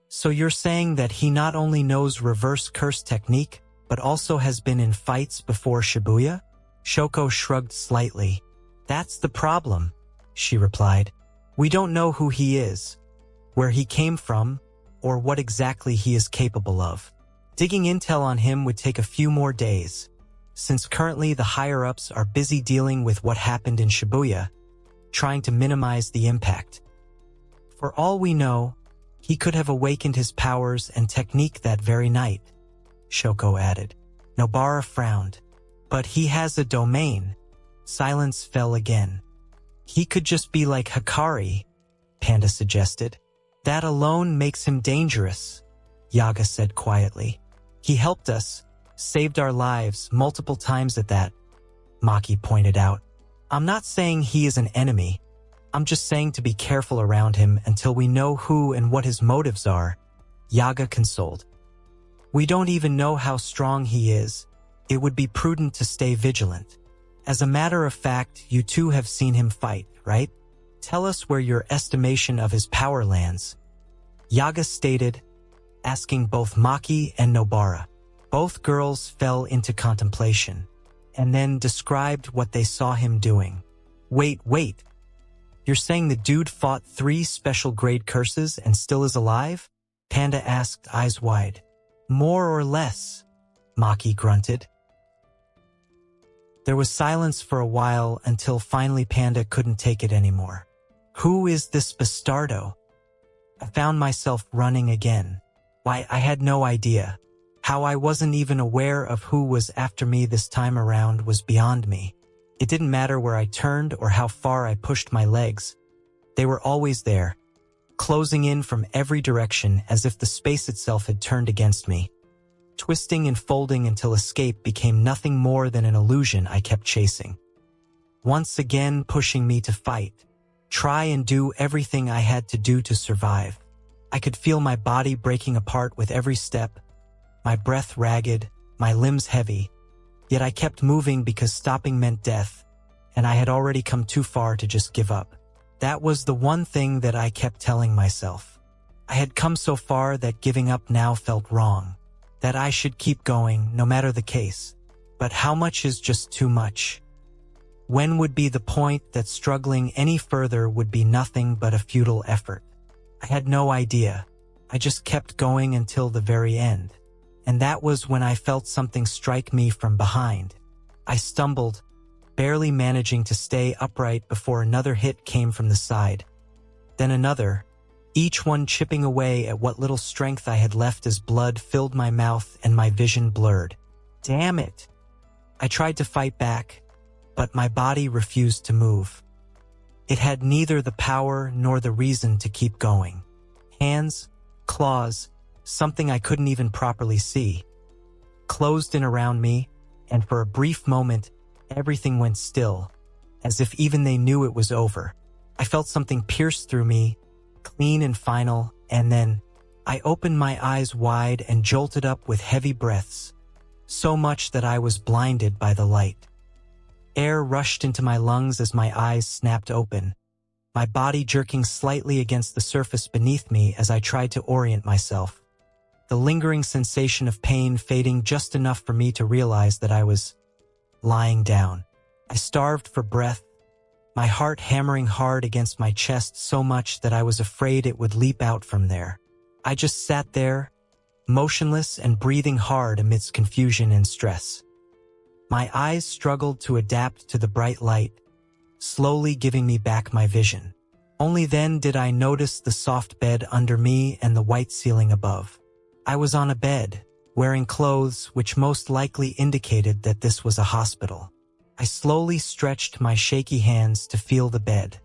So you're saying that he not only knows reverse curse technique, but also has been in fights before Shibuya? Shoko shrugged slightly. That's the problem, she replied. We don't know who he is, where he came from, or what exactly he is capable of. Digging intel on him would take a few more days, since currently the higher-ups are busy dealing with what happened in Shibuya, trying to minimize the impact. For all we know, he could have awakened his powers and technique that very night, Shoko added. Nobara frowned. But he has a domain. Silence fell again. He could just be like Hikari, Panda suggested. That alone makes him dangerous, Yaga said quietly. He helped us, saved our lives multiple times at that, Maki pointed out. I'm not saying he is an enemy. I'm just saying to be careful around him until we know who and what his motives are, Yaga consoled. We don't even know how strong he is. It would be prudent to stay vigilant. As a matter of fact, you two have seen him fight, right? Tell us where your estimation of his power lands. Yaga stated, asking both Maki and Nobara. Both girls fell into contemplation, and then described what they saw him doing. Wait. You're saying the dude fought 3 special grade curses and still is alive? Panda asked, eyes wide. More or less, Maki grunted. There was silence for a while until finally Panda couldn't take it anymore. Who is this bastardo? I found myself running again. Why, I had no idea. How I wasn't even aware of who was after me this time around was beyond me. It didn't matter where I turned or how far I pushed my legs. They were always there, closing in from every direction as if the space itself had turned against me. Twisting and folding until escape became nothing more than an illusion I kept chasing. Once again pushing me to fight, try and do everything I had to do to survive. I could feel my body breaking apart with every step, my breath ragged, my limbs heavy, yet I kept moving because stopping meant death, and I had already come too far to just give up. That was the one thing that I kept telling myself. I had come so far that giving up now felt wrong, that I should keep going no matter the case. But how much is just too much? When would be the point that struggling any further would be nothing but a futile effort? I had no idea. I just kept going until the very end. And that was when I felt something strike me from behind. I stumbled, barely managing to stay upright before another hit came from the side. Then another, each one chipping away at what little strength I had left as blood filled my mouth and my vision blurred. Damn it! I tried to fight back, but my body refused to move. It had neither the power nor the reason to keep going. Hands, claws, something I couldn't even properly see, closed in around me, and for a brief moment, everything went still, as if even they knew it was over. I felt something pierce through me, clean and final, and then I opened my eyes wide and jolted up with heavy breaths, so much that I was blinded by the light. Air rushed into my lungs as my eyes snapped open, my body jerking slightly against the surface beneath me as I tried to orient myself. The lingering sensation of pain fading just enough for me to realize that I was lying down. I starved for breath, my heart hammering hard against my chest so much that I was afraid it would leap out from there. I just sat there, motionless and breathing hard amidst confusion and stress. My eyes struggled to adapt to the bright light, slowly giving me back my vision. Only then did I notice the soft bed under me and the white ceiling above. I was on a bed, wearing clothes which most likely indicated that this was a hospital. I slowly stretched my shaky hands to feel the bed.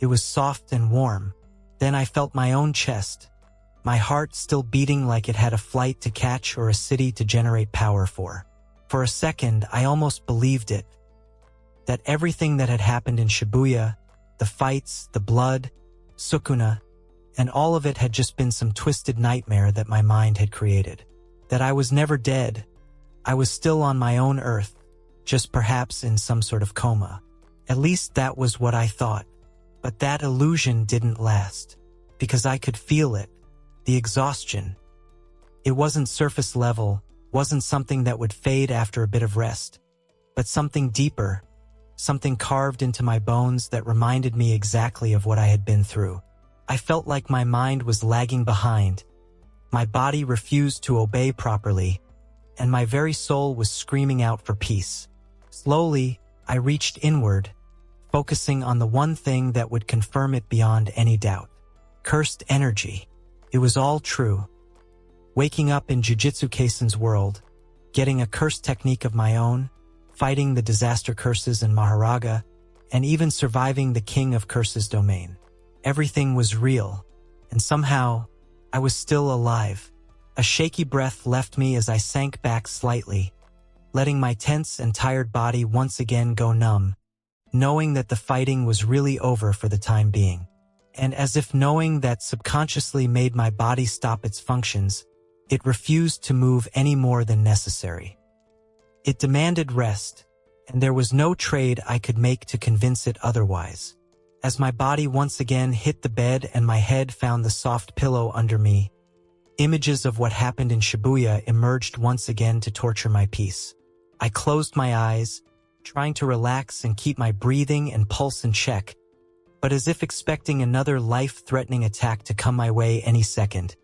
It was soft and warm. Then I felt my own chest, my heart still beating like it had a flight to catch or a city to generate power for. For a second, I almost believed it. That everything that had happened in Shibuya, the fights, the blood, Sukuna, and all of it had just been some twisted nightmare that my mind had created. That I was never dead. I was still on my own earth, just perhaps in some sort of coma. At least that was what I thought. But that illusion didn't last, because I could feel it, the exhaustion. It wasn't surface level, wasn't something that would fade after a bit of rest, but something deeper, something carved into my bones that reminded me exactly of what I had been through. I felt like my mind was lagging behind, My body refused to obey properly, and my very soul was screaming out for peace. Slowly, I reached inward, focusing on the one thing that would confirm it beyond any doubt. Cursed energy. It was all true. Waking up in Jujutsu Kaisen's world, getting a cursed technique of my own, fighting the disaster curses in Maharaga, and even surviving the King of Curses domain. Everything was real, and somehow, I was still alive. A shaky breath left me as I sank back slightly, letting my tense and tired body once again go numb, knowing that the fighting was really over for the time being. And as if knowing that subconsciously made my body stop its functions, it refused to move any more than necessary. It demanded rest, and there was no trade I could make to convince it otherwise. As my body once again hit the bed and my head found the soft pillow under me, images of what happened in Shibuya emerged once again to torture my peace. I closed my eyes, trying to relax and keep my breathing and pulse in check, but as if expecting another life-threatening attack to come my way any second.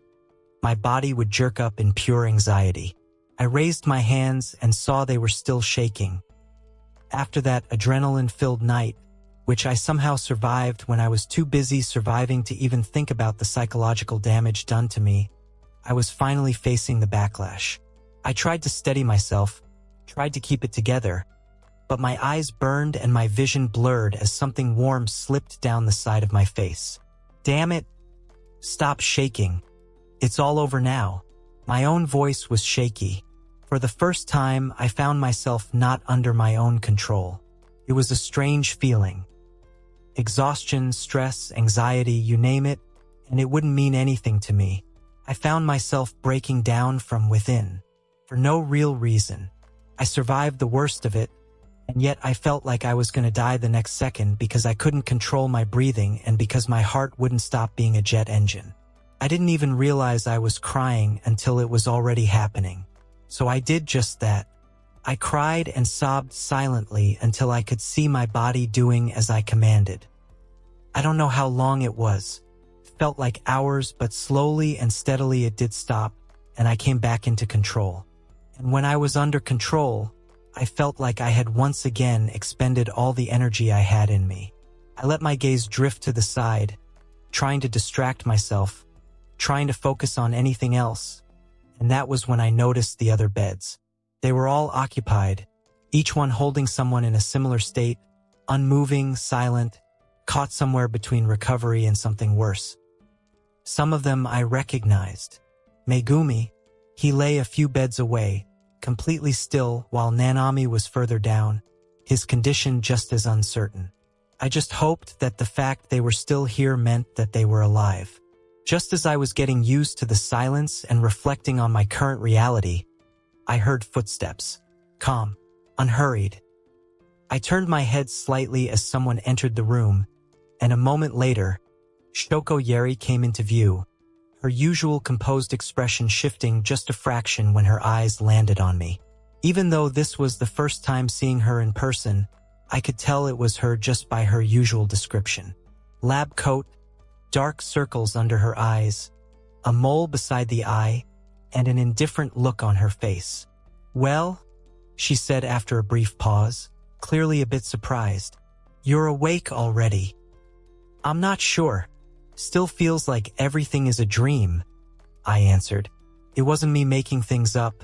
My body would jerk up in pure anxiety. I raised my hands and saw they were still shaking. After that adrenaline-filled night, which I somehow survived when I was too busy surviving to even think about the psychological damage done to me, I was finally facing the backlash. I tried to steady myself, tried to keep it together, but my eyes burned and my vision blurred as something warm slipped down the side of my face. Damn it! Stop shaking. It's all over now. My own voice was shaky. For the first time, I found myself not under my own control. It was a strange feeling. Exhaustion, stress, anxiety, you name it, and it wouldn't mean anything to me. I found myself breaking down from within, for no real reason. I survived the worst of it, and yet I felt like I was going to die the next second because I couldn't control my breathing and because my heart wouldn't stop being a jet engine. I didn't even realize I was crying until it was already happening. So I did just that. I cried and sobbed silently until I could see my body doing as I commanded. I don't know how long it was. It felt like hours, but slowly and steadily it did stop, and I came back into control. And when I was under control, I felt like I had once again expended all the energy I had in me. I let my gaze drift to the side, trying to distract myself, trying to focus on anything else, and that was when I noticed the other beds. They were all occupied, each one holding someone in a similar state, unmoving, silent, caught somewhere between recovery and something worse. Some of them I recognized. Megumi, he lay a few beds away, completely still, while Nanami was further down, his condition just as uncertain. I just hoped that the fact they were still here meant that they were alive. Just as I was getting used to the silence and reflecting on my current reality, I heard footsteps, calm, unhurried. I turned my head slightly as someone entered the room, and a moment later, Shoko Yeri came into view, her usual composed expression shifting just a fraction when her eyes landed on me. Even though this was the first time seeing her in person, I could tell it was her just by her usual description. Lab coat, dark circles under her eyes, a mole beside the eye, and an indifferent look on her face. "Well," she said after a brief pause, clearly a bit surprised. "You're awake already." "I'm not sure. Still feels like everything is a dream," I answered. It wasn't me making things up.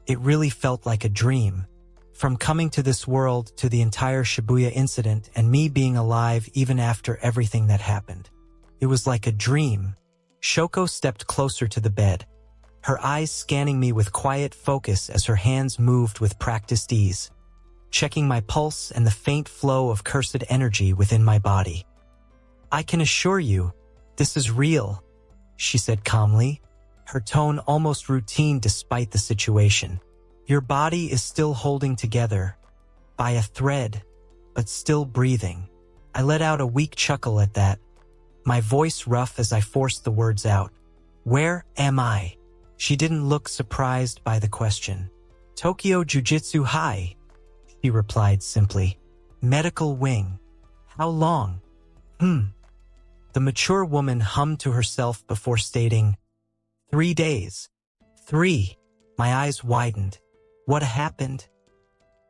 It really felt like a dream. From coming to this world to the entire Shibuya incident and me being alive even after everything that happened. It was like a dream. Shoko stepped closer to the bed, her eyes scanning me with quiet focus as her hands moved with practiced ease, checking my pulse and the faint flow of cursed energy within my body. "I can assure you, this is real," she said calmly, her tone almost routine despite the situation. "Your body is still holding together, by a thread, but still breathing." I let out a weak chuckle at that, my voice rough as I forced the words out. "Where am I?" She didn't look surprised by the question. "Tokyo Jujutsu High," she replied simply. "Medical wing. How long?" The mature woman hummed to herself before stating, 3 days. 3. My eyes widened. What happened?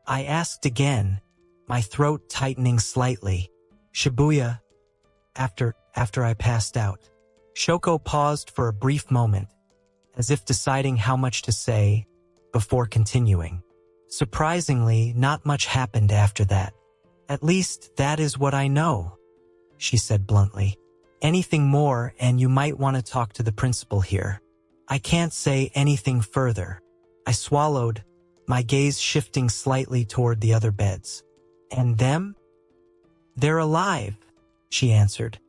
I asked again, my throat tightening slightly. Shibuya, after I passed out. Shoko paused for a brief moment, as if deciding how much to say, before continuing. Surprisingly, not much happened after that. At least, that is what I know, she said bluntly. Anything more and you might want to talk to the principal here. I can't say anything further. I swallowed, my gaze shifting slightly toward the other beds. And them? They're alive, she answered,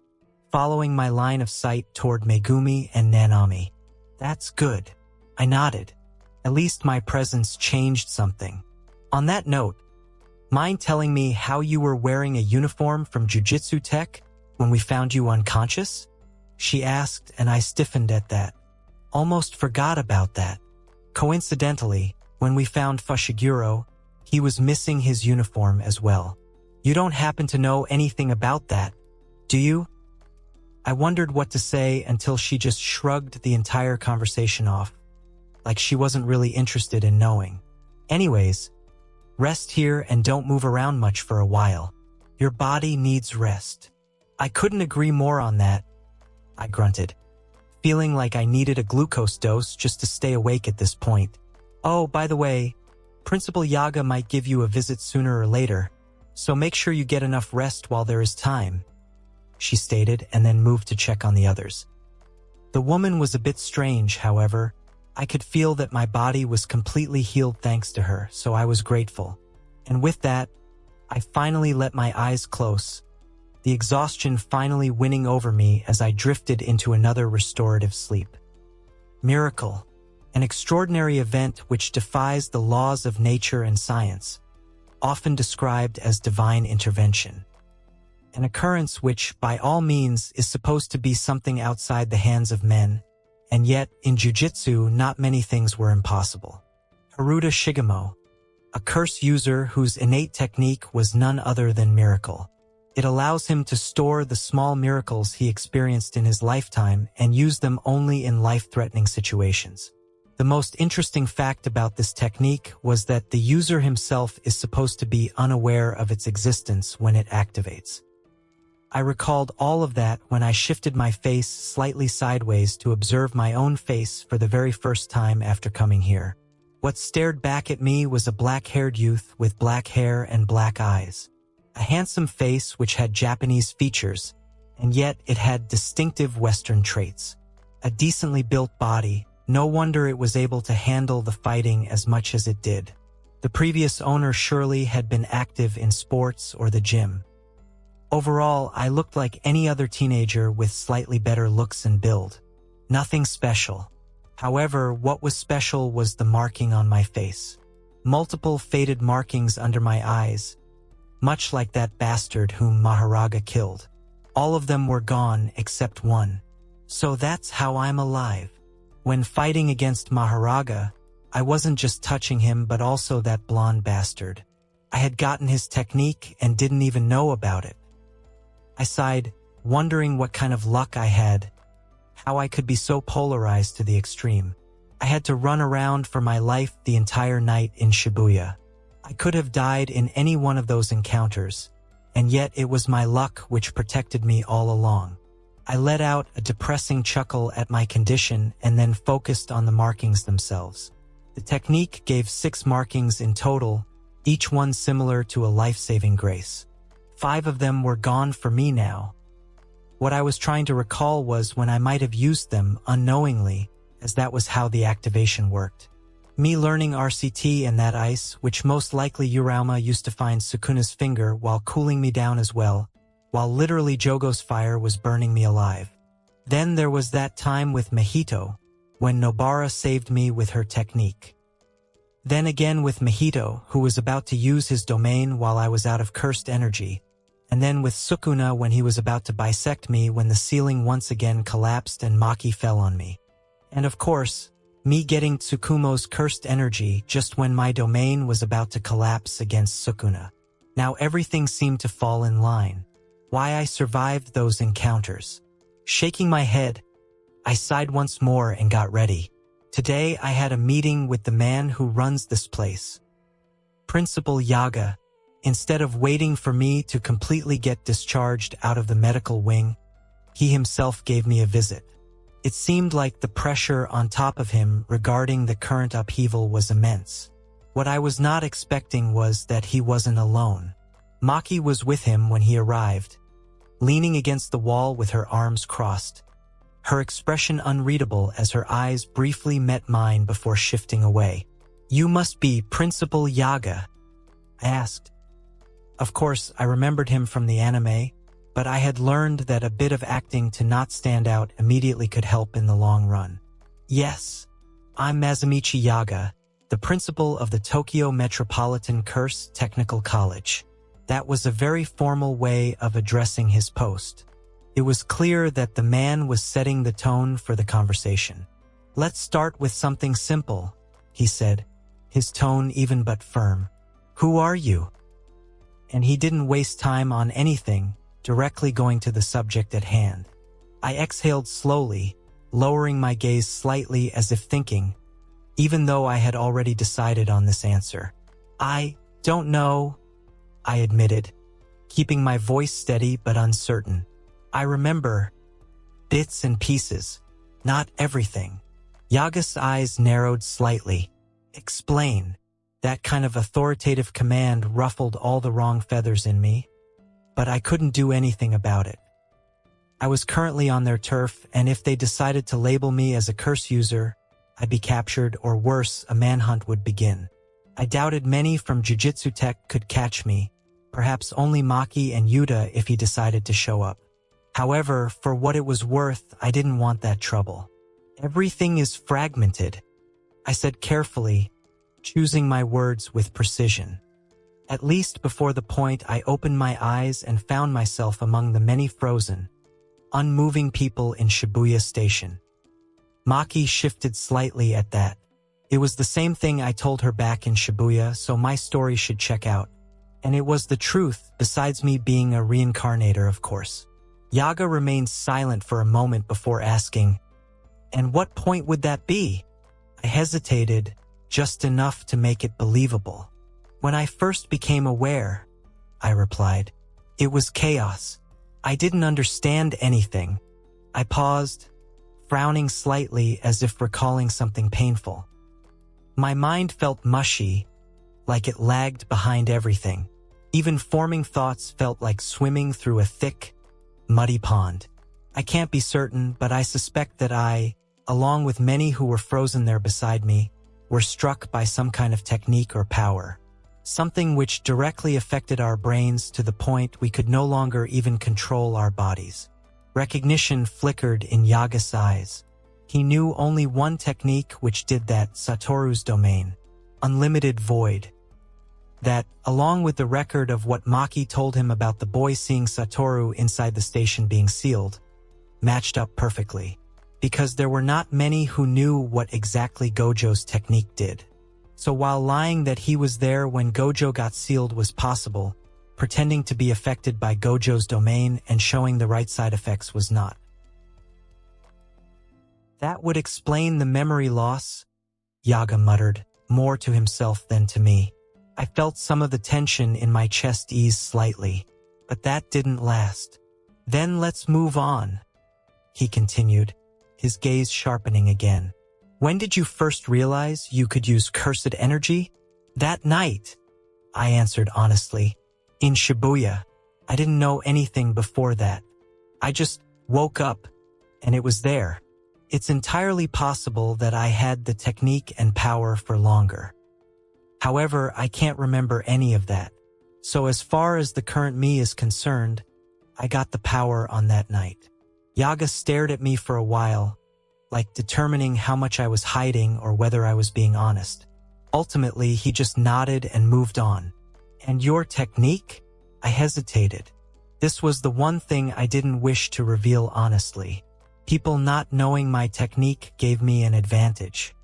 following my line of sight toward Megumi and Nanami. That's good. I nodded. At least my presence changed something. On that note, mind telling me how you were wearing a uniform from Jujutsu Tech when we found you unconscious? She asked, and I stiffened at that. Almost forgot about that. Coincidentally, when we found Fushiguro, he was missing his uniform as well. You don't happen to know anything about that, do you? I wondered what to say until she just shrugged the entire conversation off, like she wasn't really interested in knowing. Anyways, rest here and don't move around much for a while. Your body needs rest. I couldn't agree more on that, I grunted, feeling like I needed a glucose dose just to stay awake at this point. Oh, by the way, Principal Yaga might give you a visit sooner or later, so make sure you get enough rest while there is time, she stated, and then moved to check on the others. The woman was a bit strange, however. I could feel that my body was completely healed thanks to her, so I was grateful. And with that, I finally let my eyes close, the exhaustion finally winning over me as I drifted into another restorative sleep. Miracle, an extraordinary event which defies the laws of nature and science, often described as divine intervention. An occurrence which, by all means, is supposed to be something outside the hands of men, and yet, in Jujutsu, not many things were impossible. Haruta Shigemo, a curse user whose innate technique was none other than miracle. It allows him to store the small miracles he experienced in his lifetime and use them only in life-threatening situations. The most interesting fact about this technique was that the user himself is supposed to be unaware of its existence when it activates. I recalled all of that when I shifted my face slightly sideways to observe my own face for the very first time after coming here. What stared back at me was a black-haired youth with black hair and black eyes. A handsome face which had Japanese features, and yet it had distinctive Western traits. A decently built body, no wonder it was able to handle the fighting as much as it did. The previous owner surely had been active in sports or the gym. Overall, I looked like any other teenager with slightly better looks and build. Nothing special. However, what was special was the marking on my face. Multiple faded markings under my eyes, much like that bastard whom Maharaga killed. All of them were gone except one. So that's how I'm alive. When fighting against Maharaga, I wasn't just touching him but also that blonde bastard. I had gotten his technique and didn't even know about it. I sighed, wondering what kind of luck I had, how I could be so polarized to the extreme. I had to run around for my life the entire night in Shibuya. I could have died in any one of those encounters, and yet it was my luck which protected me all along. I let out a depressing chuckle at my condition and then focused on the markings themselves. The technique gave 6 markings in total, each one similar to a life-saving grace. 5 of them were gone for me now. What I was trying to recall was when I might have used them unknowingly, as that was how the activation worked. Me learning RCT and that ice, which most likely Urauma used to find Sukuna's finger while cooling me down as well, while literally Jogo's fire was burning me alive. Then there was that time with Mahito, when Nobara saved me with her technique. Then again with Mahito, who was about to use his domain while I was out of cursed energy, and then with Sukuna when he was about to bisect me when the ceiling once again collapsed and Maki fell on me. And of course, me getting Tsukumo's cursed energy just when my domain was about to collapse against Sukuna. Now everything seemed to fall in line. Why I survived those encounters. Shaking my head, I sighed once more and got ready. Today I had a meeting with the man who runs this place, Principal Yaga. Instead of waiting for me to completely get discharged out of the medical wing, he himself gave me a visit. It seemed like the pressure on top of him regarding the current upheaval was immense. What I was not expecting was that he wasn't alone. Maki was with him when he arrived, leaning against the wall with her arms crossed, her expression unreadable as her eyes briefly met mine before shifting away. "You must be Principal Yaga?" I asked. Of course, I remembered him from the anime, but I had learned that a bit of acting to not stand out immediately could help in the long run. "Yes, I'm Mazumichi Yaga, the principal of the Tokyo Metropolitan Curse Technical College." That was a very formal way of addressing his post. It was clear that the man was setting the tone for the conversation. "Let's start with something simple," he said, his tone even but firm. "Who are you?" And he didn't waste time on anything, directly going to the subject at hand. I exhaled slowly, lowering my gaze slightly as if thinking, even though I had already decided on this answer. "I don't know," I admitted, keeping my voice steady but uncertain. "I remember bits and pieces, not everything." Yaga's eyes narrowed slightly. "Explain." That kind of authoritative command ruffled all the wrong feathers in me, but I couldn't do anything about it. I was currently on their turf, and if they decided to label me as a curse user, I'd be captured, or worse, a manhunt would begin. I doubted many from Jujutsu Tech could catch me, perhaps only Maki and Yuta if he decided to show up. However, for what it was worth, I didn't want that trouble. "Everything is fragmented," I said carefully, choosing my words with precision. At least before the point I opened my eyes and found myself among the many frozen, unmoving people in Shibuya Station. Maki shifted slightly at that. It was the same thing I told her back in Shibuya, so my story should check out. And it was the truth, besides me being a reincarnator, of course. Yaga remained silent for a moment before asking, "And what point would that be?" I hesitated, just enough to make it believable. "When I first became aware," I replied, "it was chaos. I didn't understand anything." I paused, frowning slightly as if recalling something painful. My mind felt mushy, like it lagged behind everything. Even forming thoughts felt like swimming through a thick, muddy pond. I can't be certain, but I suspect that I, along with many who were frozen there beside me, were struck by some kind of technique or power. Something which directly affected our brains to the point we could no longer even control our bodies. Recognition flickered in Yaga's eyes. He knew only one technique which did that, Satoru's domain. Unlimited void. That, along with the record of what Maki told him about the boy seeing Satoru inside the station being sealed, matched up perfectly. Because there were not many who knew what exactly Gojo's technique did. So while lying that he was there when Gojo got sealed was possible, pretending to be affected by Gojo's domain and showing the right side effects was not. "That would explain the memory loss," Yaga muttered, more to himself than to me. I felt some of the tension in my chest ease slightly, but that didn't last. "Then let's move on," he continued, his gaze sharpening again. "When did you first realize you could use cursed energy?" "That night," I answered honestly. "In Shibuya. I didn't know anything before that. I just woke up, and it was there. It's entirely possible that I had the technique and power for longer. However, I can't remember any of that. So as far as the current me is concerned, I got the power on that night." Yaga stared at me for a while, like determining how much I was hiding or whether I was being honest. Ultimately, he just nodded and moved on. "And your technique?" I hesitated. This was the one thing I didn't wish to reveal honestly. People not knowing my technique gave me an advantage.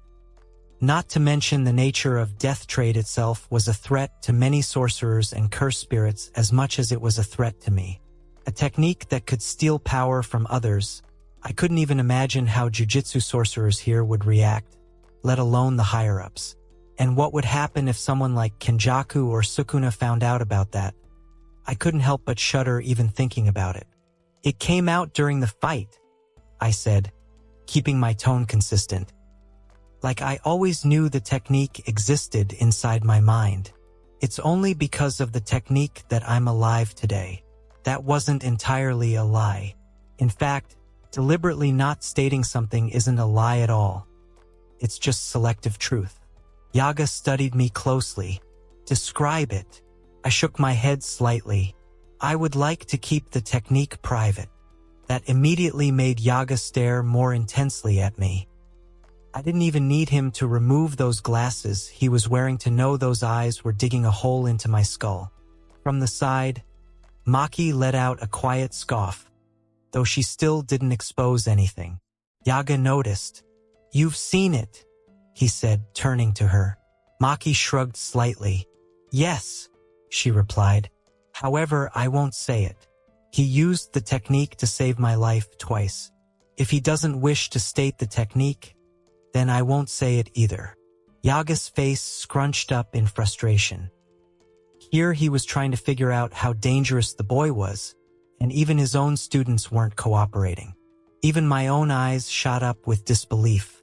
Not to mention the nature of death trade itself was a threat to many sorcerers and curse spirits as much as it was a threat to me. A technique that could steal power from others, I couldn't even imagine how jujutsu sorcerers here would react, let alone the higher-ups. And what would happen if someone like Kenjaku or Sukuna found out about that? I couldn't help but shudder even thinking about it. It came out during the fight, I said, keeping my tone consistent. Like I always knew the technique existed inside my mind. It's only because of the technique that I'm alive today. That wasn't entirely a lie. In fact, deliberately not stating something isn't a lie at all. It's just selective truth. Yaga studied me closely. Describe it. I shook my head slightly. I would like to keep the technique private. That immediately made Yaga stare more intensely at me. I didn't even need him to remove those glasses he was wearing to know those eyes were digging a hole into my skull. From the side, Maki let out a quiet scoff, though she still didn't expose anything. Yaga noticed. "You've seen it," he said, turning to her. Maki shrugged slightly. "Yes," she replied. "However, I won't say it. He used the technique to save my life twice. If he doesn't wish to state the technique, then I won't say it either." Yaga's face scrunched up in frustration. Here he was trying to figure out how dangerous the boy was, and even his own students weren't cooperating. Even my own eyes shot up with disbelief.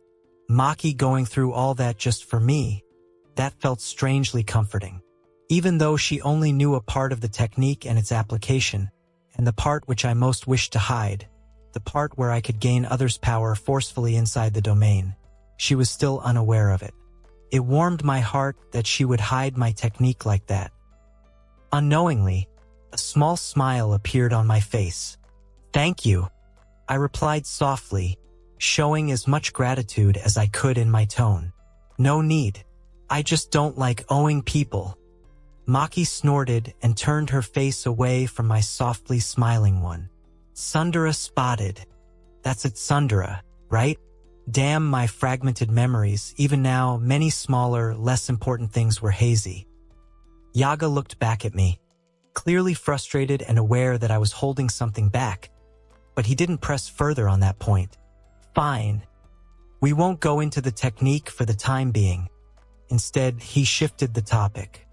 Maki going through all that just for me, that felt strangely comforting. Even though she only knew a part of the technique and its application, and the part which I most wished to hide, the part where I could gain others' power forcefully inside the domain, she was still unaware of it. It warmed my heart that she would hide my technique like that. Unknowingly, a small smile appeared on my face. "Thank you," I replied softly, showing as much gratitude as I could in my tone. "No need. I just don't like owing people." Maki snorted and turned her face away from my softly smiling one. "Sundara spotted. That's it, Sundara, right? Damn my fragmented memories, even now many smaller, less important things were hazy." Yaga looked back at me, clearly frustrated and aware that I was holding something back, but he didn't press further on that point. "Fine. We won't go into the technique for the time being." Instead, he shifted the topic.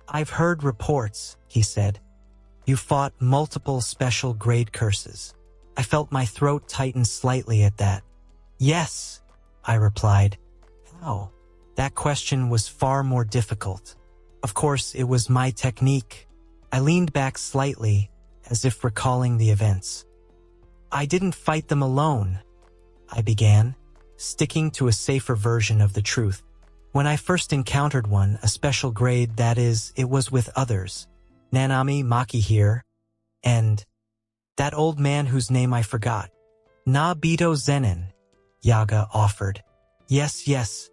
"I've heard reports," he said. "You fought multiple special grade curses." I felt my throat tighten slightly at that. "Yes," I replied. "How?" That question was far more difficult. Of course, it was my technique. I leaned back slightly, as if recalling the events. "I didn't fight them alone," I began, sticking to a safer version of the truth. "When I first encountered one, a special grade, that is, it was with others. Nanami, Maki here, and that old man whose name I forgot. Nabito Zenin," Yaga offered. Yes,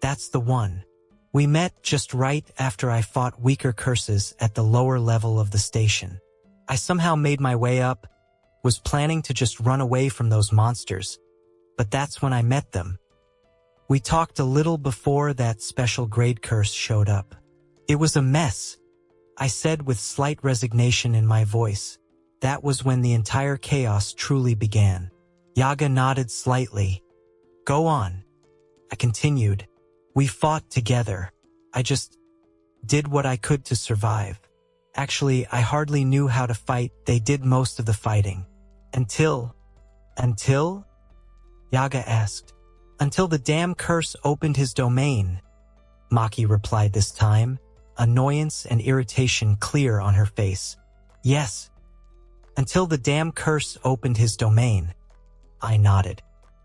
that's the one. We met just right after I fought weaker curses at the lower level of the station. I somehow made my way up, was planning to just run away from those monsters, but that's when I met them. We talked a little before that special grade curse showed up. It was a mess, I said with slight resignation in my voice. That was when the entire chaos truly began. Yaga nodded slightly. "Go on," I continued. "We fought together. I just did what I could to survive. Actually, I hardly knew how to fight. They did most of the fighting. Until? Yaga asked. "Until the damn curse opened his domain," Maki replied this time, annoyance and irritation clear on her face. "Yes, until the damn curse opened his domain," I nodded.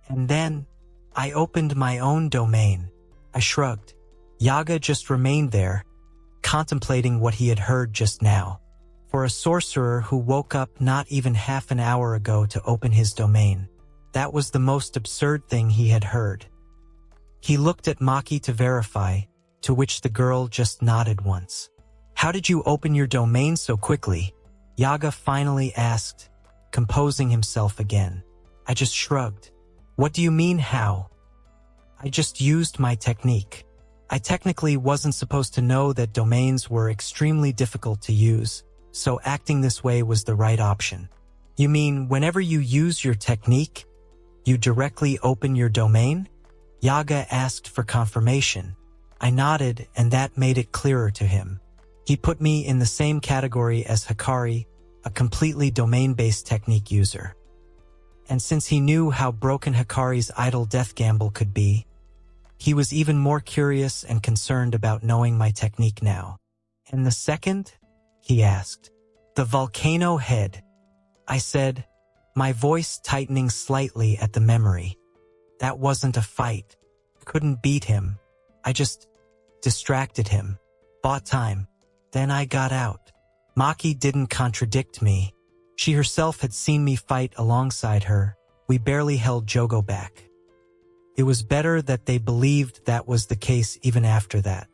"And then I opened my own domain." I shrugged. Yaga just remained there, contemplating what he had heard just now. For a sorcerer who woke up not even half an hour ago to open his domain, that was the most absurd thing he had heard. He looked at Maki to verify, to which the girl just nodded once. "How did you open your domain so quickly?" Yaga finally asked, composing himself again. I just shrugged. "What do you mean, how?" "I just used my technique. I technically wasn't supposed to know that domains were extremely difficult to use, so acting this way was the right option." "You mean whenever you use your technique, You directly open your domain? Yaga asked for confirmation. I nodded, and that made it clearer to him. He put me in the same category as Hikari, a completely domain-based technique user. And since he knew how broken Hikari's idle death gamble could be, he was even more curious and concerned about knowing my technique now. And the second? He asked. The volcano head. I said, my voice tightening slightly at the memory. That wasn't a fight. Couldn't beat him. I just distracted him. Bought time. Then I got out. Maki didn't contradict me. She herself had seen me fight alongside her. We barely held Jogo back. It was better that they believed that was the case even after that.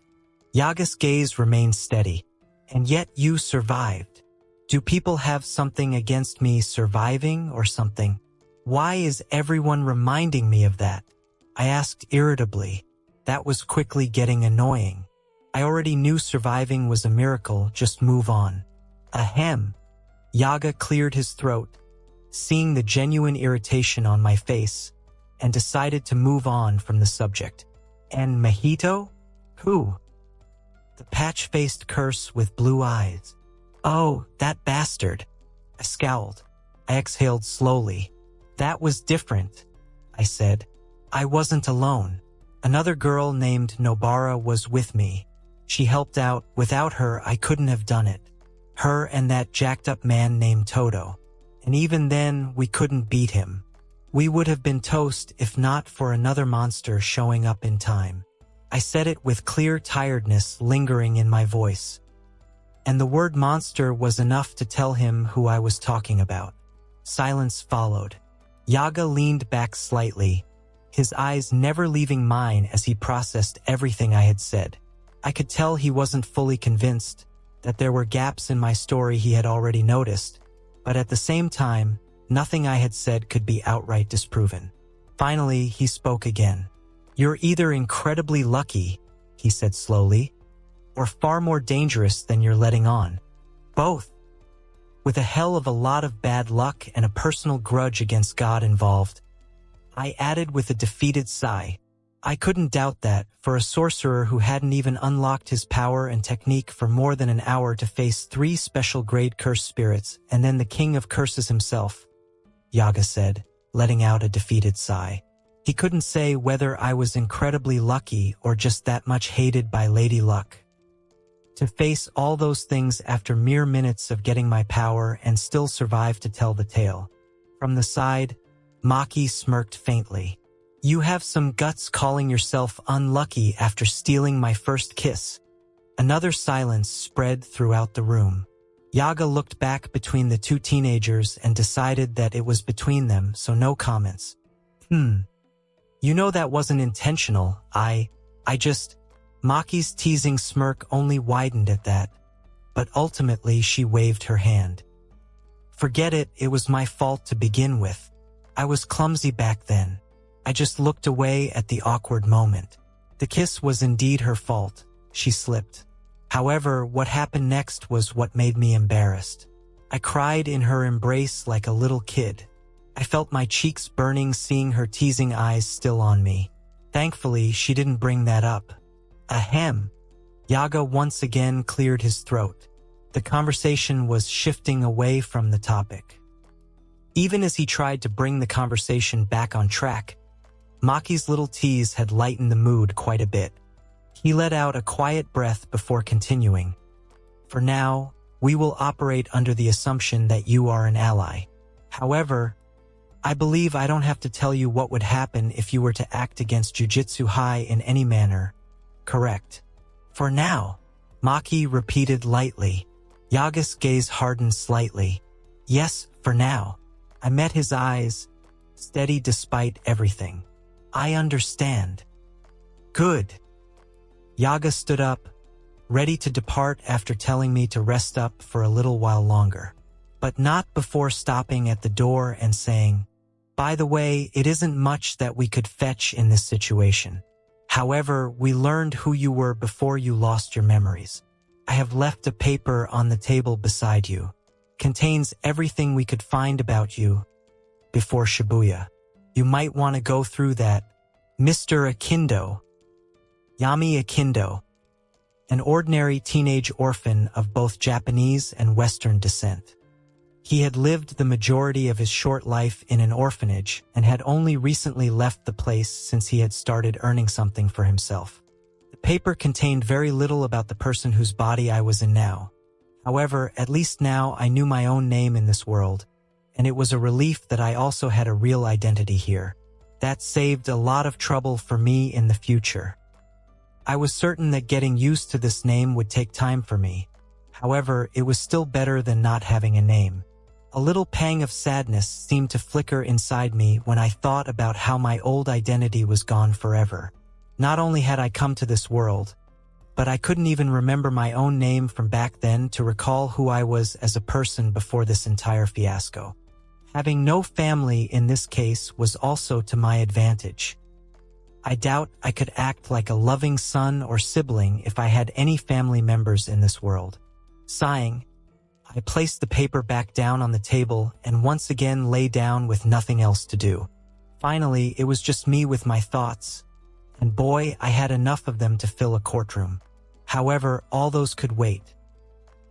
Yaga's gaze remained steady. And yet you survived. Do people have something against me surviving or something? Why is everyone reminding me of that? I asked irritably. That was quickly getting annoying. I already knew surviving was a miracle, just move on. Ahem. Yaga cleared his throat, seeing the genuine irritation on my face, and decided to move on from the subject. And Mahito? Who? The patch-faced curse with blue eyes. Oh, that bastard. I scowled. I exhaled slowly. That was different, I said. I wasn't alone. Another girl named Nobara was with me. She helped out. Without her, I couldn't have done it. Her and that jacked-up man named Toto. And even then, we couldn't beat him. We would have been toast if not for another monster showing up in time. I said it with clear tiredness lingering in my voice. And the word monster was enough to tell him who I was talking about. Silence followed. Yaga leaned back slightly, his eyes never leaving mine as he processed everything I had said. I could tell he wasn't fully convinced, that there were gaps in my story he had already noticed, but at the same time, nothing I had said could be outright disproven. Finally, he spoke again. You're either incredibly lucky, he said slowly, or far more dangerous than you're letting on. Both. With a hell of a lot of bad luck and a personal grudge against God involved, I added with a defeated sigh. I couldn't doubt that, for a sorcerer who hadn't even unlocked his power and technique for more than an hour to face 3 special-grade curse spirits and then the king of curses himself, Yaga said, letting out a defeated sigh. He couldn't say whether I was incredibly lucky or just that much hated by Lady Luck. To face all those things after mere minutes of getting my power and still survive to tell the tale. From the side, Maki smirked faintly. You have some guts calling yourself unlucky after stealing my first kiss. Another silence spread throughout the room. Yaga looked back between the 2 teenagers and decided that it was between them, so no comments. You know that wasn't intentional. I just... Maki's teasing smirk only widened at that, but ultimately she waved her hand. Forget it, it was my fault to begin with. I was clumsy back then. I just looked away at the awkward moment. The kiss was indeed her fault. She slipped. However, what happened next was what made me embarrassed. I cried in her embrace like a little kid. I felt my cheeks burning seeing her teasing eyes still on me. Thankfully, she didn't bring that up. Ahem. Yaga once again cleared his throat. The conversation was shifting away from the topic. Even as he tried to bring the conversation back on track, Maki's little tease had lightened the mood quite a bit. He let out a quiet breath before continuing. For now, we will operate under the assumption that you are an ally. However, I believe I don't have to tell you what would happen if you were to act against Jujutsu High in any manner. Correct. For now, Maki repeated lightly. Yaga's gaze hardened slightly. Yes, for now. I met his eyes, steady despite everything. I understand. Good. Yaga stood up, ready to depart after telling me to rest up for a little while longer. But not before stopping at the door and saying, by the way, it isn't much that we could fetch in this situation. However, we learned who you were before you lost your memories. I have left a paper on the table beside you. Contains everything we could find about you before Shibuya. You might want to go through that. Mr. Akindo. Yami Akindo. An ordinary teenage orphan of both Japanese and Western descent. He had lived the majority of his short life in an orphanage and had only recently left the place since he had started earning something for himself. The paper contained very little about the person whose body I was in now. However, at least now I knew my own name in this world, and it was a relief that I also had a real identity here. That saved a lot of trouble for me in the future. I was certain that getting used to this name would take time for me. However, it was still better than not having a name. A little pang of sadness seemed to flicker inside me when I thought about how my old identity was gone forever. Not only had I come to this world, but I couldn't even remember my own name from back then to recall who I was as a person before this entire fiasco. Having no family in this case was also to my advantage. I doubt I could act like a loving son or sibling if I had any family members in this world. Sighing, I placed the paper back down on the table and once again lay down with nothing else to do. Finally, it was just me with my thoughts, and boy, I had enough of them to fill a courtroom. However, all those could wait.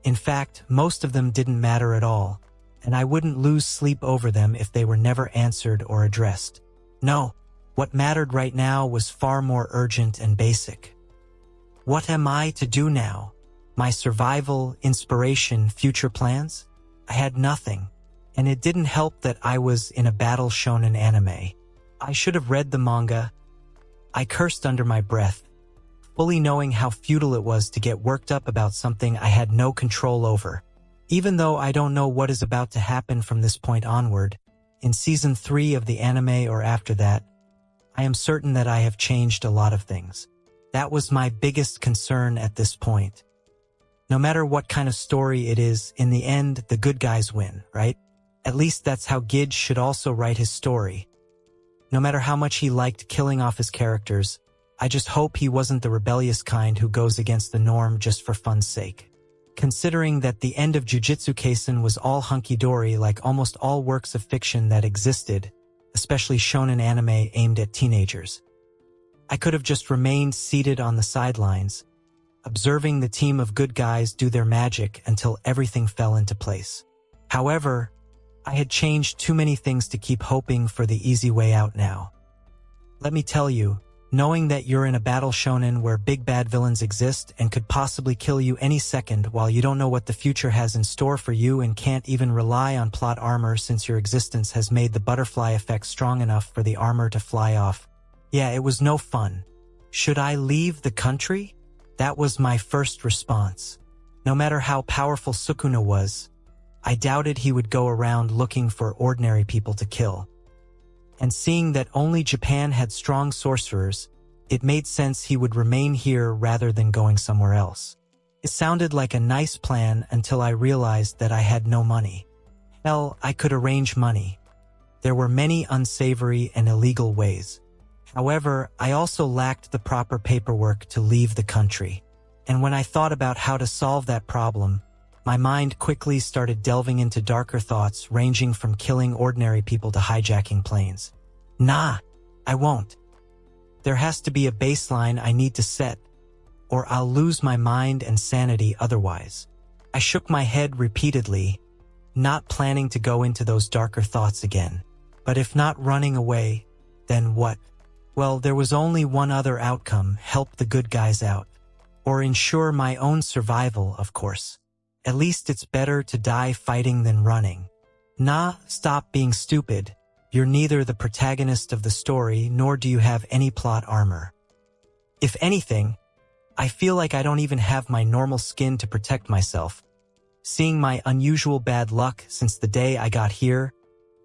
In fact, most of them didn't matter at all, and I wouldn't lose sleep over them if they were never answered or addressed. No, what mattered right now was far more urgent and basic. What am I to do now? My survival, inspiration, future plans? I had nothing, and it didn't help that I was in a battle shonen anime. I should have read the manga. I cursed under my breath, fully knowing how futile it was to get worked up about something I had no control over. Even though I don't know what is about to happen from this point onward, in season 3 of the anime or after that, I am certain that I have changed a lot of things. That was my biggest concern at this point. No matter what kind of story it is, in the end, the good guys win, right? At least that's how Gid should also write his story. No matter how much he liked killing off his characters, I just hope he wasn't the rebellious kind who goes against the norm just for fun's sake. Considering that the end of Jujutsu Kaisen was all hunky-dory like almost all works of fiction that existed, especially shonen anime aimed at teenagers. I could have just remained seated on the sidelines, observing the team of good guys do their magic until everything fell into place. However, I had changed too many things to keep hoping for the easy way out now. Let me tell you, knowing that you're in a battle shonen where big bad villains exist and could possibly kill you any second while you don't know what the future has in store for you and can't even rely on plot armor since your existence has made the butterfly effect strong enough for the armor to fly off. Yeah, it was no fun. Should I leave the country? That was my first response. No matter how powerful Sukuna was, I doubted he would go around looking for ordinary people to kill. And seeing that only Japan had strong sorcerers, it made sense he would remain here rather than going somewhere else. It sounded like a nice plan until I realized that I had no money. Hell, I could arrange money. There were many unsavory and illegal ways. However, I also lacked the proper paperwork to leave the country. And when I thought about how to solve that problem, my mind quickly started delving into darker thoughts ranging from killing ordinary people to hijacking planes. Nah, I won't. There has to be a baseline I need to set, or I'll lose my mind and sanity otherwise. I shook my head repeatedly, not planning to go into those darker thoughts again. But if not running away, then what? Well, there was only one other outcome: help the good guys out. Or ensure my own survival, of course. At least it's better to die fighting than running. Nah, stop being stupid. You're neither the protagonist of the story nor do you have any plot armor. If anything, I feel like I don't even have my normal skin to protect myself. Seeing my unusual bad luck since the day I got here,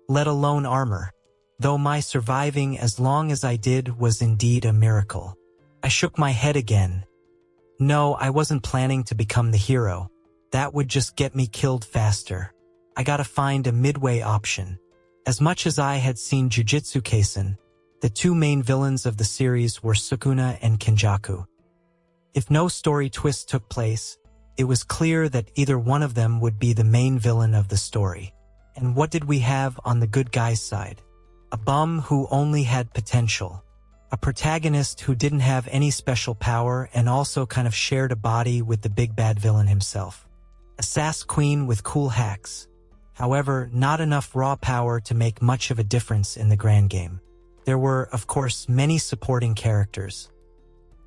let alone armor. Though my surviving as long as I did was indeed a miracle. I shook my head again. No, I wasn't planning to become the hero. That would just get me killed faster. I gotta find a midway option. As much as I had seen Jujutsu Kaisen, the two main villains of the series were Sukuna and Kenjaku. If no story twist took place, it was clear that either one of them would be the main villain of the story. And what did we have on the good guy's side? A bum who only had potential. A protagonist who didn't have any special power and also kind of shared a body with the big bad villain himself. A sass queen with cool hacks. However, not enough raw power to make much of a difference in the grand game. There were, of course, many supporting characters,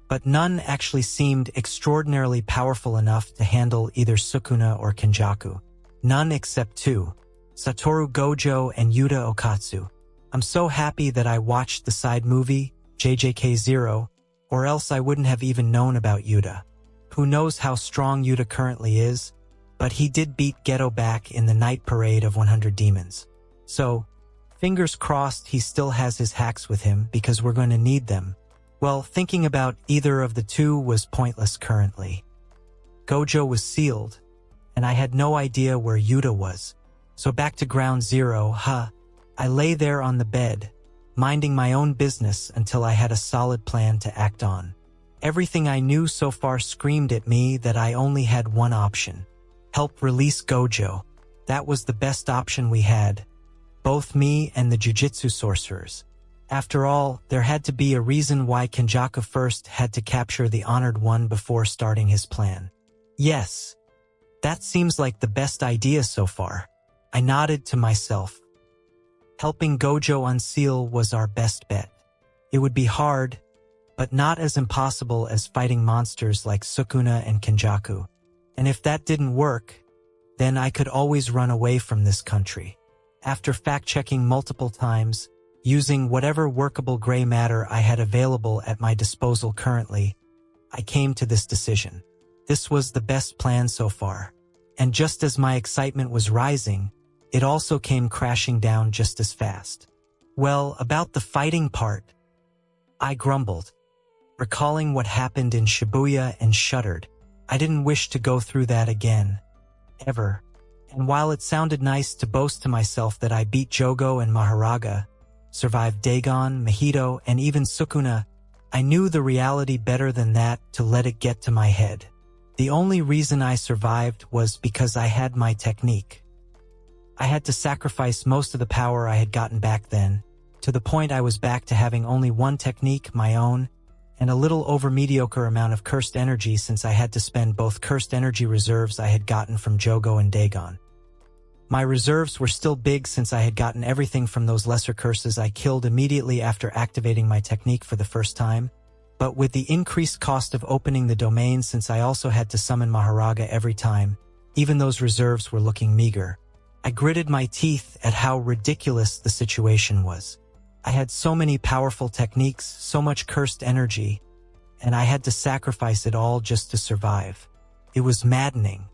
but none actually seemed extraordinarily powerful enough to handle either Sukuna or Kenjaku. None except two, Satoru Gojo and Yuta Okatsu. I'm so happy that I watched the side movie, JJK 0, or else I wouldn't have even known about Yuta. Who knows how strong Yuta currently is, but he did beat Geto back in the night parade of 100 demons. So, fingers crossed he still has his hacks with him because we're going to need them. Well, thinking about either of the two was pointless currently. Gojo was sealed, and I had no idea where Yuta was. So back to ground zero, I lay there on the bed, minding my own business until I had a solid plan to act on. Everything I knew so far screamed at me that I only had one option. Help release Gojo. That was the best option we had. Both me and the Jujutsu sorcerers. After all, there had to be a reason why Kenjaku first had to capture the Honored One before starting his plan. Yes, that seems like the best idea so far. I nodded to myself. Helping Gojo unseal was our best bet. It would be hard, but not as impossible as fighting monsters like Sukuna and Kenjaku. And if that didn't work, then I could always run away from this country. After fact-checking multiple times, using whatever workable gray matter I had available at my disposal currently, I came to this decision. This was the best plan so far. And just as my excitement was rising, it also came crashing down just as fast. Well, about the fighting part, I grumbled, recalling what happened in Shibuya and shuddered. I didn't wish to go through that again. Ever. And while it sounded nice to boast to myself that I beat Jogo and Maharaga, survived Dagon, Mahito, and even Sukuna, I knew the reality better than that to let it get to my head. The only reason I survived was because I had my technique. I had to sacrifice most of the power I had gotten back then, to the point I was back to having only one technique, my own, and a little over mediocre amount of cursed energy since I had to spend both cursed energy reserves I had gotten from Jogo and Dagon. My reserves were still big since I had gotten everything from those lesser curses I killed immediately after activating my technique for the first time, but with the increased cost of opening the domain since I also had to summon Maharaga every time, even those reserves were looking meager. I gritted my teeth at how ridiculous the situation was. I had so many powerful techniques, so much cursed energy, and I had to sacrifice it all just to survive. It was maddening.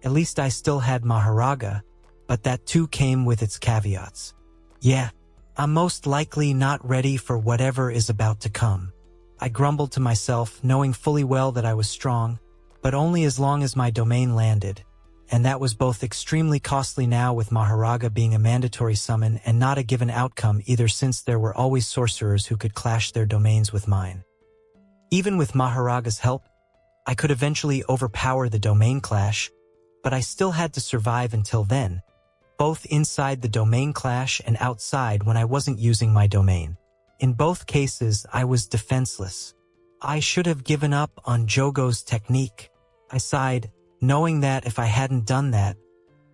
At least I still had Maharaga, but that too came with its caveats. Yeah, I'm most likely not ready for whatever is about to come. I grumbled to myself, knowing fully well that I was strong, but only as long as my domain landed. And that was both extremely costly now with Maharaga being a mandatory summon and not a given outcome either since there were always sorcerers who could clash their domains with mine. Even with Maharaga's help, I could eventually overpower the domain clash, but I still had to survive until then, both inside the domain clash and outside when I wasn't using my domain. In both cases, I was defenseless. I should have given up on Jogo's technique. I sighed, knowing that if I hadn't done that,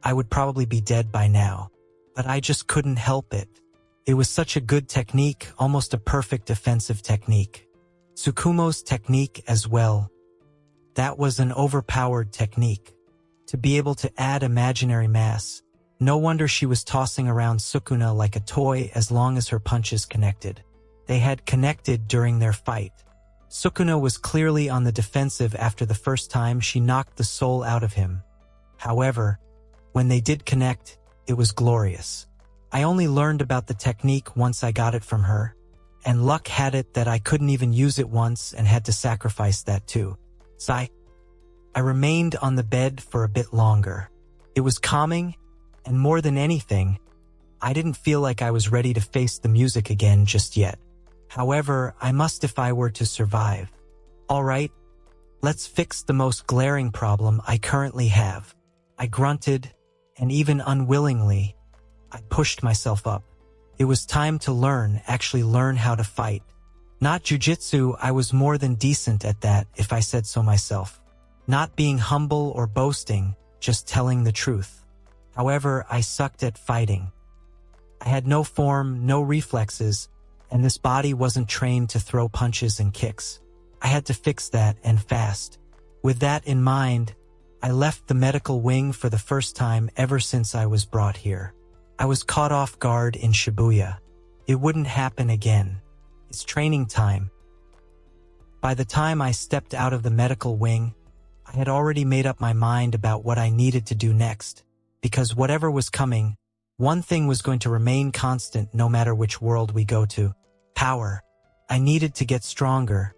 I would probably be dead by now. But I just couldn't help it. It was such a good technique, almost a perfect defensive technique. Tsukumo's technique as well. That was an overpowered technique. To be able to add imaginary mass. No wonder she was tossing around Sukuna like a toy as long as her punches connected. They had connected during their fight. Sukuna was clearly on the defensive after the first time she knocked the soul out of him. However, when they did connect, it was glorious. I only learned about the technique once I got it from her, and luck had it that I couldn't even use it once and had to sacrifice that too. Sigh. I remained on the bed for a bit longer. It was calming, and more than anything, I didn't feel like I was ready to face the music again just yet. However, I must if I were to survive. Alright, let's fix the most glaring problem I currently have. I grunted, and even unwillingly, I pushed myself up. It was time to actually learn how to fight. Not jujitsu, I was more than decent at that, if I said so myself. Not being humble or boasting, just telling the truth. However, I sucked at fighting. I had no form, no reflexes, and this body wasn't trained to throw punches and kicks. I had to fix that, and fast. With that in mind, I left the medical wing for the first time ever since I was brought here. I was caught off guard in Shibuya. It wouldn't happen again. It's training time. By the time I stepped out of the medical wing, I had already made up my mind about what I needed to do next, because whatever was coming, one thing was going to remain constant no matter which world we go to: power. I needed to get stronger.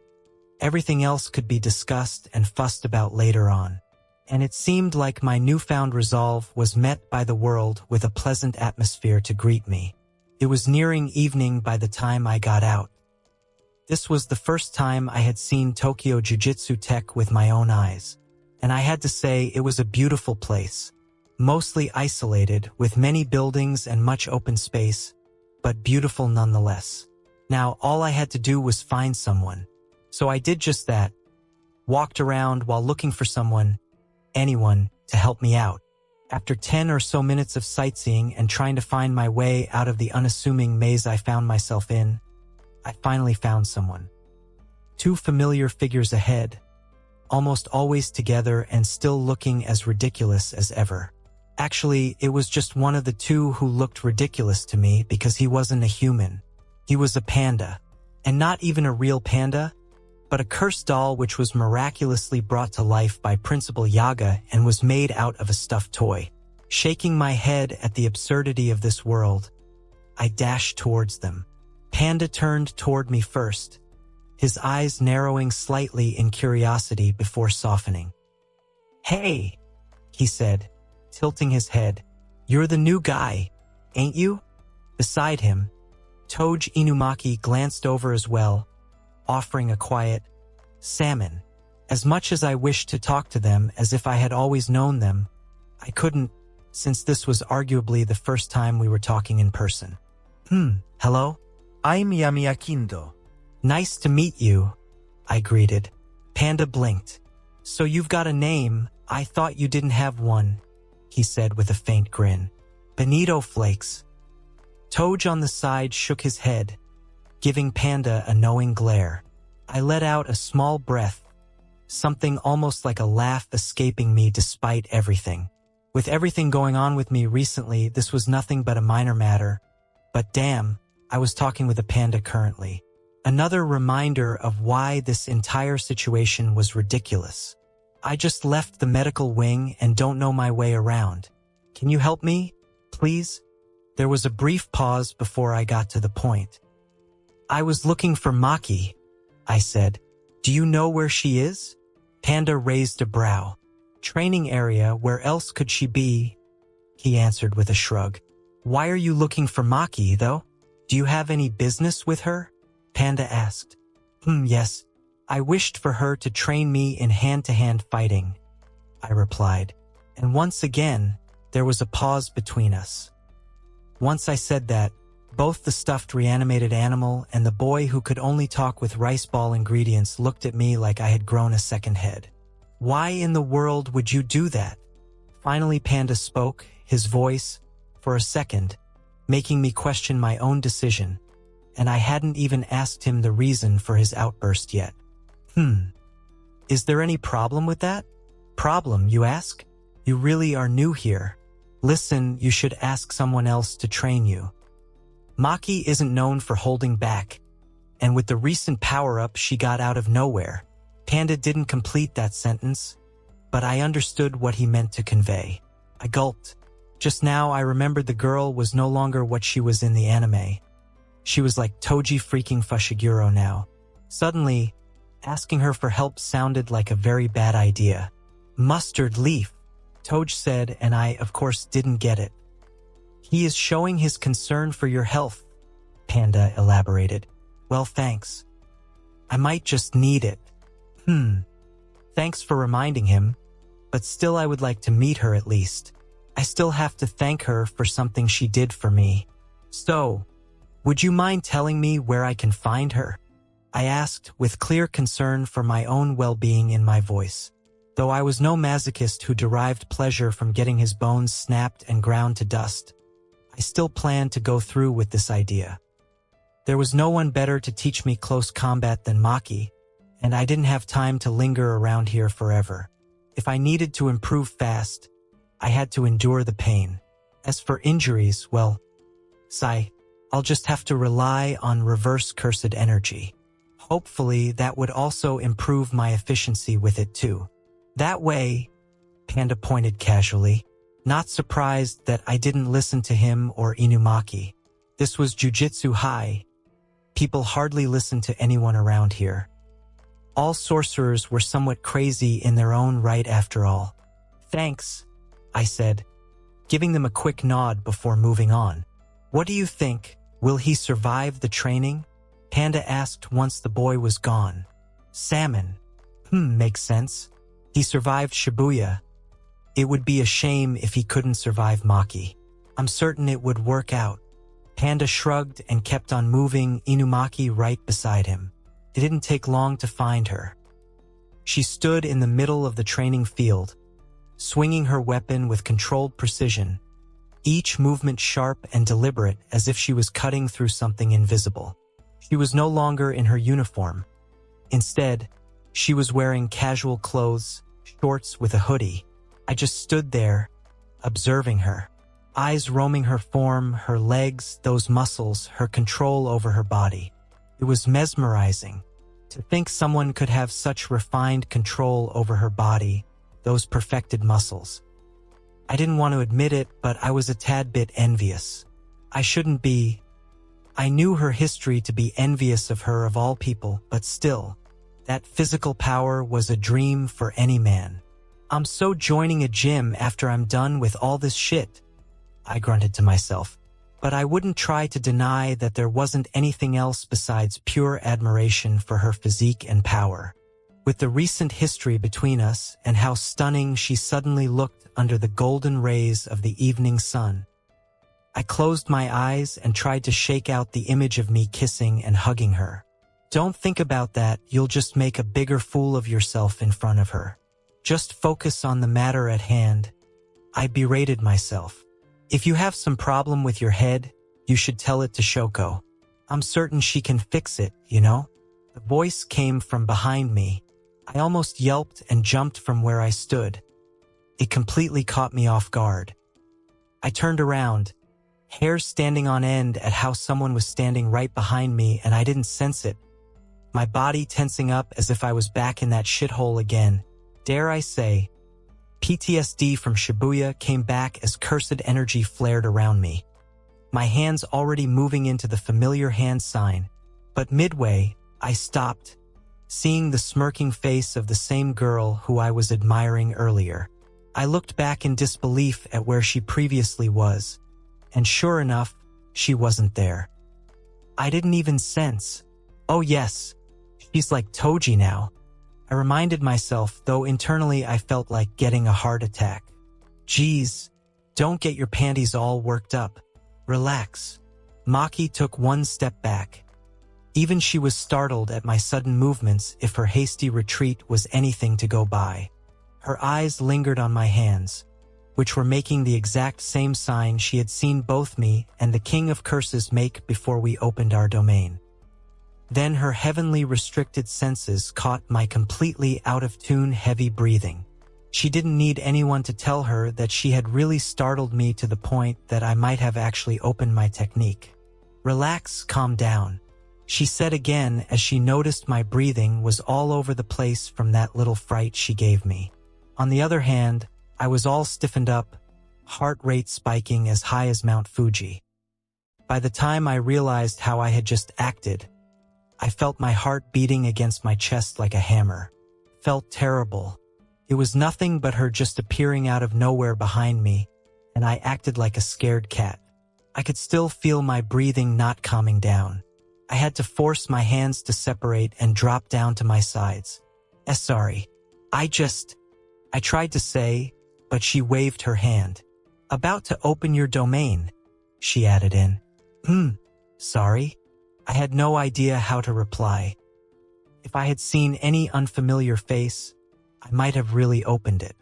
Everything else could be discussed and fussed about later on. And it seemed like my newfound resolve was met by the world with a pleasant atmosphere to greet me. It was nearing evening by the time I got out. This was the first time I had seen Tokyo Jujutsu Tech with my own eyes, and I had to say it was a beautiful place. Mostly isolated, with many buildings and much open space, but beautiful nonetheless. Now all I had to do was find someone. So I did just that. Walked around while looking for someone, anyone, to help me out. After 10 or so minutes of sightseeing and trying to find my way out of the unassuming maze I found myself in, I finally found someone. Two familiar figures ahead, almost always together and still looking as ridiculous as ever. Actually, it was just one of the two who looked ridiculous to me because he wasn't a human. He was a panda. And not even a real panda, but a cursed doll which was miraculously brought to life by Principal Yaga and was made out of a stuffed toy. Shaking my head at the absurdity of this world, I dashed towards them. Panda turned toward me first, his eyes narrowing slightly in curiosity before softening. "Hey," he said, tilting his head. "You're the new guy, ain't you?" Beside him, Toji Inumaki glanced over as well, offering a quiet, "Salmon." As much as I wished to talk to them as if I had always known them, I couldn't, since this was arguably the first time we were talking in person. Hello? I'm Yami Akindo. Nice to meet you, I greeted. Panda blinked. "So you've got a name, I thought you didn't have one," he said with a faint grin. "Bonito Flakes." Toji on the side shook his head, giving Panda a knowing glare. I let out a small breath, something almost like a laugh escaping me despite everything. With everything going on with me recently, this was nothing but a minor matter. But damn, I was talking with a panda currently. Another reminder of why this entire situation was ridiculous. I just left the medical wing and don't know my way around. Can you help me, please? There was a brief pause before I got to the point. "I was looking for Maki," I said. "Do you know where she is?" Panda raised a brow. "Training area, where else could she be?" he answered with a shrug. "Why are you looking for Maki, though? Do you have any business with her?" Panda asked. Yes. I wished for her to train me in hand-to-hand fighting," I replied. And once again, there was a pause between us. Once I said that, both the stuffed reanimated animal and the boy who could only talk with rice ball ingredients looked at me like I had grown a second head. "Why in the world would you do that?" Finally Panda spoke, his voice, for a second, making me question my own decision, and I hadn't even asked him the reason for his outburst yet. Is there any problem with that?" "Problem, you ask? You really are new here. Listen, you should ask someone else to train you. Maki isn't known for holding back, and with the recent power-up she got out of nowhere." Panda didn't complete that sentence, but I understood what he meant to convey. I gulped. Just now I remembered the girl was no longer what she was in the anime. She was like Toji freaking Fushiguro now. Suddenly, asking her for help sounded like a very bad idea. "Mustard leaf," Toji said, and I, of course, didn't get it. "He is showing his concern for your health," Panda elaborated. "Well, thanks. I might just need it." Thanks for reminding him, but still I would like to meet her at least. I still have to thank her for something she did for me. So, would you mind telling me where I can find her? I asked with clear concern for my own well-being in my voice. Though I was no masochist who derived pleasure from getting his bones snapped and ground to dust, I still planned to go through with this idea. There was no one better to teach me close combat than Maki, and I didn't have time to linger around here forever. If I needed to improve fast, I had to endure the pain. As for injuries, well, I'll just have to rely on reverse cursed energy. Hopefully that would also improve my efficiency with it too. That way, Panda pointed casually, not surprised that I didn't listen to him or Inumaki. This was Jujutsu High. People hardly listened to anyone around here. All sorcerers were somewhat crazy in their own right after all. Thanks, I said, giving them a quick nod before moving on. What do you think? Will he survive the training? Panda asked once the boy was gone. Salmon. Makes sense. He survived Shibuya. It would be a shame if he couldn't survive Maki. I'm certain it would work out. Panda shrugged and kept on moving, Inumaki right beside him. It didn't take long to find her. She stood in the middle of the training field, swinging her weapon with controlled precision, each movement sharp and deliberate as if she was cutting through something invisible. She was no longer in her uniform. Instead, she was wearing casual clothes, shorts with a hoodie. I just stood there, observing her, eyes roaming her form, her legs, those muscles, her control over her body. It was mesmerizing. To think someone could have such refined control over her body, those perfected muscles. I didn't want to admit it, but I was a tad bit envious. I shouldn't be. I knew her history to be envious of her of all people, but still, that physical power was a dream for any man. I'm so joining a gym after I'm done with all this shit, I grunted to myself. But I wouldn't try to deny that there wasn't anything else besides pure admiration for her physique and power. With the recent history between us and how stunning she suddenly looked under the golden rays of the evening sun, I closed my eyes and tried to shake out the image of me kissing and hugging her. Don't think about that, you'll just make a bigger fool of yourself in front of her. Just focus on the matter at hand. I berated myself. If you have some problem with your head, you should tell it to Shoko. I'm certain she can fix it, you know? The voice came from behind me. I almost yelped and jumped from where I stood. It completely caught me off guard. I turned around, hair standing on end at how someone was standing right behind me, and I didn't sense it. My body tensing up as if I was back in that shithole again. Dare I say, PTSD from Shibuya came back as cursed energy flared around me. My hands already moving into the familiar hand sign, but midway, I stopped, seeing the smirking face of the same girl who I was admiring earlier. I looked back in disbelief at where she previously was, and sure enough, she wasn't there. I didn't even sense. Oh yes, she's like Toji now. I reminded myself, though internally I felt like getting a heart attack. Geez, don't get your panties all worked up. Relax. Maki took one step back. Even she was startled at my sudden movements if her hasty retreat was anything to go by. Her eyes lingered on my hands, which were making the exact same sign she had seen both me and the King of Curses make before we opened our domain. Then her heavenly restricted senses caught my completely out-of-tune heavy breathing. She didn't need anyone to tell her that she had really startled me to the point that I might have actually opened my technique. Relax, calm down, she said again as she noticed my breathing was all over the place from that little fright she gave me. On the other hand, I was all stiffened up, heart rate spiking as high as Mount Fuji. By the time I realized how I had just acted, I felt my heart beating against my chest like a hammer. Felt terrible. It was nothing but her just appearing out of nowhere behind me, and I acted like a scared cat. I could still feel my breathing not calming down. I had to force my hands to separate and drop down to my sides. Sorry. I tried to say, but she waved her hand. About to open your domain, she added in. Sorry. I had no idea how to reply. If I had seen any unfamiliar face, I might have really opened it.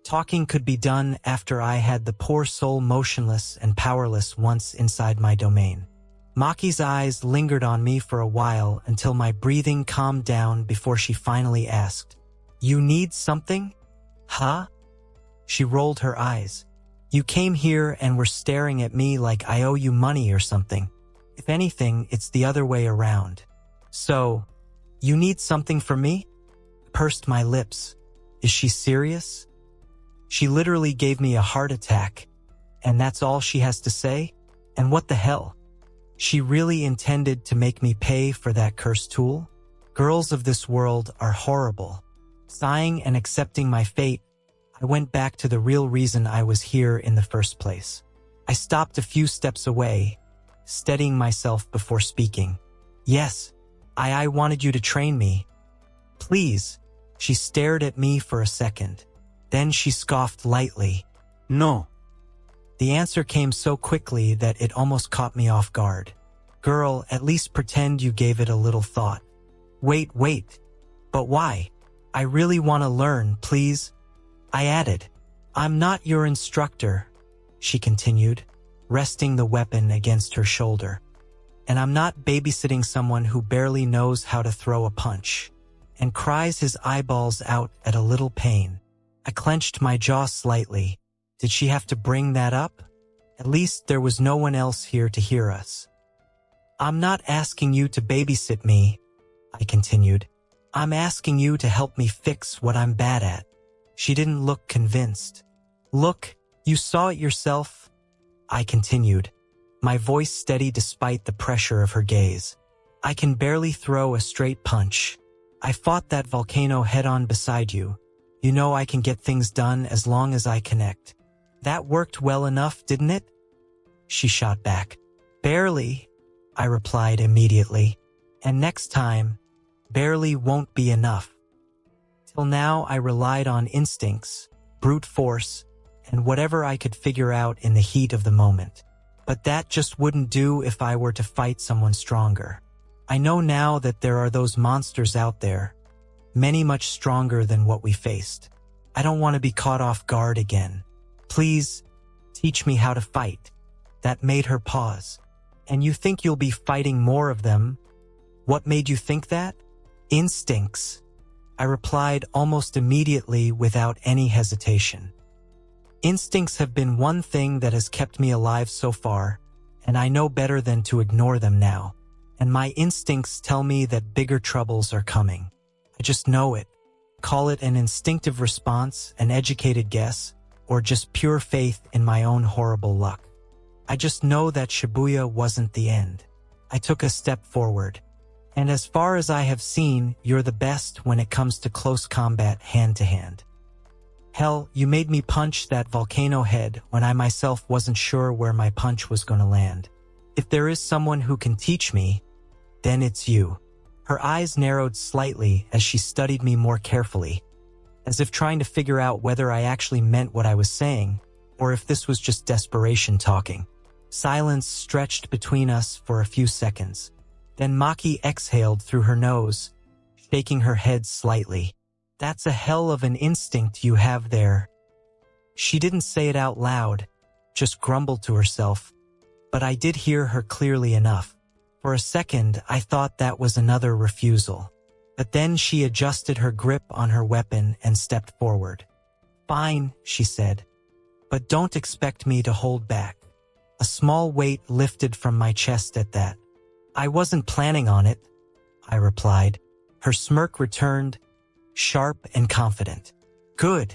Talking could be done after I had the poor soul motionless and powerless once inside my domain. Maki's eyes lingered on me for a while until my breathing calmed down before she finally asked, "You need something? Huh?" She rolled her eyes. "You came here and were staring at me like I owe you money or something. If anything, it's the other way around. So, you need something from me?" Pursed my lips. Is she serious? She literally gave me a heart attack, and that's all she has to say? And what the hell? She really intended to make me pay for that cursed tool? Girls of this world are horrible. Sighing and accepting my fate, I went back to the real reason I was here in the first place. I stopped a few steps away, steadying myself before speaking. "Yes, I wanted you to train me. Please." She stared at me for a second. Then she scoffed lightly. No. The answer came so quickly that it almost caught me off guard. "Girl, at least pretend you gave it a little thought." Wait. But why? "I really want to learn, please," I added. "I'm not your instructor," she continued, resting the weapon against her shoulder. "And I'm not babysitting someone who barely knows how to throw a punch," and cries his eyeballs out at a little pain. I clenched my jaw slightly. Did she have to bring that up? At least there was no one else here to hear us. "I'm not asking you to babysit me," I continued. "I'm asking you to help me fix what I'm bad at." She didn't look convinced. "Look, you saw it yourself," I continued, my voice steady despite the pressure of her gaze. "I can barely throw a straight punch. I fought that volcano head-on beside you. You know I can get things done as long as I connect. That worked well enough, didn't it?" She shot back. "Barely," I replied immediately. "And next time, barely won't be enough. Till now I relied on instincts, brute force, and whatever I could figure out in the heat of the moment. But that just wouldn't do if I were to fight someone stronger. I know now that there are those monsters out there, many much stronger than what we faced. I don't want to be caught off guard again. Please, teach me how to fight." That made her pause. "And you think you'll be fighting more of them? What made you think that?" "Instincts," I replied almost immediately without any hesitation. "Instincts have been one thing that has kept me alive so far, and I know better than to ignore them now. And my instincts tell me that bigger troubles are coming. I just know it. Call it an instinctive response, an educated guess, or just pure faith in my own horrible luck. I just know that Shibuya wasn't the end." I took a step forward. "And as far as I have seen, you're the best when it comes to close combat hand-to-hand. Hell, you made me punch that volcano head when I myself wasn't sure where my punch was going to land. If there is someone who can teach me, then it's you." Her eyes narrowed slightly as she studied me more carefully, as if trying to figure out whether I actually meant what I was saying, or if this was just desperation talking. Silence stretched between us for a few seconds. Then Maki exhaled through her nose, shaking her head slightly. "That's a hell of an instinct you have there." She didn't say it out loud, just grumbled to herself, but I did hear her clearly enough. For a second, I thought that was another refusal. But then she adjusted her grip on her weapon and stepped forward. "Fine," she said, "but don't expect me to hold back." A small weight lifted from my chest at that. "I wasn't planning on it," I replied. Her smirk returned, sharp and confident. "Good,"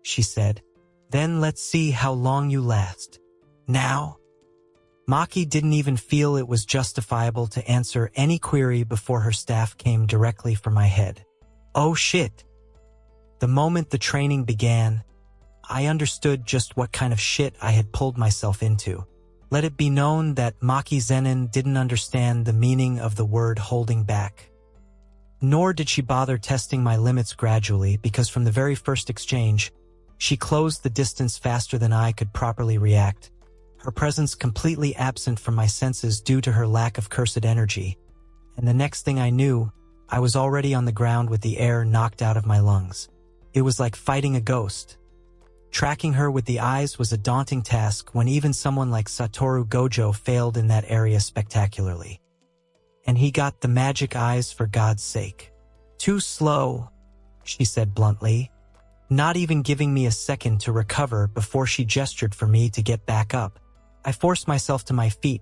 she said. "Then let's see how long you last. Now?" Maki didn't even feel it was justifiable to answer any query before her staff came directly for my head. Oh shit. The moment the training began, I understood just what kind of shit I had pulled myself into. Let it be known that Maki Zenin didn't understand the meaning of the word holding back. Nor did she bother testing my limits gradually because from the very first exchange, She closed the distance faster than I could properly react, her presence completely absent from my senses due to her lack of cursed energy. And the next thing I knew, I was already on the ground with the air knocked out of my lungs. It was like fighting a ghost. Tracking her with the eyes was a daunting task when even someone like Satoru Gojo failed in that area spectacularly. And he got the magic eyes for God's sake. Too slow, she said bluntly, not even giving me a second to recover before she gestured for me to get back up. I forced myself to my feet,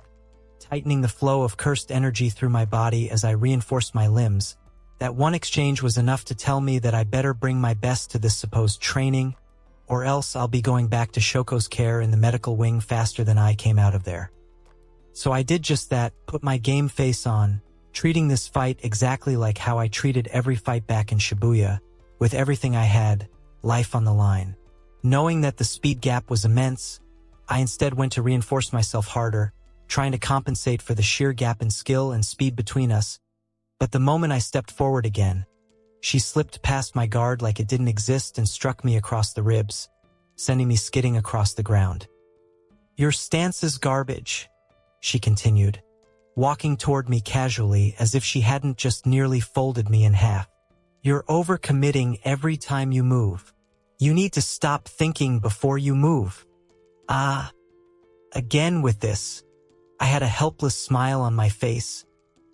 tightening the flow of cursed energy through my body as I reinforced my limbs. That one exchange was enough to tell me that I better bring my best to this supposed training, or else I'll be going back to Shoko's care in the medical wing faster than I came out of there. So I did just that, put my game face on, treating this fight exactly like how I treated every fight back in Shibuya, with everything I had, life on the line. Knowing that the speed gap was immense, I instead went to reinforce myself harder, trying to compensate for the sheer gap in skill and speed between us. But the moment I stepped forward again, she slipped past my guard like it didn't exist and struck me across the ribs, sending me skidding across the ground. "Your stance is garbage," she continued, walking toward me casually as if she hadn't just nearly folded me in half. "You're overcommitting every time you move. You need to stop thinking before you move." Again with this. I had a helpless smile on my face.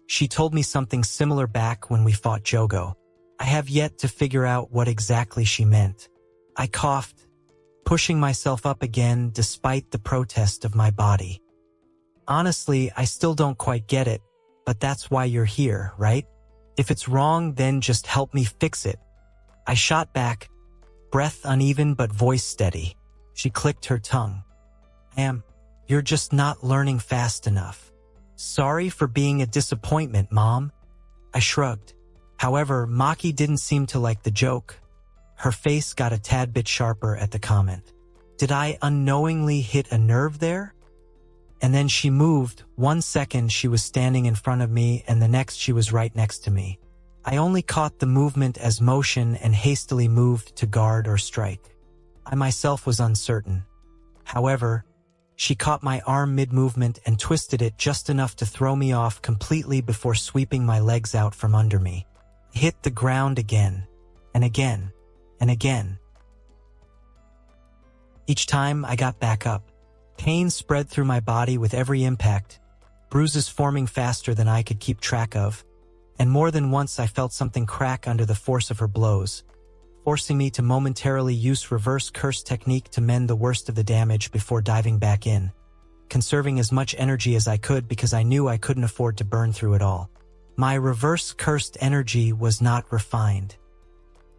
She told me something similar back when we fought Jogo. I have yet to figure out what exactly she meant. I coughed, pushing myself up again despite the protest of my body. "Honestly, I still don't quite get it, but that's why you're here, right? If it's wrong, then just help me fix it." I shot back, breath uneven but voice steady. She clicked her tongue. You're just not learning fast enough. Sorry for being a disappointment, Mom." I shrugged. However, Maki didn't seem to like the joke. Her face got a tad bit sharper at the comment. Did I unknowingly hit a nerve there? And then she moved. 1 second she was standing in front of me and the next she was right next to me. I only caught the movement as motion and hastily moved to guard or strike. I myself was uncertain. However, she caught my arm mid-movement and twisted it just enough to throw me off completely before sweeping my legs out from under me. I hit the ground again, and again, and again. Each time I got back up. Pain spread through my body with every impact, bruises forming faster than I could keep track of, and more than once I felt something crack under the force of her blows, forcing me to momentarily use reverse curse technique to mend the worst of the damage before diving back in, conserving as much energy as I could because I knew I couldn't afford to burn through it all. My reverse cursed energy was not refined.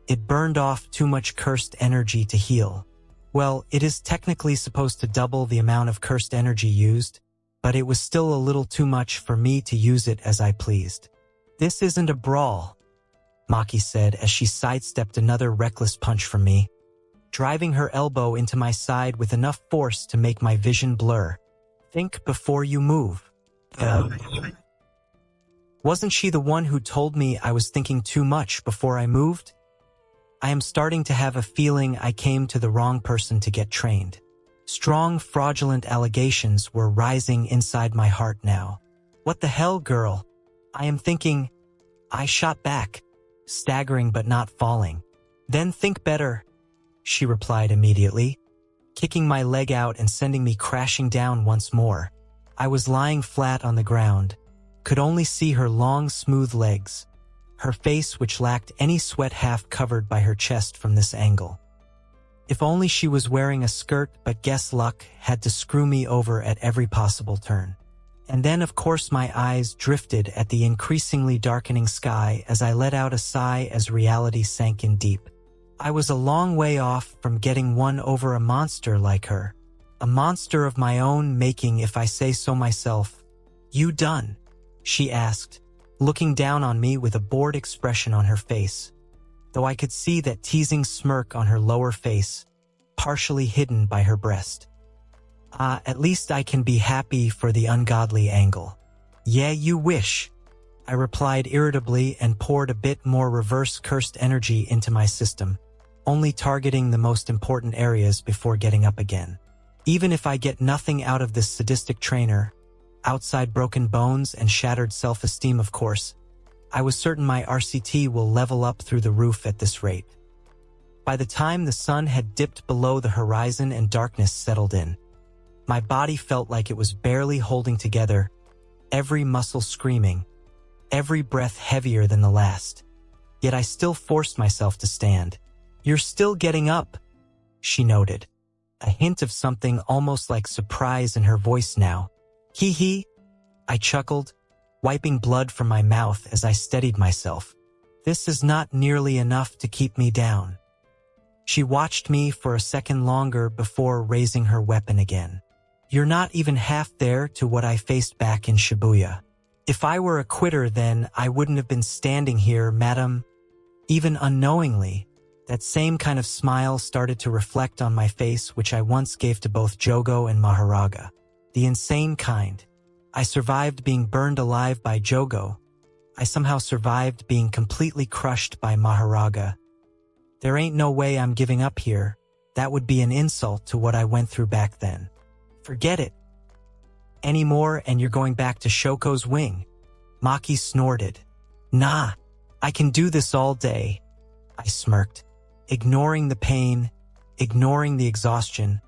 It burned off too much cursed energy to heal. Well, it is technically supposed to double the amount of cursed energy used, but it was still a little too much for me to use it as I pleased. "This isn't a brawl," Maki said as she sidestepped another reckless punch from me, driving her elbow into my side with enough force to make my vision blur. "Think before you move." Wasn't she the one who told me I was thinking too much before I moved? I am starting to have a feeling I came to the wrong person to get trained. Strong, fraudulent allegations were rising inside my heart now. "What the hell, girl?" I am thinking. I shot back, staggering but not falling. "Then think better," she replied immediately, kicking my leg out and sending me crashing down once more. I was lying flat on the ground, could only see her long, smooth legs, her face which lacked any sweat half covered by her chest from this angle. If only she was wearing a skirt, but guess luck had to screw me over at every possible turn. And then of course my eyes drifted at the increasingly darkening sky as I let out a sigh as reality sank in deep. I was a long way off from getting one over a monster like her. A monster of my own making, if I say so myself. "You done?" she asked, looking down on me with a bored expression on her face, though I could see that teasing smirk on her lower face, partially hidden by her breast. At least I can be happy for the ungodly angle." "Yeah, you wish," I replied irritably and poured a bit more reverse cursed energy into my system. only targeting the most important areas before getting up again. Even if I get nothing out of this sadistic trainer, outside broken bones and shattered self-esteem of course, I was certain my RCT will level up through the roof at this rate. By the time the sun had dipped below the horizon and darkness settled in, my body felt like it was barely holding together, every muscle screaming, every breath heavier than the last. Yet I still forced myself to stand. "You're still getting up," she noted, a hint of something almost like surprise in her voice now. "Hee hee," I chuckled, wiping blood from my mouth as I steadied myself. "This is not nearly enough to keep me down." She watched me for a second longer before raising her weapon again. "You're not even half there to what I faced back in Shibuya. If I were a quitter then I wouldn't have been standing here, madam." Even unknowingly, that same kind of smile started to reflect on my face which I once gave to both Jogo and Maharaga. The insane kind. I survived being burned alive by Jogo. I somehow survived being completely crushed by Maharaga. There ain't no way I'm giving up here. That would be an insult to what I went through back then. "Forget it. Any more and you're going back to Shoko's wing." Maki snorted. "Nah, I can do this all day," I smirked. Ignoring the pain, ignoring the exhaustion,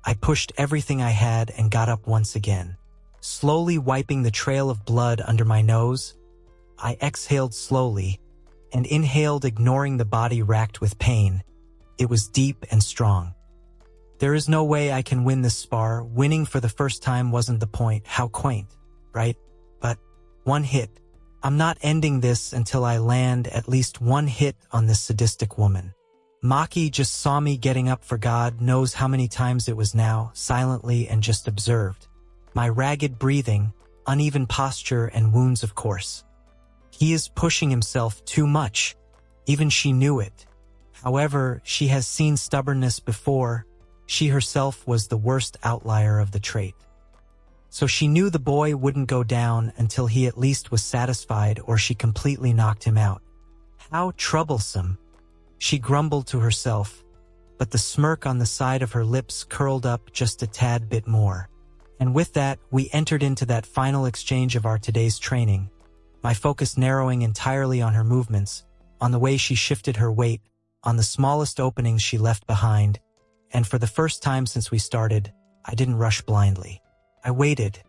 I pushed everything I had and got up once again. Slowly wiping the trail of blood under my nose, I exhaled slowly and inhaled, ignoring the body racked with pain. It was deep and strong. There is no way I can win this spar. Winning for the first time wasn't the point. How quaint, right? But one hit. I'm not ending this until I land at least one hit on this sadistic woman. Maki just saw me getting up for God knows how many times it was now, silently, and just observed. My ragged breathing, uneven posture, and wounds of course. He is pushing himself too much. Even she knew it. However, she has seen stubbornness before. She herself was the worst outlier of the trait. So she knew the boy wouldn't go down until he at least was satisfied or she completely knocked him out. How troublesome. She grumbled to herself, but the smirk on the side of her lips curled up just a tad bit more. And with that, we entered into that final exchange of our today's training, my focus narrowing entirely on her movements, on the way she shifted her weight, on the smallest openings she left behind, and for the first time since we started, I didn't rush blindly. I waited.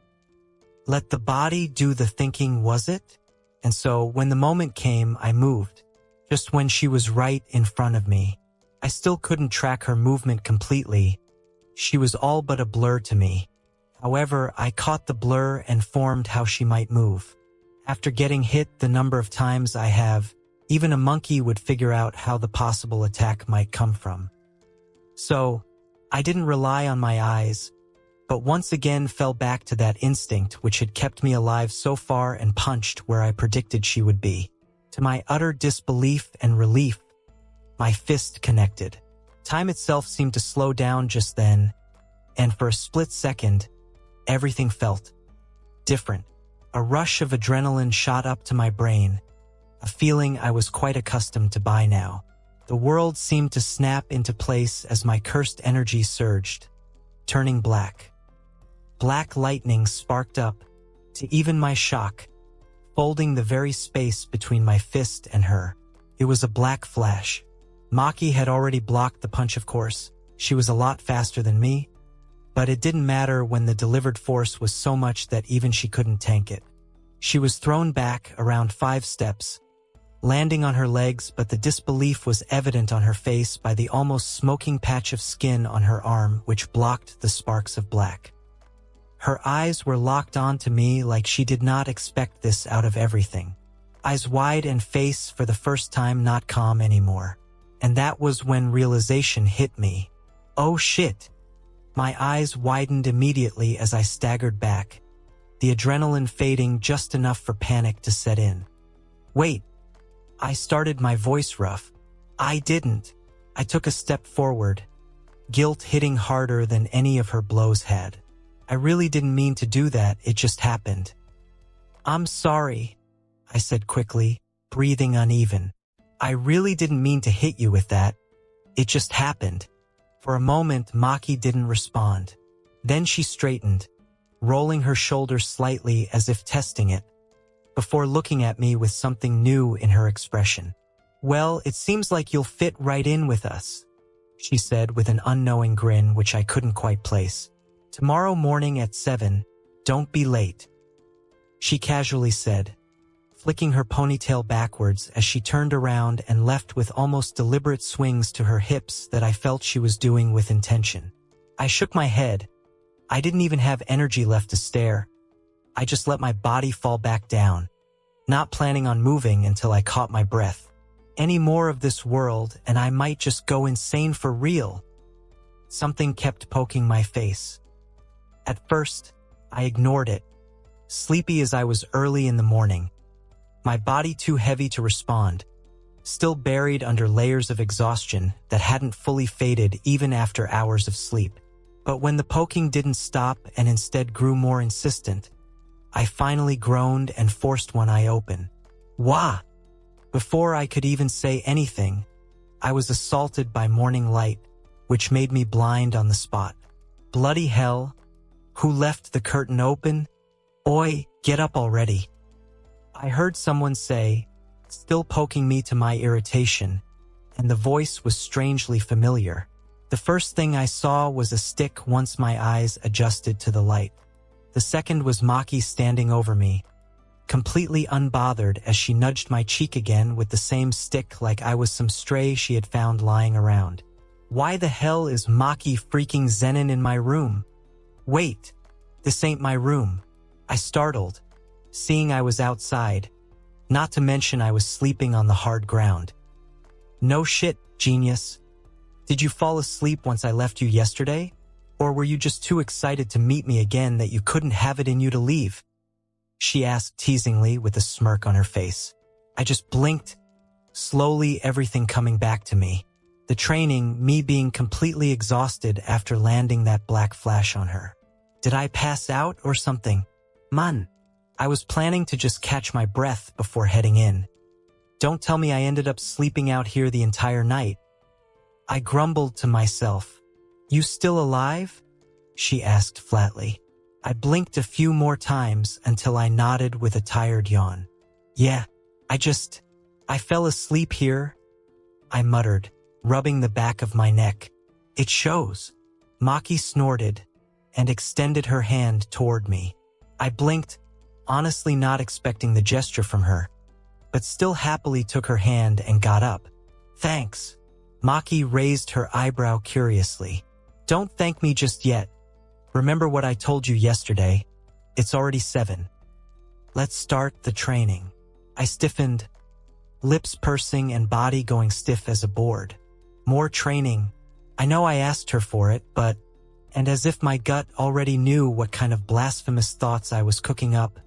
Let the body do the thinking, was it? And so, when the moment came, I moved. Just when she was right in front of me. I still couldn't track her movement completely. She was all but a blur to me. However, I caught the blur and formed how she might move. After getting hit the number of times I have, even a monkey would figure out how the possible attack might come from. So, I didn't rely on my eyes, but once again fell back to that instinct which had kept me alive so far and punched where I predicted she would be. To my utter disbelief and relief, my fist connected. Time itself seemed to slow down just then, and for a split second, everything felt different. A rush of adrenaline shot up to my brain, a feeling I was quite accustomed to by now. The world seemed to snap into place as my cursed energy surged, turning black. Black lightning sparked up, to even my shock, folding the very space between my fist and her. It was a black flash. Maki had already blocked the punch, of course. She was a lot faster than me, but it didn't matter when the delivered force was so much that even she couldn't tank it. She was thrown back around 5 steps, landing on her legs, but the disbelief was evident on her face by the almost smoking patch of skin on her arm which blocked the sparks of black. Her eyes were locked onto me like she did not expect this out of everything. Eyes wide and face for the first time not calm anymore. And that was when realization hit me. Oh shit! My eyes widened immediately as I staggered back, the adrenaline fading just enough for panic to set in. Wait! I started, my voice rough. I didn't. I took a step forward, guilt hitting harder than any of her blows had. I really didn't mean to do that, it just happened. I'm sorry, I said quickly, breathing uneven. I really didn't mean to hit you with that. It just happened. For a moment, Maki didn't respond. Then she straightened, rolling her shoulders slightly as if testing it, before looking at me with something new in her expression. "Well, it seems like you'll fit right in with us," she said with an unknowing grin which I couldn't quite place. "Tomorrow morning at 7, don't be late," she casually said, flicking her ponytail backwards as she turned around and left with almost deliberate swings to her hips that I felt she was doing with intention. I shook my head. I didn't even have energy left to stare. I just let my body fall back down, not planning on moving until I caught my breath. Any more of this world and I might just go insane for real. Something kept poking my face. At first, I ignored it, sleepy as I was early in the morning, my body too heavy to respond, still buried under layers of exhaustion that hadn't fully faded even after hours of sleep. But when the poking didn't stop and instead grew more insistent, I finally groaned and forced one eye open. Wah! Before I could even say anything, I was assaulted by morning light, which made me blind on the spot. Bloody hell! Who left the curtain open? Oi, get up already! I heard someone say, still poking me to my irritation, and the voice was strangely familiar. The first thing I saw was a stick once my eyes adjusted to the light. The second was Maki standing over me, completely unbothered as she nudged my cheek again with the same stick like I was some stray she had found lying around. Why the hell is Maki freaking Zenin in my room? Wait, this ain't my room. I startled, seeing I was outside, not to mention I was sleeping on the hard ground. No shit, genius. Did you fall asleep once I left you yesterday? Or were you just too excited to meet me again that you couldn't have it in you to leave? She asked teasingly with a smirk on her face. I just blinked, slowly everything coming back to me. The training, me being completely exhausted after landing that black flash on her. Did I pass out or something? Man, I was planning to just catch my breath before heading in. Don't tell me I ended up sleeping out here the entire night. I grumbled to myself. You still alive? She asked flatly. I blinked a few more times until I nodded with a tired yawn. Yeah, I fell asleep here, I muttered, rubbing the back of my neck. It shows. Maki snorted and extended her hand toward me. I blinked, honestly not expecting the gesture from her, but still happily took her hand and got up. Thanks. Maki raised her eyebrow curiously. Don't thank me just yet. Remember what I told you yesterday. It's already 7. Let's start the training. I stiffened, lips pursing and body going stiff as a board. More training. I know I asked her for it, but, and as if my gut already knew what kind of blasphemous thoughts I was cooking up,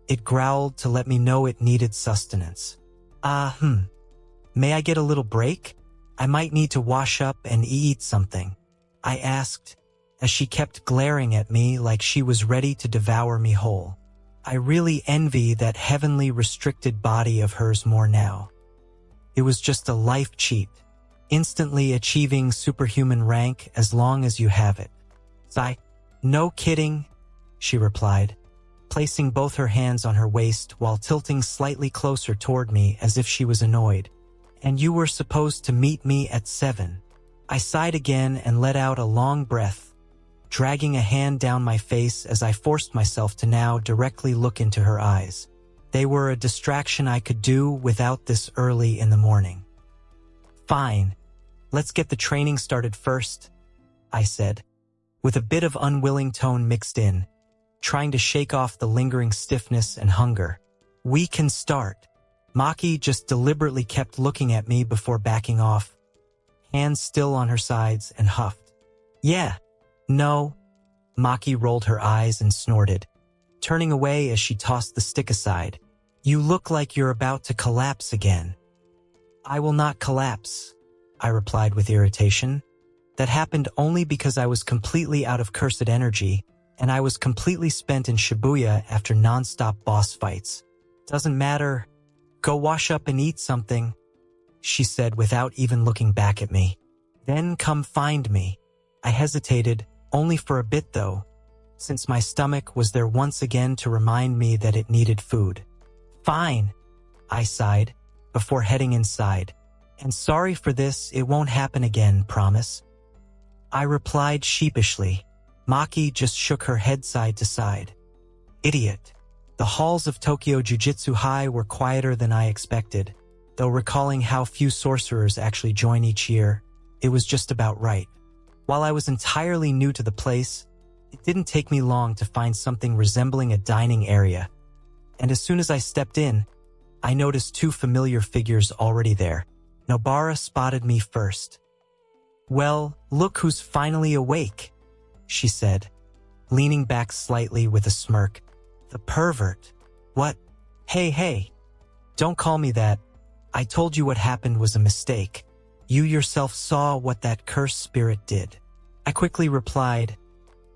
it growled to let me know it needed sustenance. May I get a little break? I might need to wash up and eat something, I asked, as she kept glaring at me like she was ready to devour me whole. I really envy that heavenly restricted body of hers more now. It was just a life cheat, instantly achieving superhuman rank as long as you have it. No kidding, she replied, placing both her hands on her waist while tilting slightly closer toward me as if she was annoyed. And you were supposed to meet me at 7. I sighed again and let out a long breath, dragging a hand down my face as I forced myself to now directly look into her eyes. They were a distraction I could do without this early in the morning. Fine, let's get the training started first, I said, with a bit of unwilling tone mixed in, trying to shake off the lingering stiffness and hunger. We can start. Maki just deliberately kept looking at me before backing off, hands still on her sides, and huffed. Yeah. No. Maki rolled her eyes and snorted, turning away as she tossed the stick aside. You look like you're about to collapse again. I will not collapse, I replied with irritation. That happened only because I was completely out of cursed energy, and I was completely spent in Shibuya after non-stop boss fights. Doesn't matter. Go wash up and eat something, she said without even looking back at me. Then come find me. I hesitated, only for a bit though, since my stomach was there once again to remind me that it needed food. Fine, I sighed, before heading inside. And sorry for this, it won't happen again, promise. I replied sheepishly. Maki just shook her head side to side. Idiot. The halls of Tokyo Jujutsu High were quieter than I expected, though recalling how few sorcerers actually join each year, it was just about right. While I was entirely new to the place, it didn't take me long to find something resembling a dining area. And as soon as I stepped in, I noticed two familiar figures already there. Nobara spotted me first. "Well, look who's finally awake," she said, leaning back slightly with a smirk. "The pervert." "What? Hey, don't call me that. I told you what happened was a mistake. You yourself saw what that cursed spirit did." I quickly replied,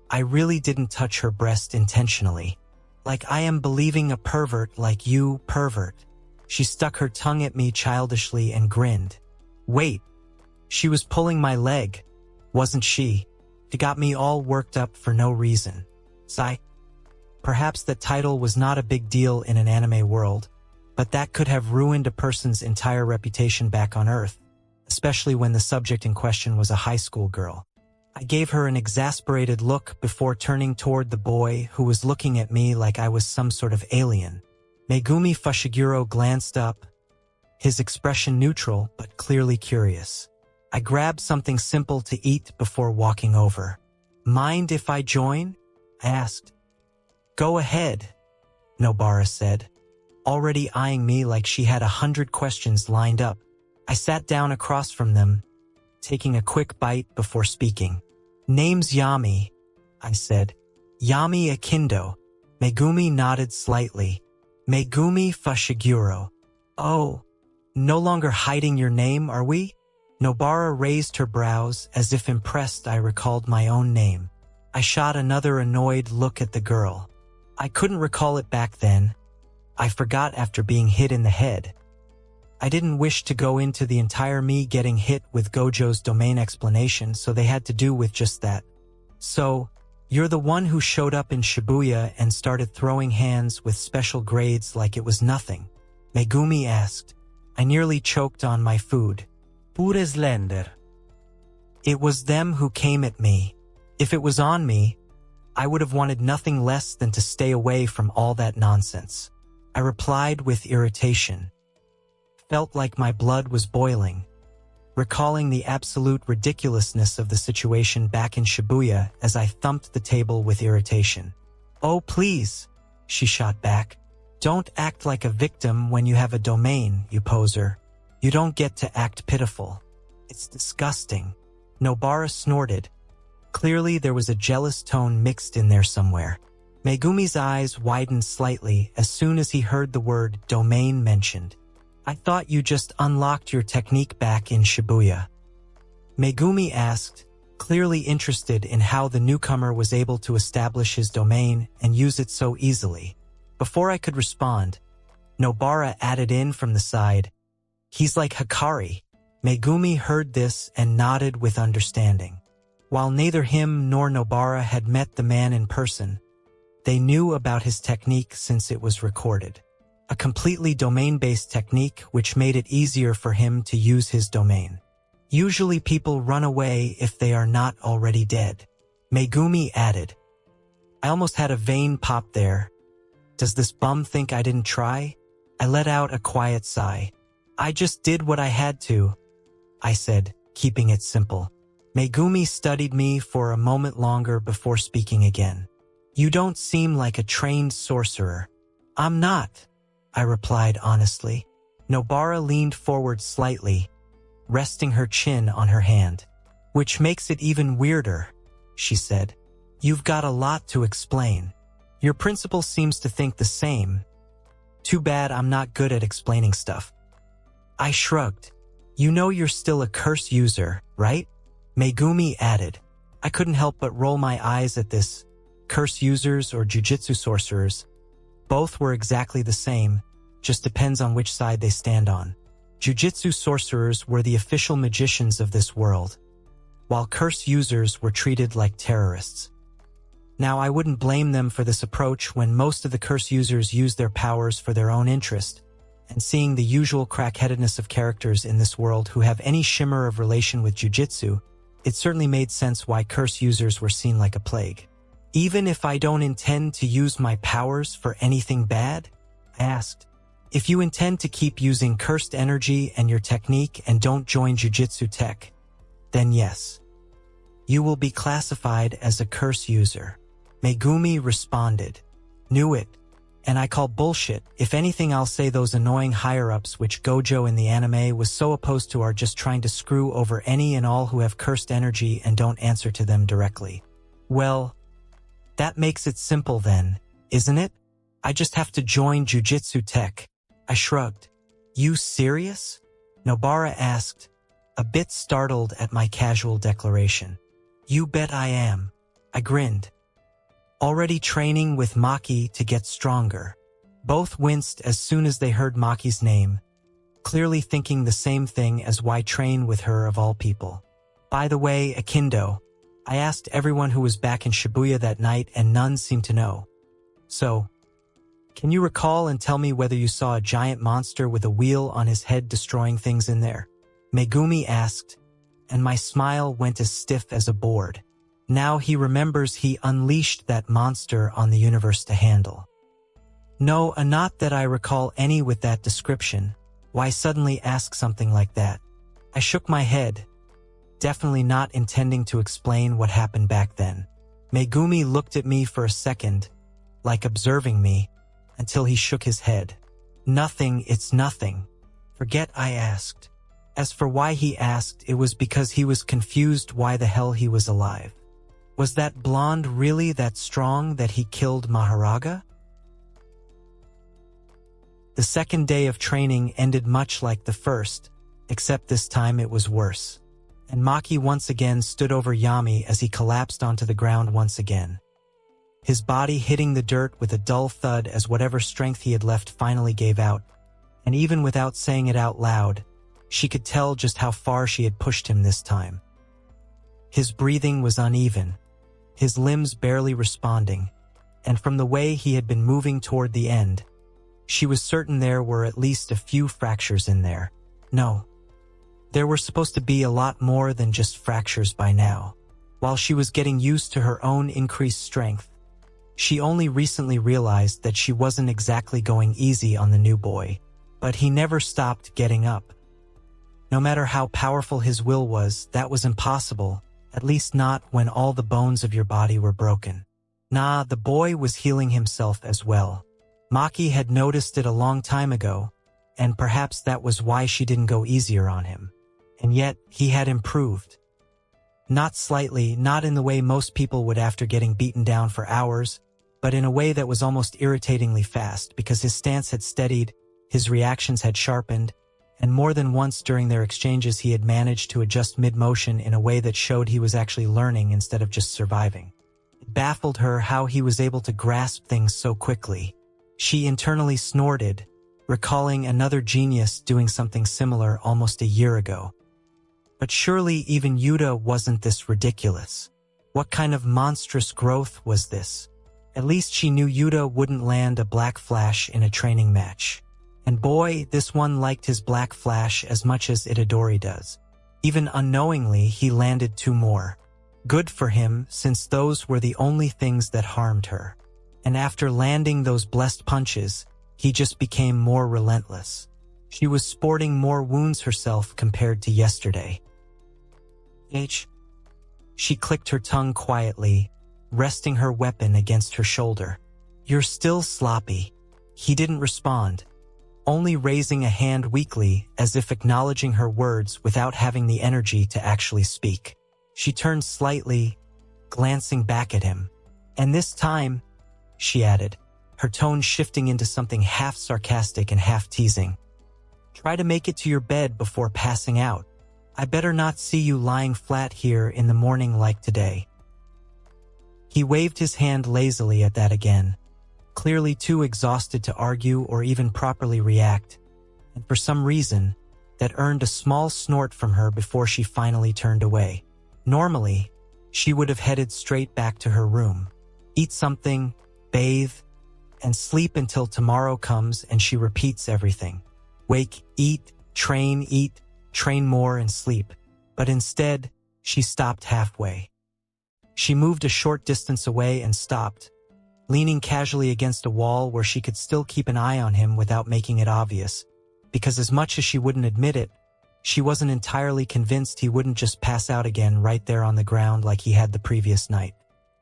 "I really didn't touch her breast intentionally. Like I am believing a pervert like you, pervert." She stuck her tongue at me childishly and grinned. "Wait, she was pulling my leg, wasn't she? She got me all worked up for no reason." Sigh. Perhaps that title was not a big deal in an anime world, but that could have ruined a person's entire reputation back on Earth, especially when the subject in question was a high school girl. I gave her an exasperated look before turning toward the boy who was looking at me like I was some sort of alien. Megumi Fushiguro glanced up, his expression neutral but clearly curious. I grabbed something simple to eat before walking over. "Mind if I join?" I asked. "Go ahead," Nobara said, already eyeing me like she had 100 questions lined up. I sat down across from them, taking a quick bite before speaking. "Name's Yami," I said. "Yami Akindo." Megumi nodded slightly. "Megumi Fushiguro." "Oh, no longer hiding your name, are we?" Nobara raised her brows as if impressed I recalled my own name. I shot another annoyed look at the girl. I couldn't recall it back then. I forgot after being hit in the head. I didn't wish to go into the entire me getting hit with Gojo's domain explanation, so they had to do with just that. "So, you're the one who showed up in Shibuya and started throwing hands with special grades like it was nothing?" Megumi asked. I nearly choked on my food. Pure slender. "It was them who came at me. If it was on me, I would have wanted nothing less than to stay away from all that nonsense." I replied with irritation. Felt like my blood was boiling, recalling the absolute ridiculousness of the situation back in Shibuya as I thumped the table with irritation. "Oh please," she shot back. "Don't act like a victim when you have a domain, you poser. You don't get to act pitiful. It's disgusting." Nobara snorted. Clearly there was a jealous tone mixed in there somewhere. Megumi's eyes widened slightly as soon as he heard the word domain mentioned. "I thought you just unlocked your technique back in Shibuya." Megumi asked, clearly interested in how the newcomer was able to establish his domain and use it so easily. Before I could respond, Nobara added in from the side, "He's like Hikari." Megumi heard this and nodded with understanding. While neither him nor Nobara had met the man in person, they knew about his technique since it was recorded. A completely domain-based technique which made it easier for him to use his domain. Usually people run away if they are not already dead. Megumi added. I almost had a vein pop there. Does this bum think I didn't try? I let out a quiet sigh. "I just did what I had to," I said, keeping it simple. Megumi studied me for a moment longer before speaking again. "You don't seem like a trained sorcerer." "I'm not," I replied honestly. Nobara leaned forward slightly, resting her chin on her hand. "Which makes it even weirder," she said. "You've got a lot to explain. Your principal seems to think the same. Too bad I'm not good at explaining stuff." I shrugged. "You know you're still a curse user, right?" Megumi added. I couldn't help but roll my eyes at this. Curse users or jujutsu sorcerers. Both were exactly the same, just depends on which side they stand on. Jujutsu sorcerers were the official magicians of this world, while curse users were treated like terrorists. Now, I wouldn't blame them for this approach when most of the curse users use their powers for their own interest, and seeing the usual crackheadedness of characters in this world who have any shimmer of relation with Jujutsu, it certainly made sense why curse users were seen like a plague. Even if I don't intend to use my powers for anything bad? I asked. If you intend to keep using cursed energy and your technique and don't join Jujutsu tech, then yes. You will be classified as a curse user. Megumi responded. Knew it. And I call bullshit. If anything, I'll say those annoying higher-ups which Gojo in the anime was so opposed to are just trying to screw over any and all who have cursed energy and don't answer to them directly. Well, that makes it simple then, isn't it? I just have to join Jujutsu tech. I shrugged. You serious? Nobara asked, a bit startled at my casual declaration. You bet I am. I grinned. Already training with Maki to get stronger. Both winced as soon as they heard Maki's name, clearly thinking the same thing as why train with her of all people. By the way, Akindo, I asked everyone who was back in Shibuya that night and none seemed to know. So, can you recall and tell me whether you saw a giant monster with a wheel on his head destroying things in there? Megumi asked, and my smile went as stiff as a board. Now he remembers he unleashed that monster on the universe to handle. No, not that I recall any with that description. Why suddenly ask something like that? I shook my head, definitely not intending to explain what happened back then. Megumi looked at me for a second, like observing me, until he shook his head. Nothing, it's nothing. Forget I asked. As for why he asked, it was because he was confused why the hell he was alive. Was that blonde really that strong that he killed Maharaga? The second day of training ended much like the first, except this time it was worse. And Maki once again stood over Yami as he collapsed onto the ground once again. His body hitting the dirt with a dull thud as whatever strength he had left finally gave out, and even without saying it out loud, she could tell just how far she had pushed him this time. His breathing was uneven, his limbs barely responding, and from the way he had been moving toward the end, she was certain there were at least a few fractures in there. No. There were supposed to be a lot more than just fractures by now. While she was getting used to her own increased strength, she only recently realized that she wasn't exactly going easy on the new boy, but he never stopped getting up. No matter how powerful his will was, that was impossible, at least not when all the bones of your body were broken. Nah, the boy was healing himself as well. Maki had noticed it a long time ago, and perhaps that was why she didn't go easier on him. And yet, he had improved. Not slightly, not in the way most people would after getting beaten down for hours, but in a way that was almost irritatingly fast because his stance had steadied, his reactions had sharpened, and more than once during their exchanges he had managed to adjust mid-motion in a way that showed he was actually learning instead of just surviving. It baffled her how he was able to grasp things so quickly. She internally snorted, recalling another genius doing something similar almost a year ago. But surely even Yuta wasn't this ridiculous. What kind of monstrous growth was this? At least she knew Yuta wouldn't land a black flash in a training match. And boy, this one liked his black flash as much as Itadori does. Even unknowingly, he landed 2 more. Good for him, since those were the only things that harmed her. And after landing those blessed punches, he just became more relentless. She was sporting more wounds herself compared to yesterday. She clicked her tongue quietly, resting her weapon against her shoulder. You're still sloppy. He didn't respond, only raising a hand weakly as if acknowledging her words without having the energy to actually speak. She turned slightly, glancing back at him. And this time, she added, her tone shifting into something half sarcastic and half teasing. Try to make it to your bed before passing out. I better not see you lying flat here in the morning like today. He waved his hand lazily at that again, clearly too exhausted to argue or even properly react, and for some reason, that earned a small snort from her before she finally turned away. Normally, she would have headed straight back to her room, eat something, bathe, and sleep until tomorrow comes and she repeats everything. Wake, eat, train more and sleep. But instead, she stopped halfway. She moved a short distance away and stopped, leaning casually against a wall where she could still keep an eye on him without making it obvious, because as much as she wouldn't admit it, she wasn't entirely convinced he wouldn't just pass out again right there on the ground like he had the previous night.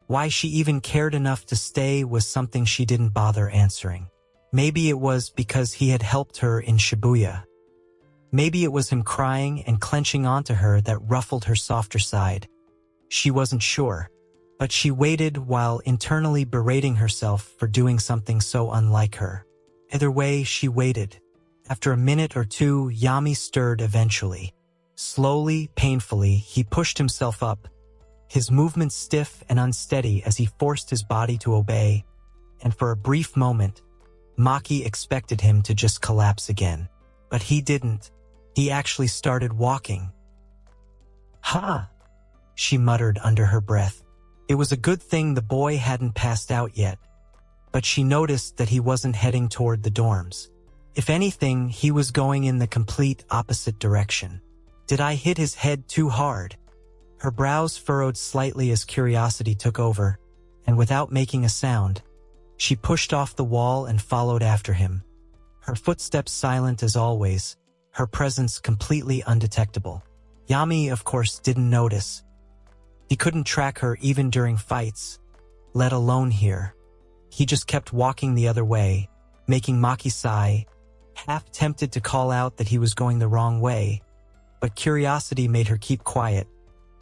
Why she even cared enough to stay was something she didn't bother answering. Maybe it was because he had helped her in Shibuya. Maybe it was him crying and clenching onto her that ruffled her softer side. She wasn't sure, but she waited while internally berating herself for doing something so unlike her. Either way, she waited. After a minute or two, Yami stirred eventually. Slowly, painfully, he pushed himself up, his movements stiff and unsteady as he forced his body to obey, and for a brief moment, Maki expected him to just collapse again. But he didn't. He actually started walking. "Ha!" she muttered under her breath. It was a good thing the boy hadn't passed out yet, but she noticed that he wasn't heading toward the dorms. If anything, he was going in the complete opposite direction. Did I hit his head too hard? Her brows furrowed slightly as curiosity took over, and without making a sound, she pushed off the wall and followed after him. Her footsteps silent as always, her presence completely undetectable. Yami, of course, didn't notice. He couldn't track her even during fights, let alone here. He just kept walking the other way, making Maki sigh, half tempted to call out that he was going the wrong way, but curiosity made her keep quiet.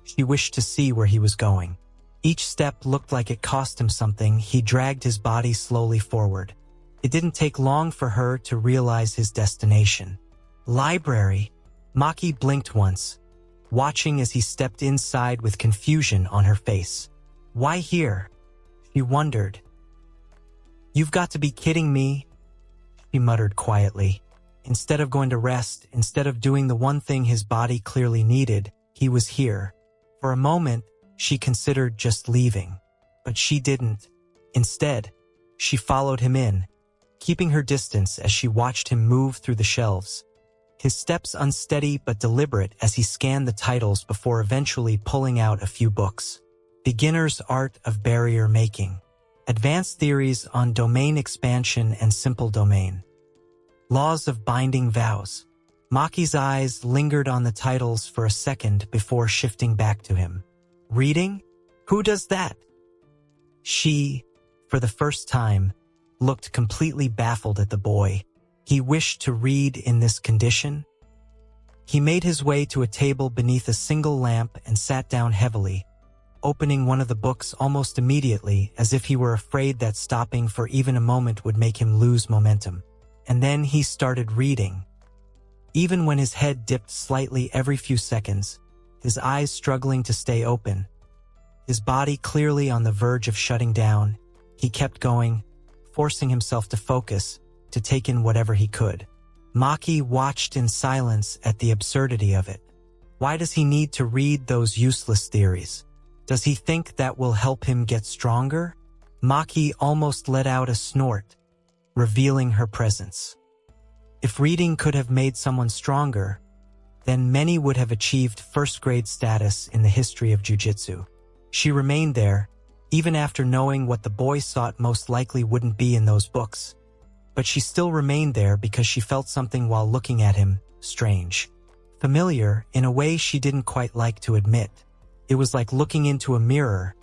She wished to see where he was going. Each step looked like it cost him something. He dragged his body slowly forward. It didn't take long for her to realize his destination. Library. Maki blinked once, watching as he stepped inside with confusion on her face. Why here? She wondered. You've got to be kidding me, she muttered quietly. Instead of going to rest, instead of doing the one thing his body clearly needed, he was here. For a moment, she considered just leaving, but she didn't. Instead, she followed him in, keeping her distance as she watched him move through the shelves. His steps unsteady but deliberate as he scanned the titles before eventually pulling out a few books. Beginner's Art of Barrier Making. Advanced Theories on Domain Expansion and Simple Domain. Laws of Binding Vows. Maki's eyes lingered on the titles for a second before shifting back to him. Reading? Who does that? She, for the first time, looked completely baffled at the boy. He wished to read in this condition. He made his way to a table beneath a single lamp and sat down heavily, opening one of the books almost immediately as if he were afraid that stopping for even a moment would make him lose momentum. And then he started reading. Even when his head dipped slightly every few seconds, his eyes struggling to stay open, his body clearly on the verge of shutting down, he kept going, forcing himself to focus, to take in whatever he could. Maki watched in silence at the absurdity of it. Why does he need to read those useless theories? Does he think that will help him get stronger? Maki almost let out a snort, revealing her presence. If reading could have made someone stronger, then many would have achieved first-grade status in the history of Jujutsu. She remained there, even after knowing what the boy sought most likely wouldn't be in those books. But she still remained there because she felt something while looking at him, strange. Familiar, in a way she didn't quite like to admit. It was like looking into a mirror,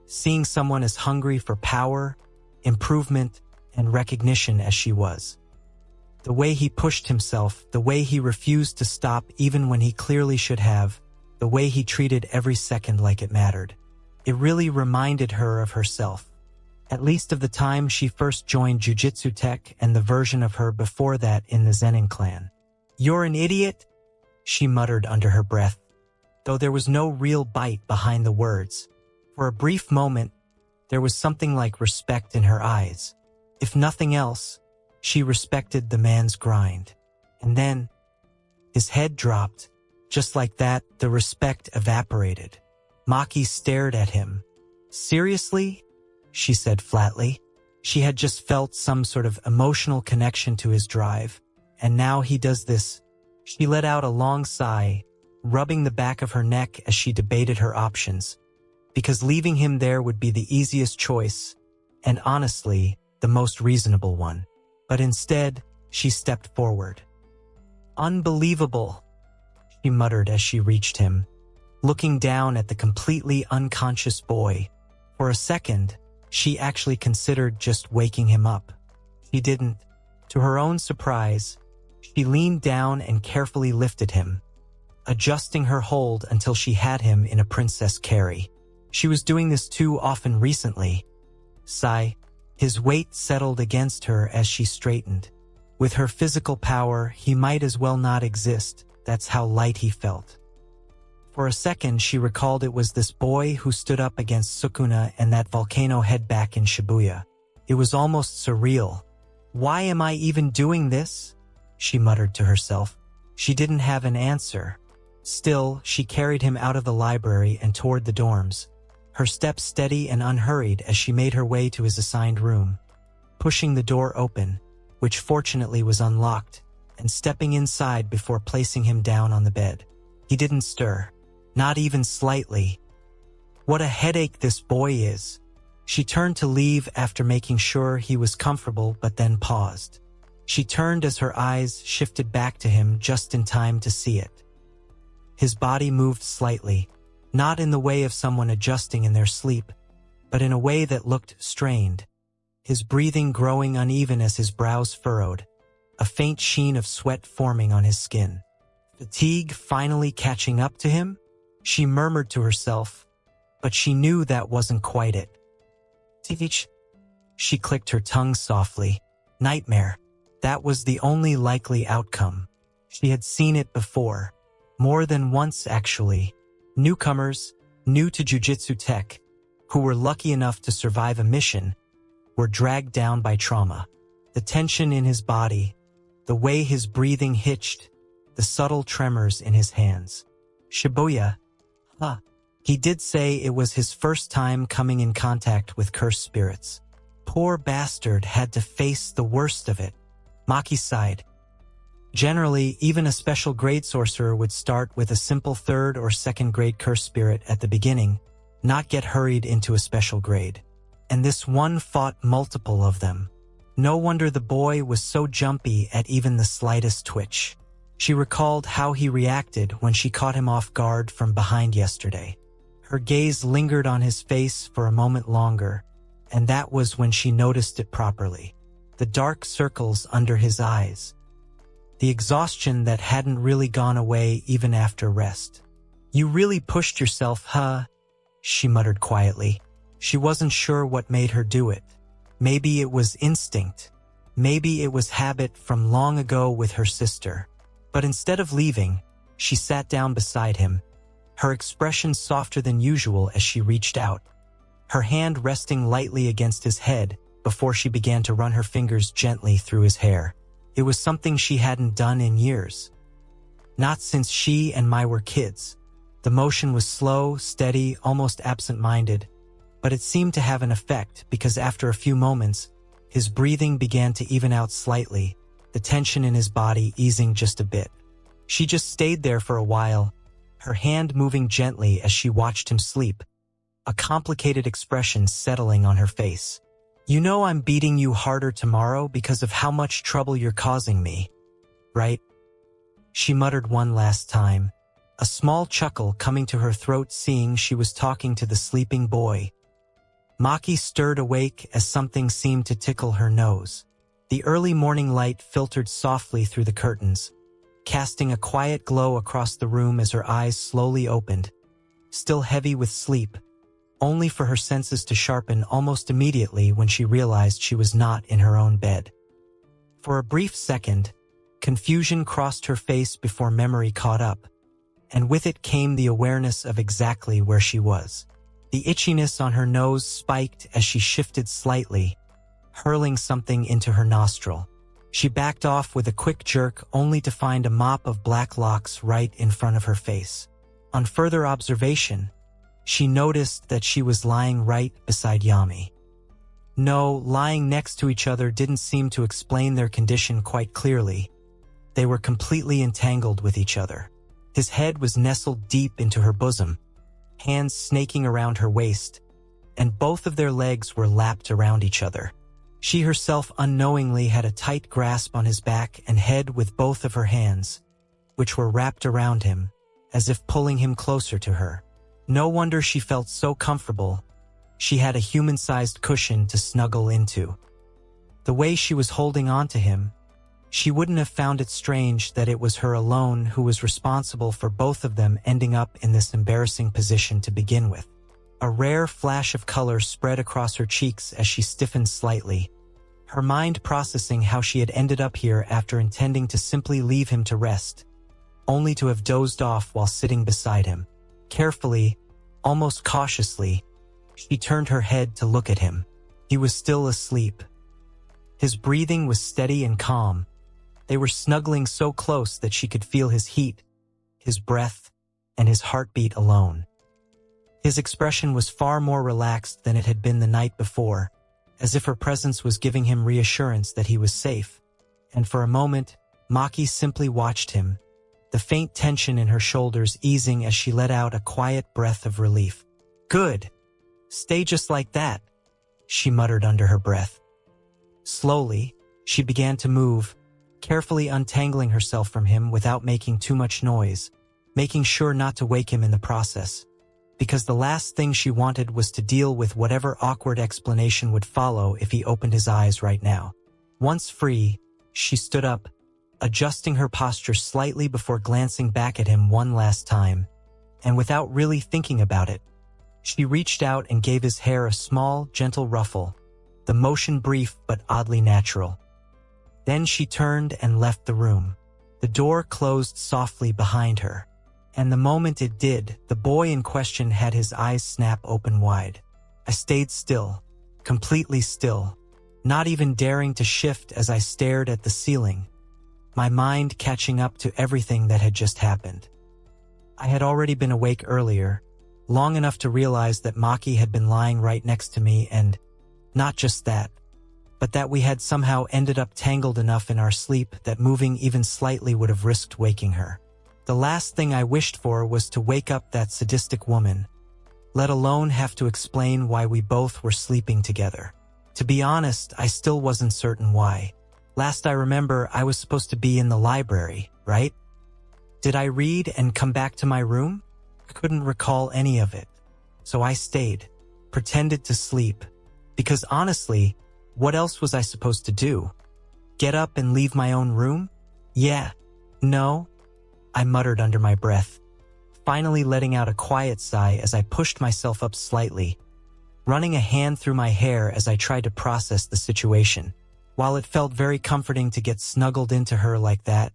seeing someone as hungry for power, improvement, and recognition as she was. The way he pushed himself, the way he refused to stop even when he clearly should have, the way he treated every second like it mattered. It really reminded her of herself. At least of the time she first joined Jujutsu Tech and the version of her before that in the Zenin clan. "You're an idiot?" she muttered under her breath, though there was no real bite behind the words. For a brief moment, there was something like respect in her eyes. If nothing else, she respected the man's grind. And then, his head dropped. Just like that, the respect evaporated. Maki stared at him. "Seriously?" she said flatly. She had just felt some sort of emotional connection to his drive, and now he does this. She let out a long sigh, rubbing the back of her neck as she debated her options, because leaving him there would be the easiest choice, and honestly, the most reasonable one. But instead, she stepped forward. "Unbelievable," she muttered as she reached him, looking down at the completely unconscious boy. For a second, she actually considered just waking him up. She didn't. To her own surprise, she leaned down and carefully lifted him, adjusting her hold until she had him in a princess carry. She was doing this too often recently. Sigh. His weight settled against her as she straightened. With her physical power, he might as well not exist. That's how light he felt. For a second, she recalled it was this boy who stood up against Sukuna and that volcano head back in Shibuya. It was almost surreal. "Why am I even doing this?" she muttered to herself. She didn't have an answer. Still, she carried him out of the library and toward the dorms, her steps steady and unhurried as she made her way to his assigned room. Pushing the door open, which fortunately was unlocked, and stepping inside before placing him down on the bed. He didn't stir. Not even slightly. What a headache this boy is. She turned to leave after making sure he was comfortable, but then paused. She turned as her eyes shifted back to him just in time to see it. His body moved slightly, not in the way of someone adjusting in their sleep, but in a way that looked strained, his breathing growing uneven as his brows furrowed, a faint sheen of sweat forming on his skin. Fatigue finally catching up to him? She murmured to herself, but she knew that wasn't quite it. "Tivich." She clicked her tongue softly. Nightmare. That was the only likely outcome. She had seen it before. More than once, actually. Newcomers, new to Jujutsu tech, who were lucky enough to survive a mission, were dragged down by trauma. The tension in his body, the way his breathing hitched, the subtle tremors in his hands. Shibuya. He did say it was his first time coming in contact with cursed spirits. Poor bastard had to face the worst of it. Maki sighed. Generally, even a special grade sorcerer would start with a simple 3rd or 2nd grade cursed spirit at the beginning, not get hurried into a special grade. And this one fought multiple of them. No wonder the boy was so jumpy at even the slightest twitch. She recalled how he reacted when she caught him off guard from behind yesterday. Her gaze lingered on his face for a moment longer, and that was when she noticed it properly. The dark circles under his eyes. The exhaustion that hadn't really gone away even after rest. "You really pushed yourself, huh?" she muttered quietly. She wasn't sure what made her do it. Maybe it was instinct. Maybe it was habit from long ago with her sister. But instead of leaving, she sat down beside him, her expression softer than usual as she reached out, her hand resting lightly against his head before she began to run her fingers gently through his hair. It was something she hadn't done in years. Not since she and Mai were kids. The motion was slow, steady, almost absent-minded, but it seemed to have an effect because after a few moments, his breathing began to even out slightly, the tension in his body easing just a bit. She just stayed there for a while, her hand moving gently as she watched him sleep, a complicated expression settling on her face. "You know I'm beating you harder tomorrow because of how much trouble you're causing me, right?" She muttered one last time, a small chuckle coming to her throat seeing she was talking to the sleeping boy. Maki stirred awake as something seemed to tickle her nose. The early morning light filtered softly through the curtains, casting a quiet glow across the room as her eyes slowly opened, still heavy with sleep, only for her senses to sharpen almost immediately when she realized she was not in her own bed. For a brief second, confusion crossed her face before memory caught up, and with it came the awareness of exactly where she was. The itchiness on her nose spiked as she shifted slightly, hurling something into her nostril. She backed off with a quick jerk only to find a mop of black locks right in front of her face. On further observation, she noticed that she was lying right beside Yami. No, lying next to each other didn't seem to explain their condition quite clearly. They were completely entangled with each other. His head was nestled deep into her bosom, hands snaking around her waist, and both of their legs were lapped around each other. She herself unknowingly had a tight grasp on his back and head with both of her hands, which were wrapped around him, as if pulling him closer to her. No wonder she felt so comfortable. She had a human-sized cushion to snuggle into. The way she was holding on to him, she wouldn't have found it strange that it was her alone who was responsible for both of them ending up in this embarrassing position to begin with. A rare flash of color spread across her cheeks as she stiffened slightly, her mind processing how she had ended up here after intending to simply leave him to rest, only to have dozed off while sitting beside him. Carefully, almost cautiously, she turned her head to look at him. He was still asleep. His breathing was steady and calm. They were snuggling so close that she could feel his heat, his breath, and his heartbeat alone. His expression was far more relaxed than it had been the night before, as if her presence was giving him reassurance that he was safe. And for a moment, Maki simply watched him, the faint tension in her shoulders easing as she let out a quiet breath of relief. "Good. Stay just like that," she muttered under her breath. Slowly, she began to move, carefully untangling herself from him without making too much noise, making sure not to wake him in the process, because the last thing she wanted was to deal with whatever awkward explanation would follow if he opened his eyes right now. Once free, she stood up, adjusting her posture slightly before glancing back at him one last time, and without really thinking about it, she reached out and gave his hair a small, gentle ruffle, the motion brief but oddly natural. Then she turned and left the room. The door closed softly behind her, and the moment it did, the boy in question had his eyes snap open wide. I stayed still, completely still, not even daring to shift as I stared at the ceiling, my mind catching up to everything that had just happened. I had already been awake earlier, long enough to realize that Maki had been lying right next to me, and not just that, but that we had somehow ended up tangled enough in our sleep that moving even slightly would have risked waking her. The last thing I wished for was to wake up that sadistic woman, let alone have to explain why we both were sleeping together. To be honest, I still wasn't certain why. Last I remember, I was supposed to be in the library, right? Did I read and come back to my room? I couldn't recall any of it. So I stayed, pretended to sleep, because honestly, what else was I supposed to do? Get up and leave my own room? Yeah. No? I muttered under my breath, finally letting out a quiet sigh as I pushed myself up slightly, running a hand through my hair as I tried to process the situation. While it felt very comforting to get snuggled into her like that,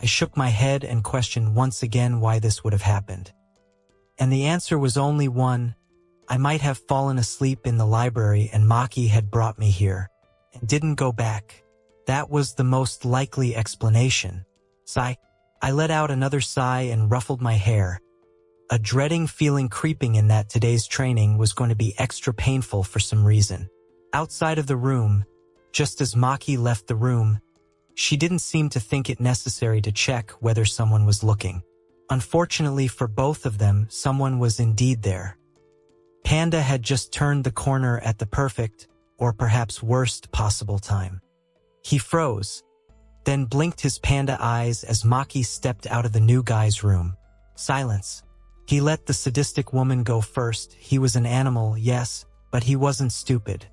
I shook my head and questioned once again why this would have happened. And the answer was only one. I might have fallen asleep in the library and Maki had brought me here, and didn't go back. That was the most likely explanation. Sigh. I let out another sigh and ruffled my hair, a dreading feeling creeping in that today's training was going to be extra painful for some reason. Outside of the room, just as Maki left the room, she didn't seem to think it necessary to check whether someone was looking. Unfortunately for both of them, someone was indeed there. Panda had just turned the corner at the perfect, or perhaps worst possible time. He froze, then blinked his panda eyes as Maki stepped out of the new guy's room. Silence. He let the sadistic woman go first. He was an animal, yes, but he wasn't stupid.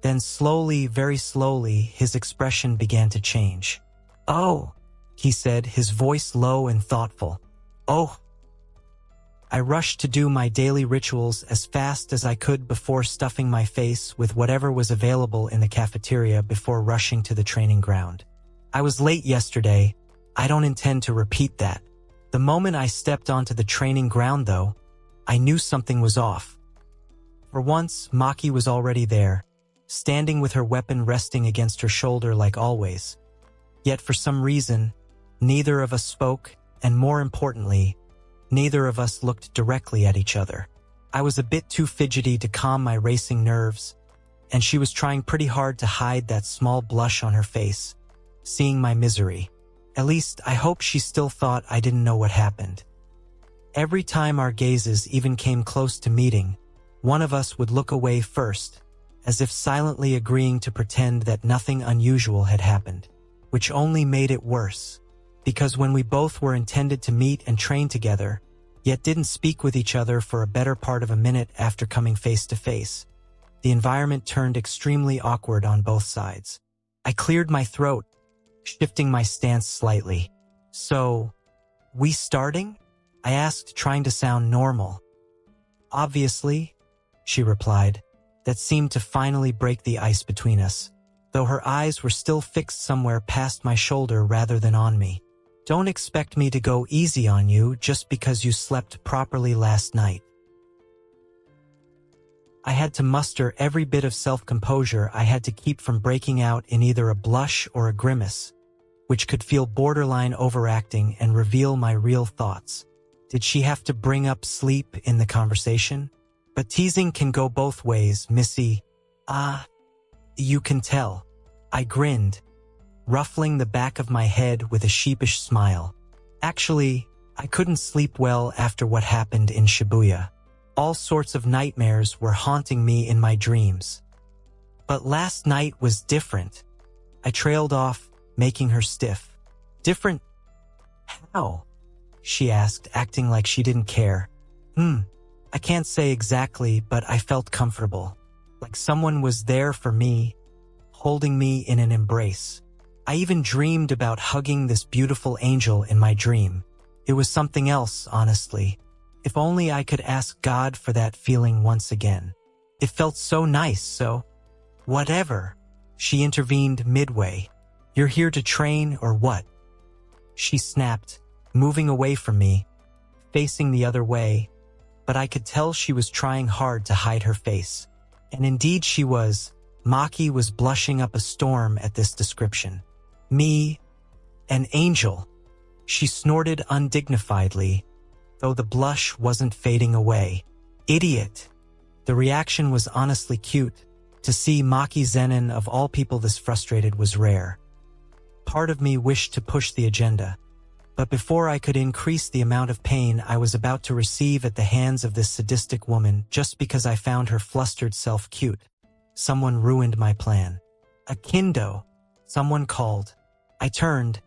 Then slowly, very slowly, his expression began to change. "Oh," he said, his voice low and thoughtful. "Oh." I rushed to do my daily rituals as fast as I could before stuffing my face with whatever was available in the cafeteria before rushing to the training ground. I was late yesterday. I don't intend to repeat that. The moment I stepped onto the training ground, though, I knew something was off. For once, Maki was already there, standing with her weapon resting against her shoulder like always. Yet for some reason, neither of us spoke, and more importantly, neither of us looked directly at each other. I was a bit too fidgety to calm my racing nerves, and she was trying pretty hard to hide that small blush on her face, seeing my misery. At least, I hope she still thought I didn't know what happened. Every time our gazes even came close to meeting, one of us would look away first, as if silently agreeing to pretend that nothing unusual had happened, which only made it worse, because when we both were intended to meet and train together, yet didn't speak with each other for a better part of a minute after coming face to face, the environment turned extremely awkward on both sides. I cleared my throat, shifting my stance slightly. "So, we starting?" I asked, trying to sound normal. "Obviously," she replied. That seemed to finally break the ice between us, though her eyes were still fixed somewhere past my shoulder rather than on me. "Don't expect me to go easy on you just because you slept properly last night." I had to muster every bit of self-composure I had to keep from breaking out in either a blush or a grimace, which could feel borderline overacting and reveal my real thoughts. Did she have to bring up sleep in the conversation? But teasing can go both ways, Missy. You can tell. I grinned, ruffling the back of my head with a sheepish smile. Actually, I couldn't sleep well after what happened in Shibuya. All sorts of nightmares were haunting me in my dreams. But last night was different. I trailed off, making her stiff. "Different? How?" she asked, acting like she didn't care. I can't say exactly, but I felt comfortable. Like someone was there for me, holding me in an embrace. I even dreamed about hugging this beautiful angel in my dream. It was something else, honestly. If only I could ask God for that feeling once again. It felt so nice, so... "Whatever," she intervened midway. "You're here to train or what?" She snapped, moving away from me, facing the other way, but I could tell she was trying hard to hide her face. And indeed she was. Maki was blushing up a storm at this description. "Me? An angel?" She snorted undignifiedly, though the blush wasn't fading away. "Idiot." The reaction was honestly cute. To see Maki Zenin of all people this frustrated was rare. Part of me wished to push the agenda, but before I could increase the amount of pain I was about to receive at the hands of this sadistic woman just because I found her flustered self cute, someone ruined my plan. "A kendo," someone called. I turned,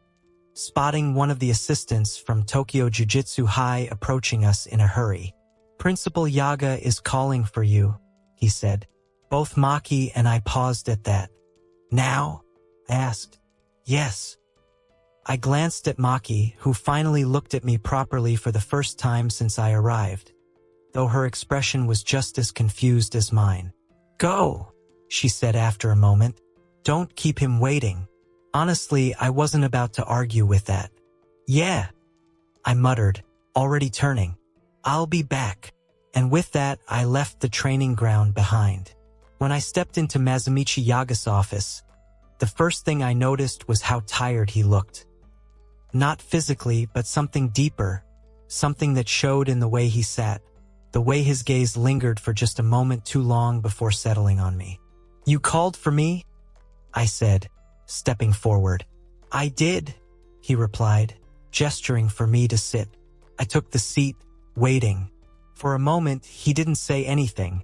spotting one of the assistants from Tokyo Jujutsu High approaching us in a hurry. "Principal Yaga is calling for you," he said. Both Maki and I paused at that. "Now?" I asked. "Yes." I glanced at Maki, who finally looked at me properly for the first time since I arrived, though her expression was just as confused as mine. "Go," she said after a moment. "Don't keep him waiting." Honestly, I wasn't about to argue with that. "Yeah," I muttered, already turning. "I'll be back." And with that, I left the training ground behind. When I stepped into Mazumichi Yaga's office, the first thing I noticed was how tired he looked. Not physically, but something deeper, something that showed in the way he sat, the way his gaze lingered for just a moment too long before settling on me. "You called for me?" I said, stepping forward. "I did," he replied, gesturing for me to sit. I took the seat, waiting. For a moment, he didn't say anything,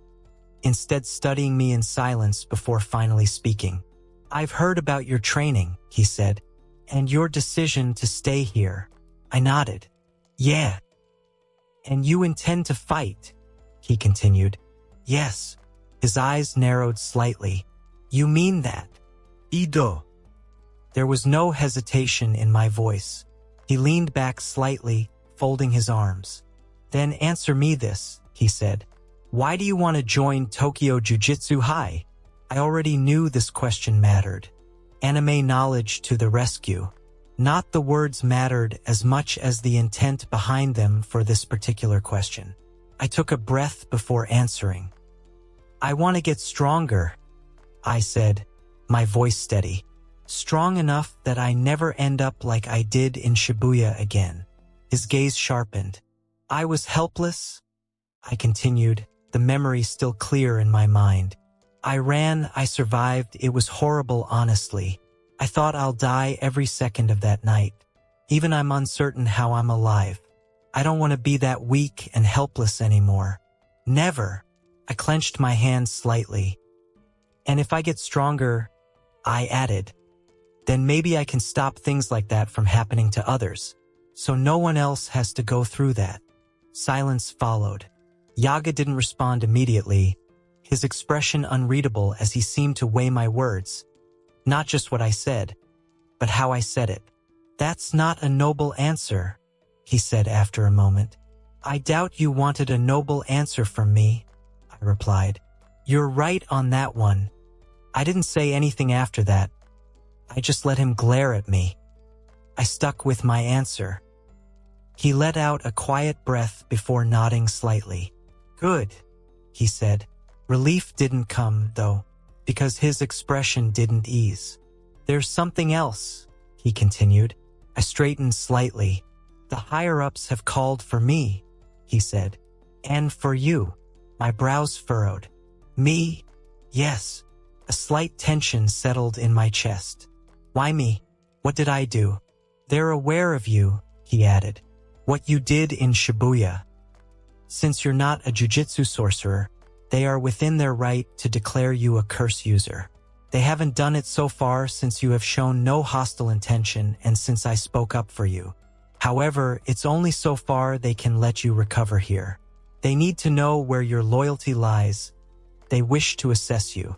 instead studying me in silence before finally speaking. "I've heard about your training," he said, "and your decision to stay here." I nodded. "Yeah." "And you intend to fight?" he continued. "Yes." His eyes narrowed slightly. "You mean that?" Ido. There was no hesitation in my voice. He leaned back slightly, folding his arms. "Then answer me this," he said. "Why do you want to join Tokyo Jujutsu High?" I already knew this question mattered. Anime knowledge to the rescue. Not the words mattered as much as the intent behind them for this particular question. I took a breath before answering. "I want to get stronger," I said, my voice steady. "Strong enough that I never end up like I did in Shibuya again." His gaze sharpened. "I was helpless," I continued, the memory still clear in my mind. I ran, I survived, it was horrible honestly. I thought I'll die every second of that night. Even I'm uncertain how I'm alive. I don't want to be that weak and helpless anymore. Never. I clenched my hands slightly. And if I get stronger, I added, then maybe I can stop things like that from happening to others, so no one else has to go through that. Silence followed. Yaga didn't respond immediately, his expression unreadable as he seemed to weigh my words. Not just what I said, but how I said it. That's not a noble answer, he said after a moment. I doubt you wanted a noble answer from me, I replied. You're right on that one. I didn't say anything after that. I just let him glare at me. I stuck with my answer. He let out a quiet breath before nodding slightly. Good, he said. Relief didn't come, though, because his expression didn't ease. There's something else, he continued. I straightened slightly. The higher-ups have called for me, he said. And for you. My brows furrowed. Me? Yes. A slight tension settled in my chest. Why me? What did I do? They're aware of you, he added. What you did in Shibuya. Since you're not a jujutsu sorcerer, they are within their right to declare you a curse user. They haven't done it so far since you have shown no hostile intention and since I spoke up for you. However, it's only so far they can let you recover here. They need to know where your loyalty lies. They wish to assess you.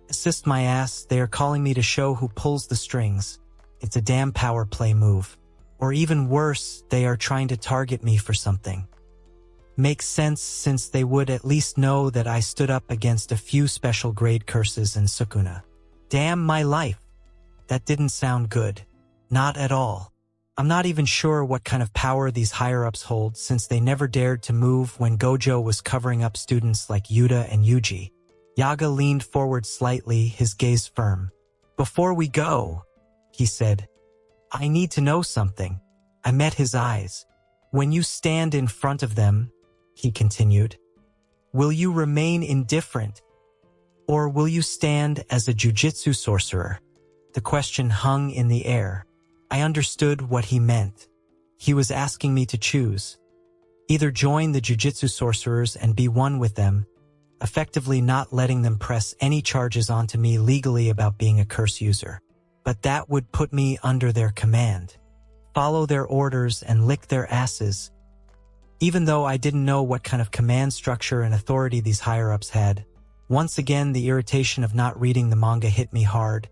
Assist my ass, they are calling me to show who pulls the strings. It's a damn power play move. Or even worse, they are trying to target me for something. Makes sense since they would at least know that I stood up against a few special grade curses in Sukuna. Damn my life. That didn't sound good. Not at all. I'm not even sure what kind of power these higher-ups hold since they never dared to move when Gojo was covering up students like Yuta and Yuji. Yaga leaned forward slightly, his gaze firm. Before we go, he said, I need to know something. I met his eyes. When you stand in front of them, he continued, will you remain indifferent? Or will you stand as a jujutsu sorcerer? The question hung in the air. I understood what he meant. He was asking me to choose. Either join the jujutsu sorcerers and be one with them, effectively not letting them press any charges onto me legally about being a curse user. But that would put me under their command. Follow their orders and lick their asses. Even though I didn't know what kind of command structure and authority these higher-ups had, once again the irritation of not reading the manga hit me hard.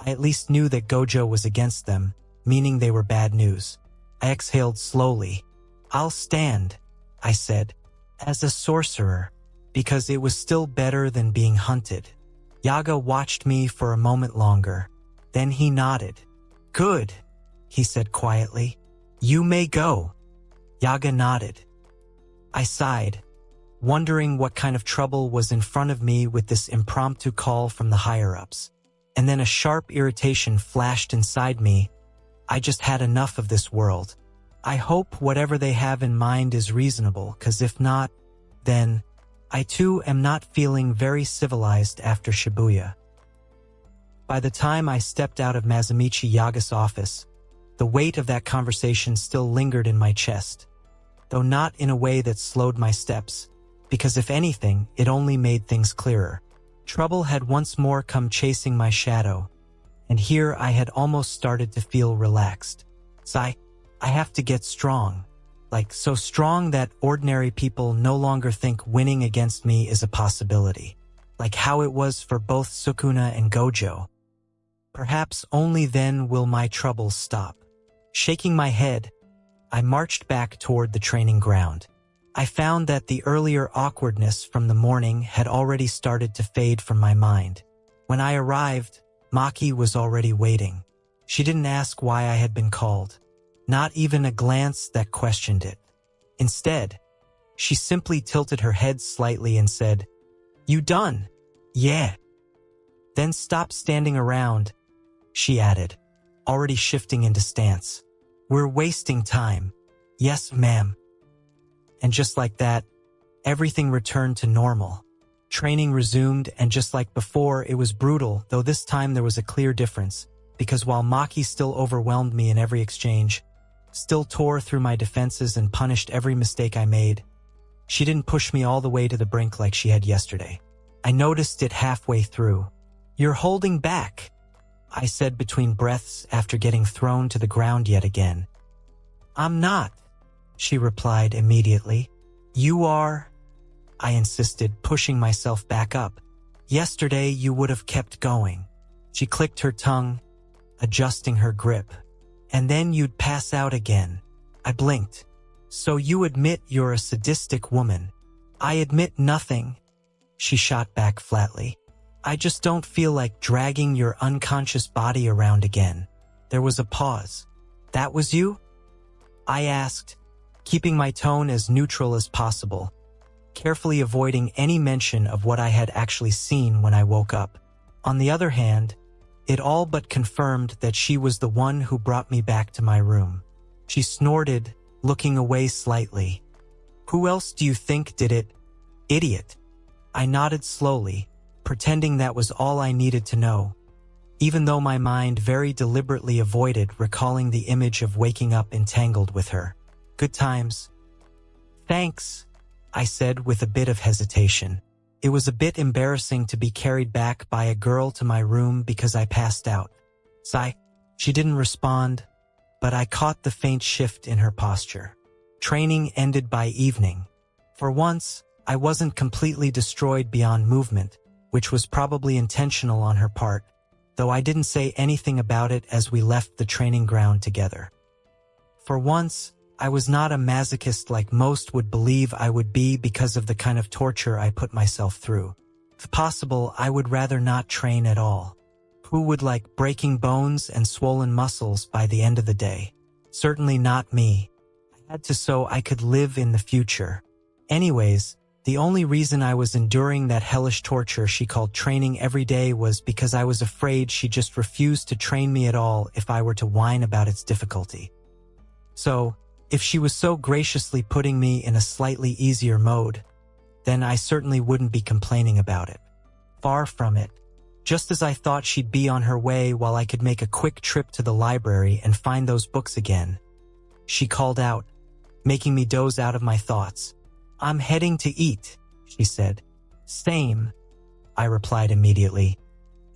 I at least knew that Gojo was against them, meaning they were bad news. I exhaled slowly. I'll stand, I said, as a sorcerer, because it was still better than being hunted. Yaga watched me for a moment longer. Then he nodded. Good, he said quietly. You may go. Yaga nodded. I sighed, wondering what kind of trouble was in front of me with this impromptu call from the higher-ups. And then a sharp irritation flashed inside me. I just had enough of this world. I hope whatever they have in mind is reasonable, 'cause if not, then I too am not feeling very civilized after Shibuya. By the time I stepped out of Mazumichi Yaga's office, the weight of that conversation still lingered in my chest, though not in a way that slowed my steps, because if anything, it only made things clearer. Trouble had once more come chasing my shadow, and here I had almost started to feel relaxed. So I have to get strong. Like, so strong that ordinary people no longer think winning against me is a possibility. Like how it was for both Sukuna and Gojo. Perhaps only then will my troubles stop. Shaking my head, I marched back toward the training ground. I found that the earlier awkwardness from the morning had already started to fade from my mind. When I arrived, Maki was already waiting. She didn't ask why I had been called. Not even a glance that questioned it. Instead, she simply tilted her head slightly and said, You done? Yeah. Then stop standing around, she added, already shifting into stance. We're wasting time. Yes, ma'am. And just like that, Everything returned to normal. Training resumed, and just like before, it was brutal, though this time there was a clear difference, because while Maki still overwhelmed me in every exchange, still tore through my defenses and punished every mistake I made, she didn't push me all the way to the brink like she had yesterday. I noticed it halfway through. "You're holding back," I said between breaths after getting thrown to the ground yet again. "I'm not," she replied immediately. "You are," I insisted, pushing myself back up. "Yesterday you would have kept going." She clicked her tongue, adjusting her grip. "And then you'd pass out again." I blinked. "So you admit you're a sadistic woman?" "I admit nothing," she shot back flatly. "I just don't feel like dragging your unconscious body around again." There was a pause. "That was you?" I asked, keeping my tone as neutral as possible, carefully avoiding any mention of what I had actually seen when I woke up. On the other hand, it all but confirmed that she was the one who brought me back to my room. She snorted, looking away slightly. "Who else do you think did it, idiot?" I nodded slowly, pretending that was all I needed to know, even though my mind very deliberately avoided recalling the image of waking up entangled with her. "Good times." "Thanks," I said with a bit of hesitation. It was a bit embarrassing to be carried back by a girl to my room because I passed out. Sigh. She didn't respond, but I caught the faint shift in her posture. Training ended by evening. For once, I wasn't completely destroyed beyond movement, which was probably intentional on her part, though I didn't say anything about it as we left the training ground together. For once, I was not a masochist like most would believe I would be because of the kind of torture I put myself through. If possible, I would rather not train at all. Who would like breaking bones and swollen muscles by the end of the day? Certainly not me. I had to so I could live in the future. Anyways, the only reason I was enduring that hellish torture she called training every day was because I was afraid she just refused to train me at all if I were to whine about its difficulty. So, if she was so graciously putting me in a slightly easier mode, then I certainly wouldn't be complaining about it. Far from it. Just as I thought she'd be on her way while I could make a quick trip to the library and find those books again, she called out, making me doze out of my thoughts. "I'm heading to eat," she said. "Same," I replied immediately.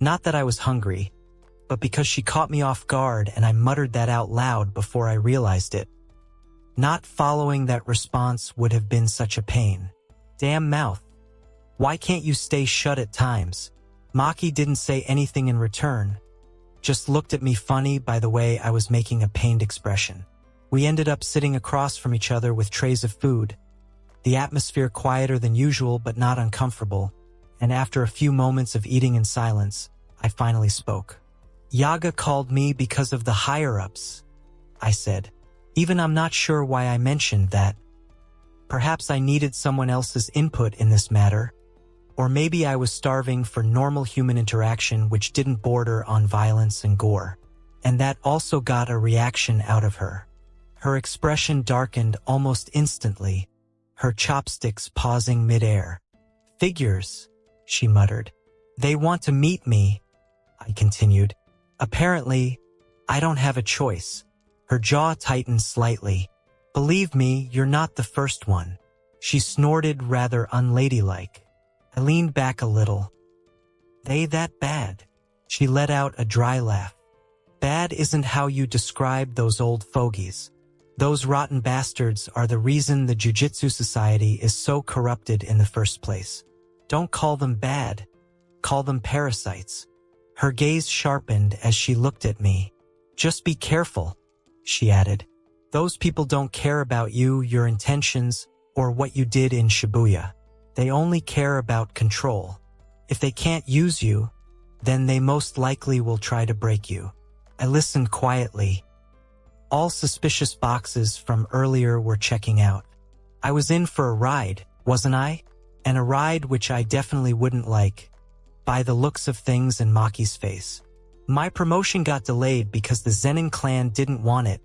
Not that I was hungry, but because she caught me off guard and I muttered that out loud before I realized it. Not following that response would have been such a pain. Damn mouth. Why can't you stay shut at times? Maki didn't say anything in return, just looked at me funny by the way I was making a pained expression. We ended up sitting across from each other with trays of food, the atmosphere quieter than usual but not uncomfortable, and after a few moments of eating in silence, I finally spoke. "Yaga called me because of the higher-ups," I said. Even I'm not sure why I mentioned that. Perhaps I needed someone else's input in this matter, or maybe I was starving for normal human interaction which didn't border on violence and gore. And that also got a reaction out of her. Her expression darkened almost instantly, her chopsticks pausing mid-air. "Figures," she muttered. "They want to meet me," I continued. "Apparently, I don't have a choice." Her jaw tightened slightly. "Believe me, you're not the first one." She snorted rather unladylike. I leaned back a little. "They that bad?" She let out a dry laugh. "Bad isn't how you describe those old fogies. Those rotten bastards are the reason the Jujutsu Society is so corrupted in the first place. Don't call them bad. Call them parasites." Her gaze sharpened as she looked at me. "Just be careful," she added. "Those people don't care about you, your intentions, or what you did in Shibuya. They only care about control. If they can't use you, then they most likely will try to break you." I listened quietly. All suspicious boxes from earlier were checking out. I was in for a ride, wasn't I? And a ride which I definitely wouldn't like, by the looks of things in Maki's face. "My promotion got delayed because the Zenin clan didn't want it,"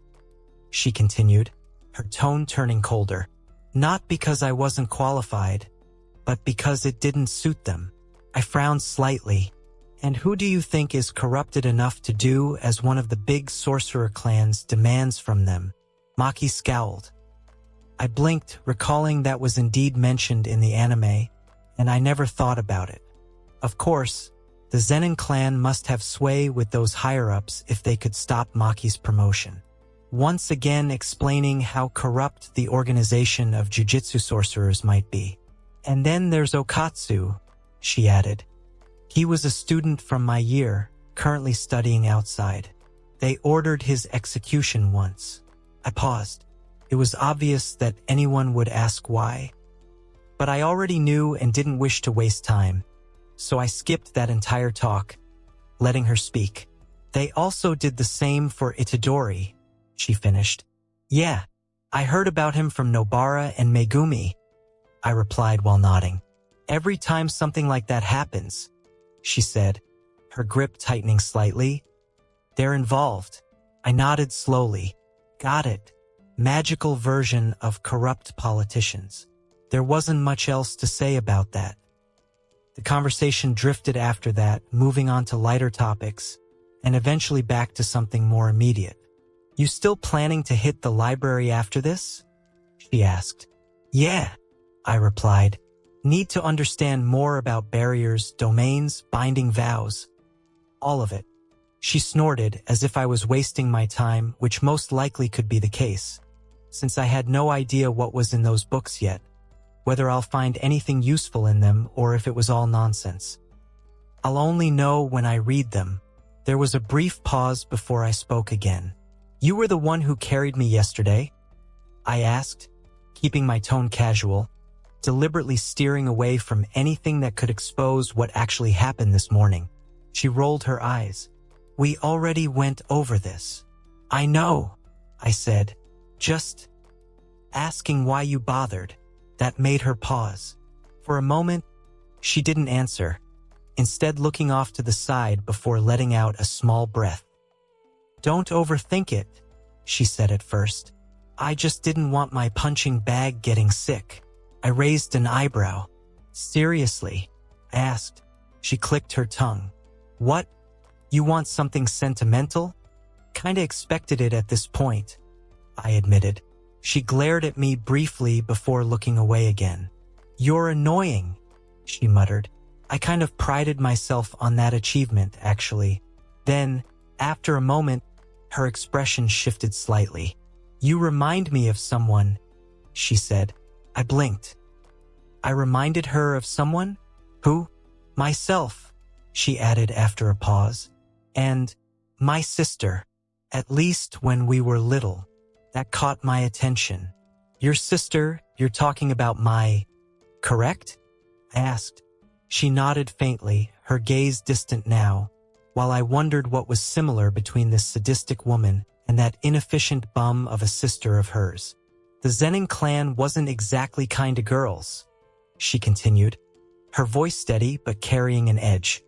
she continued, her tone turning colder. Not because I wasn't qualified, but because it didn't suit them. I frowned slightly. And who do you think is corrupted enough to do as one of the big sorcerer clans demands from them? Maki scowled. I blinked, recalling that was indeed mentioned in the anime, and I never thought about it. Of course, the Zenin clan must have sway with those higher-ups if they could stop Maki's promotion. Once again explaining how corrupt the organization of Jujutsu sorcerers might be. And then there's Okatsu, she added. He was a student from my year, currently studying outside. They ordered his execution once. I paused. It was obvious that anyone would ask why. But I already knew and didn't wish to waste time, so I skipped that entire talk, letting her speak. They also did the same for Itadori, she finished. Yeah, I heard about him from Nobara and Megumi, I replied while nodding. Every time something like that happens, she said, her grip tightening slightly. They're involved. I nodded slowly. Got it. Magical version of corrupt politicians. There wasn't much else to say about that. The conversation drifted after that, moving on to lighter topics, and eventually back to something more immediate. You still planning to hit the library after this? She asked. Yeah, I replied. Need to understand more about barriers, domains, binding vows. All of it. She snorted as if I was wasting my time, which most likely could be the case, since I had no idea what was in those books yet, whether I'll find anything useful in them or if it was all nonsense. I'll only know when I read them. There was a brief pause before I spoke again. You were the one who carried me yesterday? I asked, keeping my tone casual, deliberately steering away from anything that could expose what actually happened this morning. She rolled her eyes. We already went over this. I know, I said, just asking why you bothered. That made her pause. For a moment, she didn't answer, instead looking off to the side before letting out a small breath. Don't overthink it, she said at first. I just didn't want my punching bag getting sick. I raised an eyebrow. Seriously? I asked. She clicked her tongue. What? You want something sentimental? Kinda expected it at this point, I admitted. She glared at me briefly before looking away again. You're annoying, she muttered. I kind of prided myself on that achievement, actually. Then, after a moment, her expression shifted slightly. You remind me of someone, she said. I blinked. I reminded her of someone? Who? Myself, she added after a pause. And my sister, at least when we were little. That caught my attention. Your sister, you're talking about correct? I asked. She nodded faintly, her gaze distant now, while I wondered what was similar between this sadistic woman and that inefficient bum of a sister of hers. The Zenin clan wasn't exactly kind to girls, she continued, her voice steady but carrying an edge.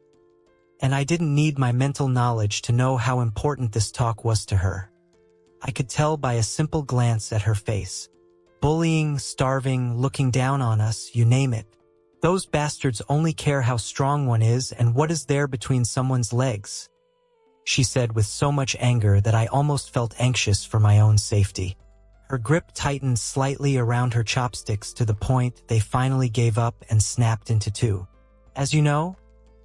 And I didn't need my mental knowledge to know how important this talk was to her. I could tell by a simple glance at her face. Bullying, starving, looking down on us, you name it. Those bastards only care how strong one is and what is there between someone's legs, she said with so much anger that I almost felt anxious for my own safety. Her grip tightened slightly around her chopsticks to the point they finally gave up and snapped into two. As you know,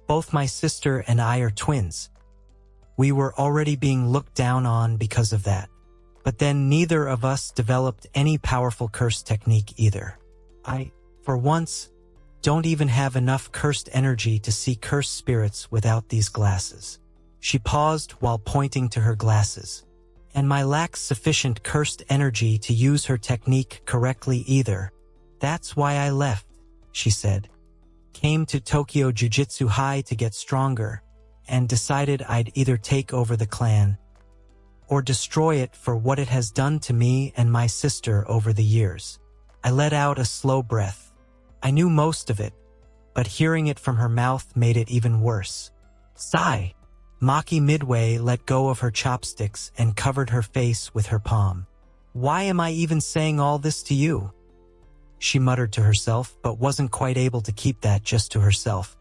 both my sister and I are twins. We were already being looked down on because of that. But then neither of us developed any powerful curse technique either. I, for once, don't even have enough cursed energy to see cursed spirits without these glasses. She paused while pointing to her glasses. And my lacks sufficient cursed energy to use her technique correctly either. That's why I left, she said. Came to Tokyo Jujutsu High to get stronger, and decided I'd either take over the clan or destroy it for what it has done to me and my sister over the years. I let out a slow breath. I knew most of it, but hearing it from her mouth made it even worse. Sigh. Maki midway let go of her chopsticks and covered her face with her palm. Why am I even saying all this to you? she muttered to herself, but wasn't quite able to keep that just to herself.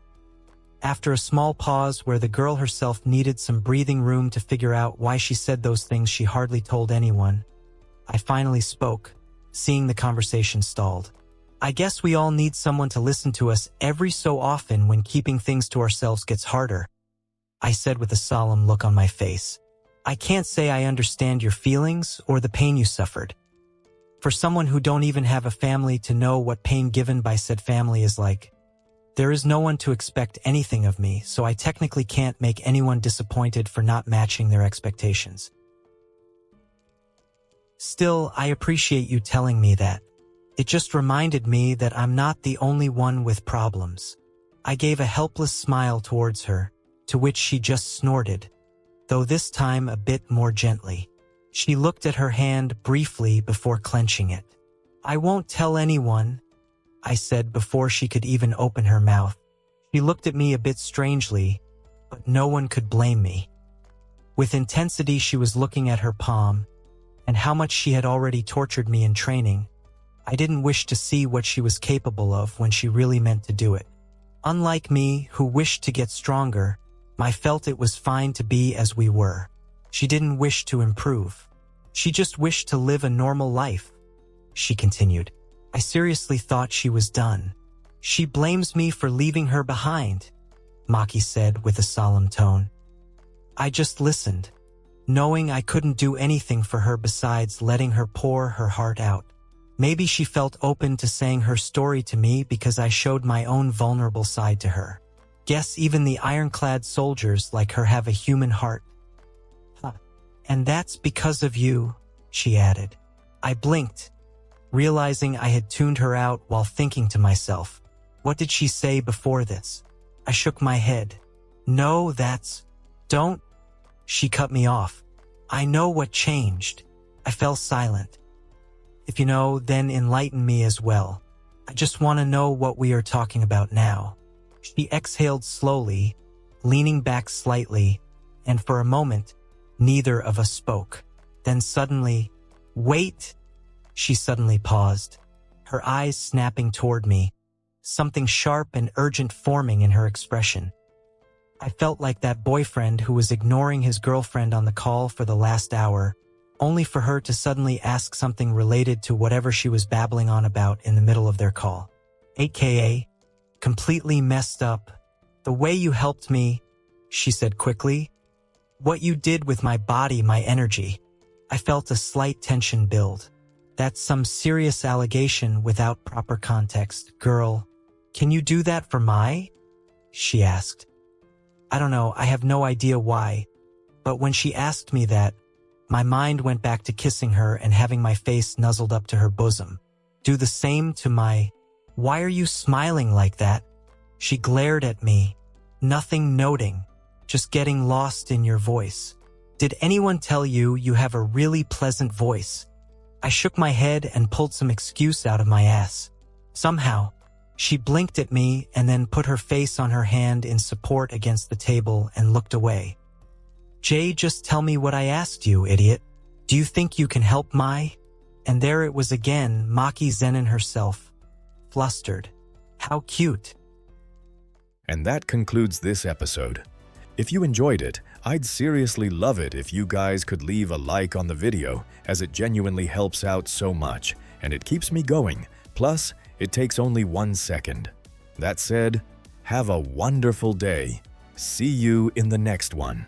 After a small pause where the girl herself needed some breathing room to figure out why she said those things she hardly told anyone, I finally spoke, seeing the conversation stalled. I guess we all need someone to listen to us every so often when keeping things to ourselves gets harder, I said with a solemn look on my face. I can't say I understand your feelings or the pain you suffered. For someone who don't even have a family to know what pain given by said family is like, there is no one to expect anything of me, so I technically can't make anyone disappointed for not matching their expectations. Still, I appreciate you telling me that. It just reminded me that I'm not the only one with problems. I gave a helpless smile towards her, to which she just snorted, though this time a bit more gently. She looked at her hand briefly before clenching it. I won't tell anyone, I said before she could even open her mouth. She looked at me a bit strangely, but no one could blame me. With intensity she was looking at her palm, and how much she had already tortured me in training. I didn't wish to see what she was capable of when she really meant to do it. Unlike me, who wished to get stronger, I felt it was fine to be as we were. She didn't wish to improve. She just wished to live a normal life, she continued. I seriously thought she was done. She blames me for leaving her behind, Maki said with a solemn tone. I just listened, knowing I couldn't do anything for her besides letting her pour her heart out. Maybe she felt open to saying her story to me because I showed my own vulnerable side to her. Guess even the ironclad soldiers like her have a human heart. Huh. And that's because of you, she added. I blinked, realizing I had tuned her out while thinking to myself, what did she say before this? I shook my head. No, don't. She cut me off. I know what changed. I fell silent. If you know, then enlighten me as well. I just want to know what we are talking about now. She exhaled slowly, leaning back slightly, and for a moment, neither of us spoke. Then suddenly, wait! She suddenly paused, her eyes snapping toward me, something sharp and urgent forming in her expression. I felt like that boyfriend who was ignoring his girlfriend on the call for the last hour, only for her to suddenly ask something related to whatever she was babbling on about in the middle of their call. AKA, completely messed up. The way you helped me, she said quickly. What you did with my body, my energy. I felt a slight tension build. That's some serious allegation without proper context. Girl, can you do that for Mai? She asked. I don't know, I have no idea why, but when she asked me that, my mind went back to kissing her and having my face nuzzled up to her bosom. Do the same to my... Why are you smiling like that? She glared at me, nothing noting, just getting lost in your voice. Did anyone tell you you have a really pleasant voice? I shook my head and pulled some excuse out of my ass. Somehow, she blinked at me and then put her face on her hand in support against the table and looked away. Jay, just tell me what I asked you, idiot. Do you think you can help Mai? And there it was again, Maki Zenin herself. Flustered. How cute. And that concludes this episode. If you enjoyed it, I'd seriously love it if you guys could leave a like on the video, as it genuinely helps out so much, and it keeps me going. Plus, it takes only 1 second. That said, have a wonderful day. See you in the next one.